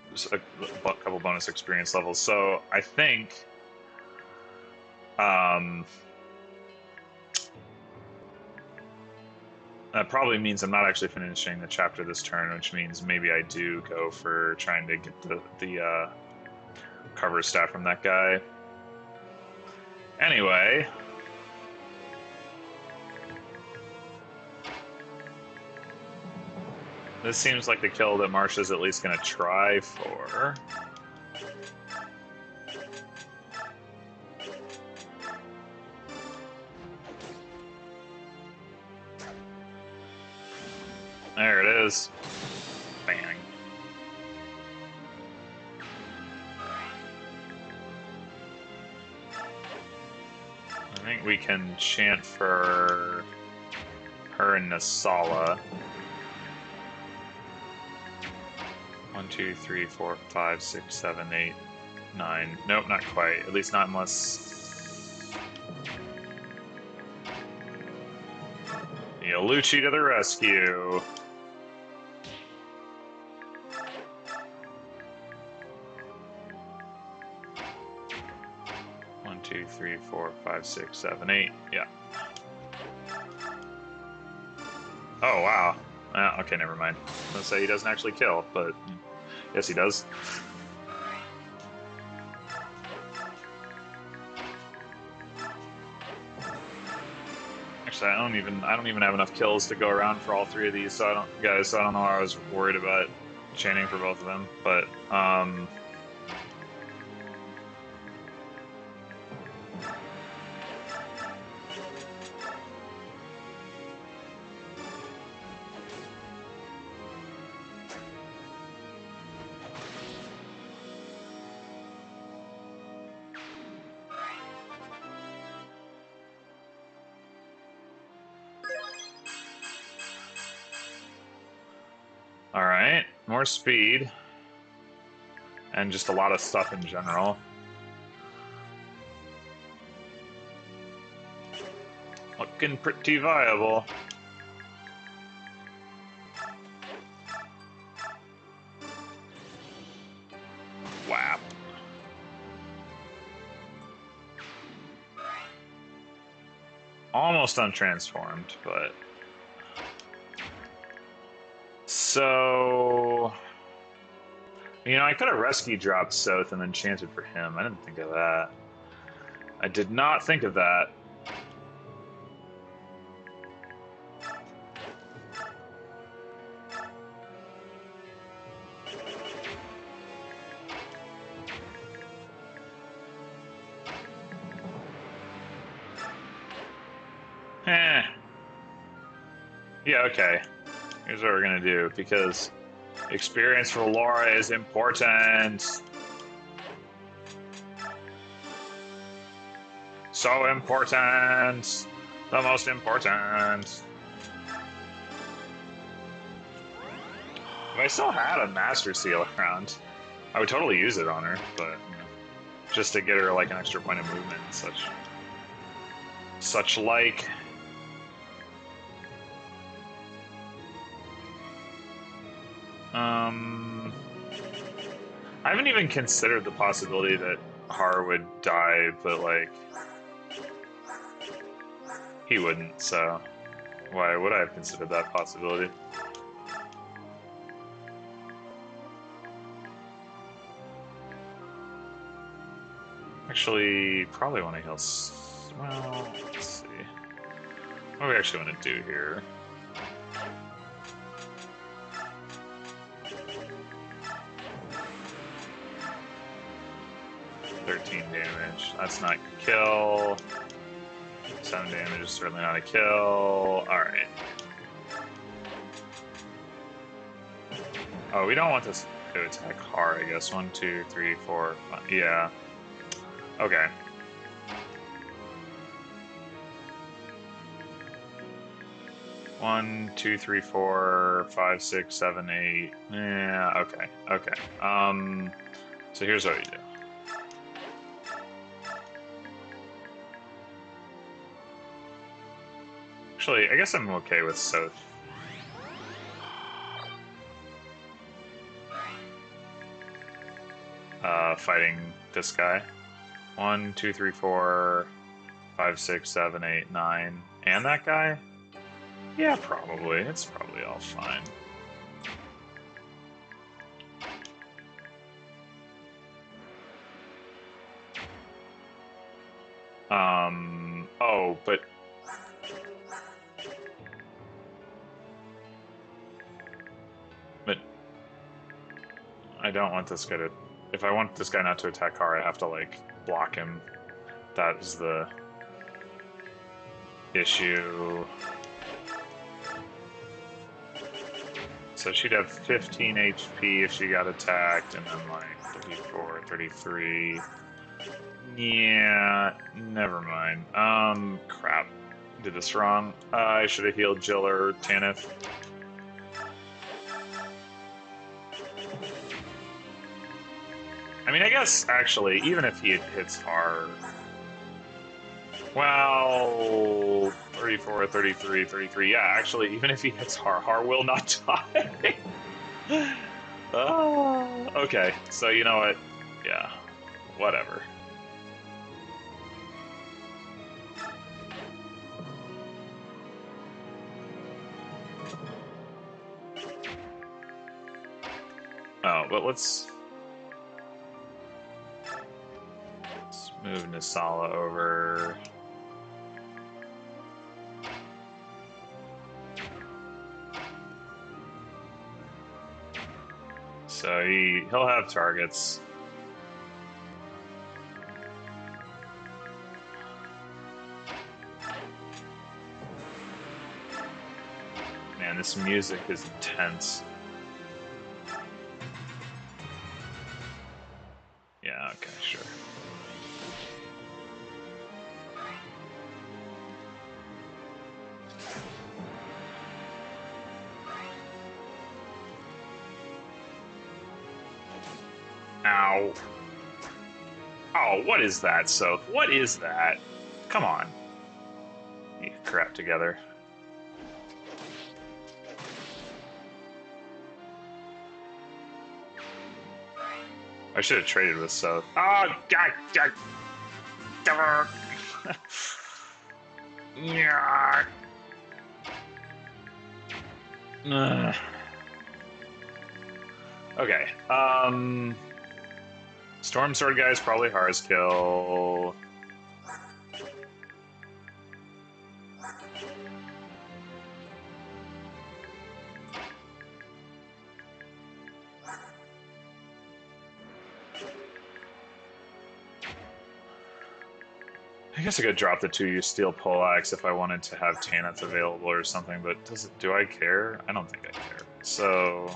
couple bonus experience levels, so I think... that probably means I'm not actually finishing the chapter this turn, which means maybe I do go for trying to get the cover staff from that guy. Anyway. This seems like the kill that Marsha's at least going to try for. There it is. Bang. I think we can chant for her and Nasala. 1, 2, 3, 4, 5, 6, 7, 8, 9. Nope, not quite. At least not unless... Yoluchi to the rescue. 1, 2, 3, 4, 5, 6, 7, 8. Yeah. Oh, wow. Okay, never mind. Let's say he doesn't actually kill, but yes, he does. Actually, I don't even have enough kills to go around for all three of these, so I don't know why I was worried about chaining for both of them, but all right, more speed and just a lot of stuff in general. Looking pretty viable. Wow. Almost untransformed, but... So... You know, I could have rescue dropped Soth and then chanted for him. I didn't think of that. I did not think of that. Eh. Yeah, okay. Here's what we're gonna do, because experience for Laura is important. So important. The most important. If I still had a Master Seal around, I would totally use it on her, but you know, just to get her like an extra point of movement and such. Such like. I haven't even considered the possibility that Har would die, but like he wouldn't, so why would I have considered that possibility? Actually, probably want to heal. Well, let's see. What do we actually want to do here? Damage. That's not a kill. 7 damage is certainly not a kill. Alright. Oh, we don't want this to attack hard, I guess. 1, 2, 3, 4, 5. Yeah. Okay. One, two, three, 4, 5, 6, 7, 8. Yeah, okay. Okay. So here's what we do. Actually, I guess I'm okay with Soth. Fighting this guy. 1, 2, 3, 4, 5, 6, 7, 8, 9. And that guy? Yeah, probably. It's probably all fine. Oh, but... But... I don't want this guy to... If I want this guy not to attack Har, I have to, like, block him. That's the... issue. So she'd have 15 HP if she got attacked, and then, like, 34, 33... Yeah, never mind. Crap. Did this wrong. I should have healed Jill or Tanith. I mean, I guess, actually, even if he hits Har... Well... 34, 33, 33... Yeah, actually, even if he hits Har, Har will not die. Oh, okay, so you know what? Yeah, whatever. Oh, but let's move Nisala over. So he'll have targets. Man, this music is intense. Yeah, okay, sure. Ow. Oh, what is that, Soph? What is that? Come on. You crap together. I should have traded with Soph. Oh, God. Yeah. Okay. Storm Sword guy is probably Har's kill. I guess I could drop the 2U Steel Poleaxe if I wanted to have Tanith available or something, but do I care? I don't think I care. So...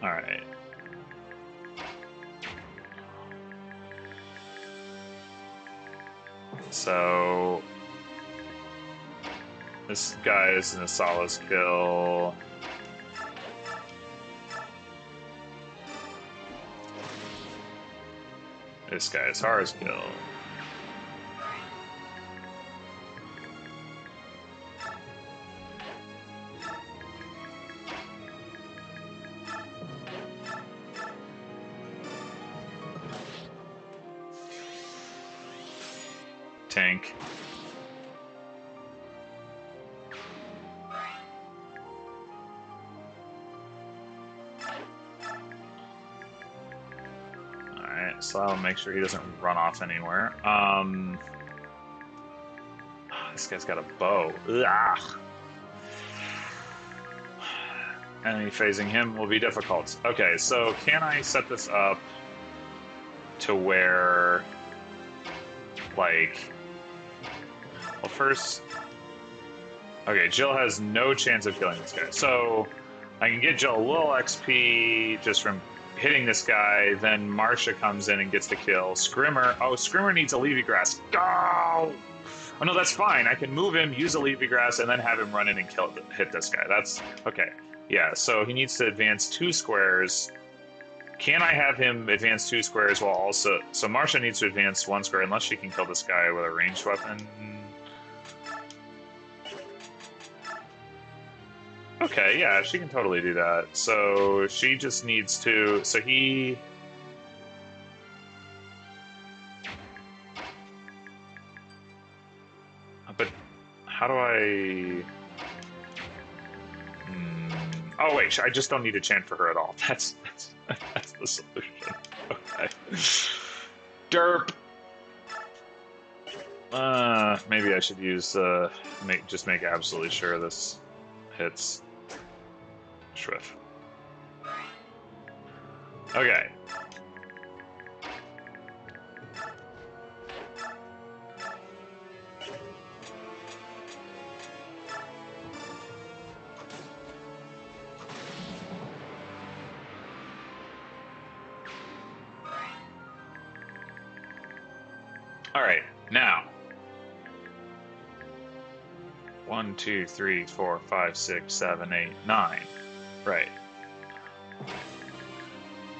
Alright. So... This guy is an Asala's kill. This guy is Har's kill. Tank. Alright, so I'll make sure he doesn't run off anywhere. This guy's got a bow. Ugh. Enemy phasing him will be difficult. Okay, so can I set this up to where, like... Well, first... Okay, Jill has no chance of killing this guy. So, I can get Jill a little XP just from hitting this guy, then Marcia comes in and gets the kill. Scrimmer... Oh, Scrimmer needs a Levy Grass. Go! Oh, no, that's fine. I can move him, use a Levy Grass, and then have him run in and hit this guy. That's... Okay. Yeah, so he needs to advance 2 squares. Can I have him advance 2 squares while also... So Marcia needs to advance 1 square unless she can kill this guy with a ranged weapon. Okay, yeah, she can totally do that. So she just needs to... So he... But how do I... Oh, wait, I just don't need to chant for her at all. That's the solution. Okay. Derp! Maybe I should use, just make absolutely sure this hits Shrift. Okay. Alright, now. 1, 2, 3, 4, 5, 6, 7, 8, 9. Right.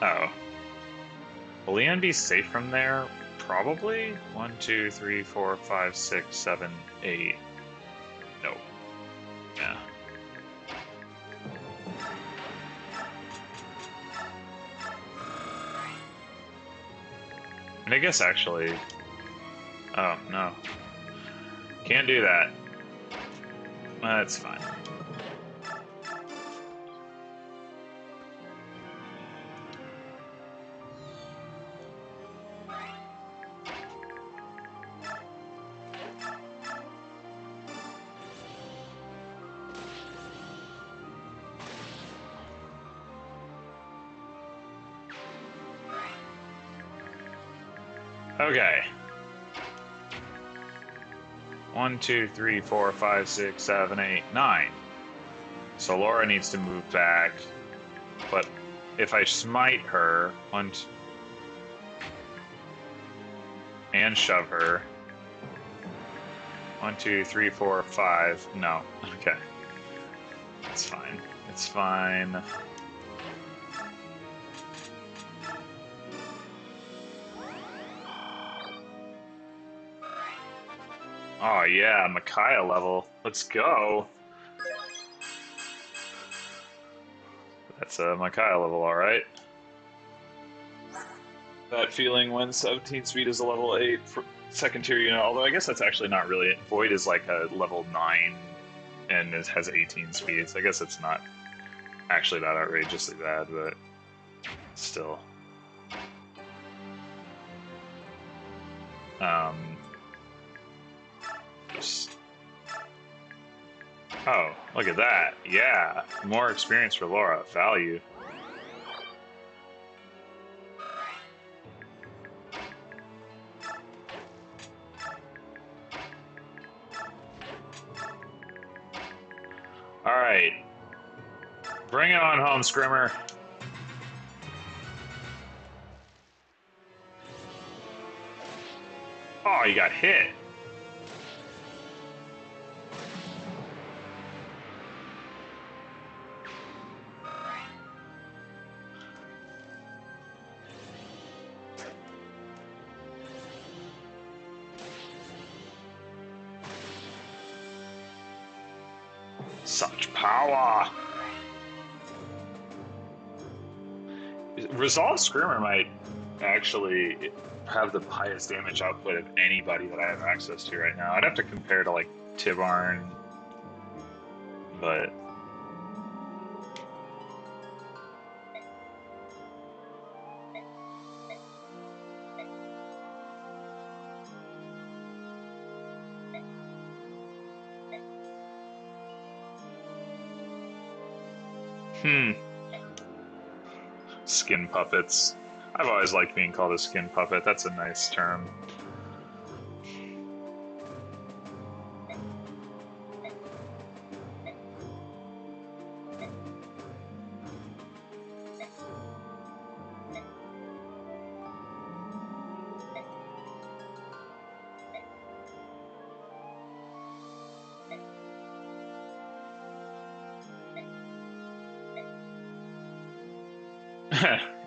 Oh. Will Leon be safe from there? Probably. 1, 2, 3, 4, 5, 6, 7, 8. Nope. Yeah. And I guess actually... Oh, no. Can't do that. That's fine. Okay. 1, 2, 3, 4, 5, 6, 7, 8, 9. So Laura needs to move back. But if I smite her and shove her. 1, 2, 3, 4, 5. No. Okay. It's fine. It's fine. Oh yeah, Micaiah level. Let's go. That's a Micaiah level, alright. That feeling when 17 speed is a level 8 for second tier unit, although I guess that's actually not really it. Void is like a level 9 and it has 18 speed, so I guess it's not actually that outrageously bad, but still. Just... Oh, look at that. Yeah, more experience for Laura. Value. Alright. Bring it on home, Scrimmer. Oh, you got hit. Such power. Resolve Scrimmer might actually have the highest damage output of anybody that I have access to right now. I'd have to compare to like Tibarn, but skin puppets. I've always liked being called a skin puppet. That's a nice term.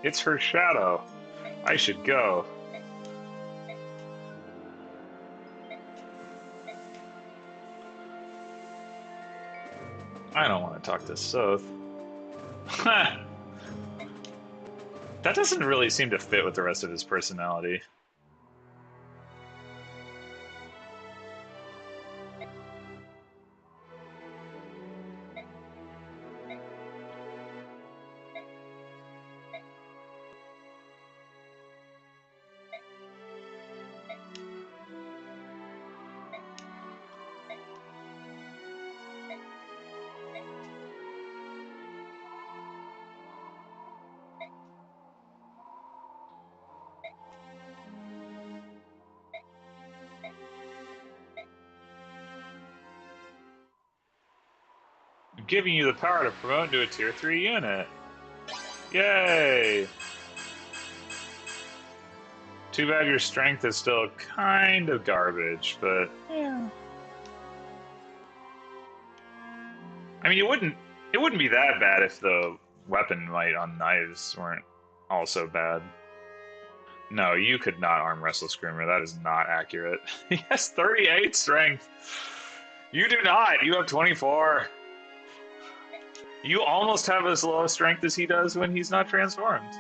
It's her shadow. I should go. I don't want to talk to Soth. That doesn't really seem to fit with the rest of his personality. I'm giving you the power to promote into a tier 3 unit. Yay! Too bad your strength is still kind of garbage, but yeah. I mean, it wouldn't be that bad if the weapon might on knives weren't also bad. No, you could not arm wrestle Screamer. That is not accurate. He has 38 strength. You do not. You have 24. You almost have as low strength as he does when he's not transformed.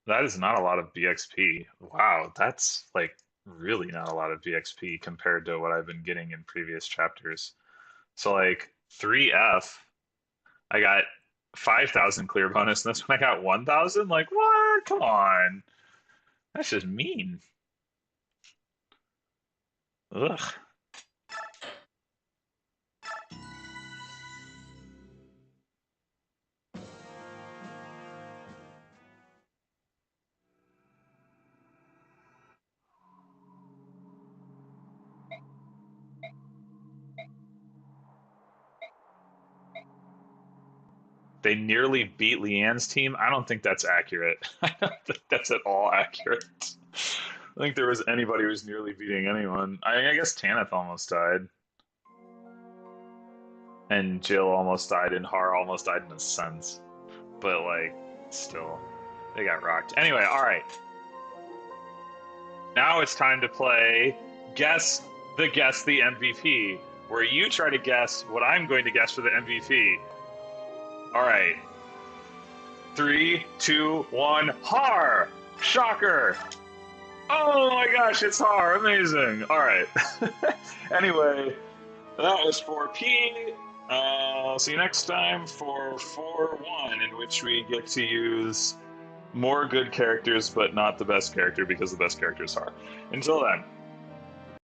That is not a lot of BXP. Wow, that's like really not a lot of BXP compared to what I've been getting in previous chapters. So like 3F, I got 5,000 clear bonus, and that's when I got 1,000. Like, what? Come on. That's just mean. Ugh. They nearly beat Leanne's team. I don't think that's accurate. I don't think that's at all accurate. I think there was anybody who was nearly beating anyone. I guess Tanith almost died, and Jill almost died, and Har almost died in a sense. But like, still, they got rocked. Anyway, all right. Now it's time to play Guess the MVP, where you try to guess what I'm going to guess for the MVP. All right. Three, two, one. Har! Shocker! Oh my gosh, it's Har. Amazing. All right. Anyway, that was 4P. See you next time for 4-1, in which we get to use more good characters, but not the best character because the best character is Har. Until then.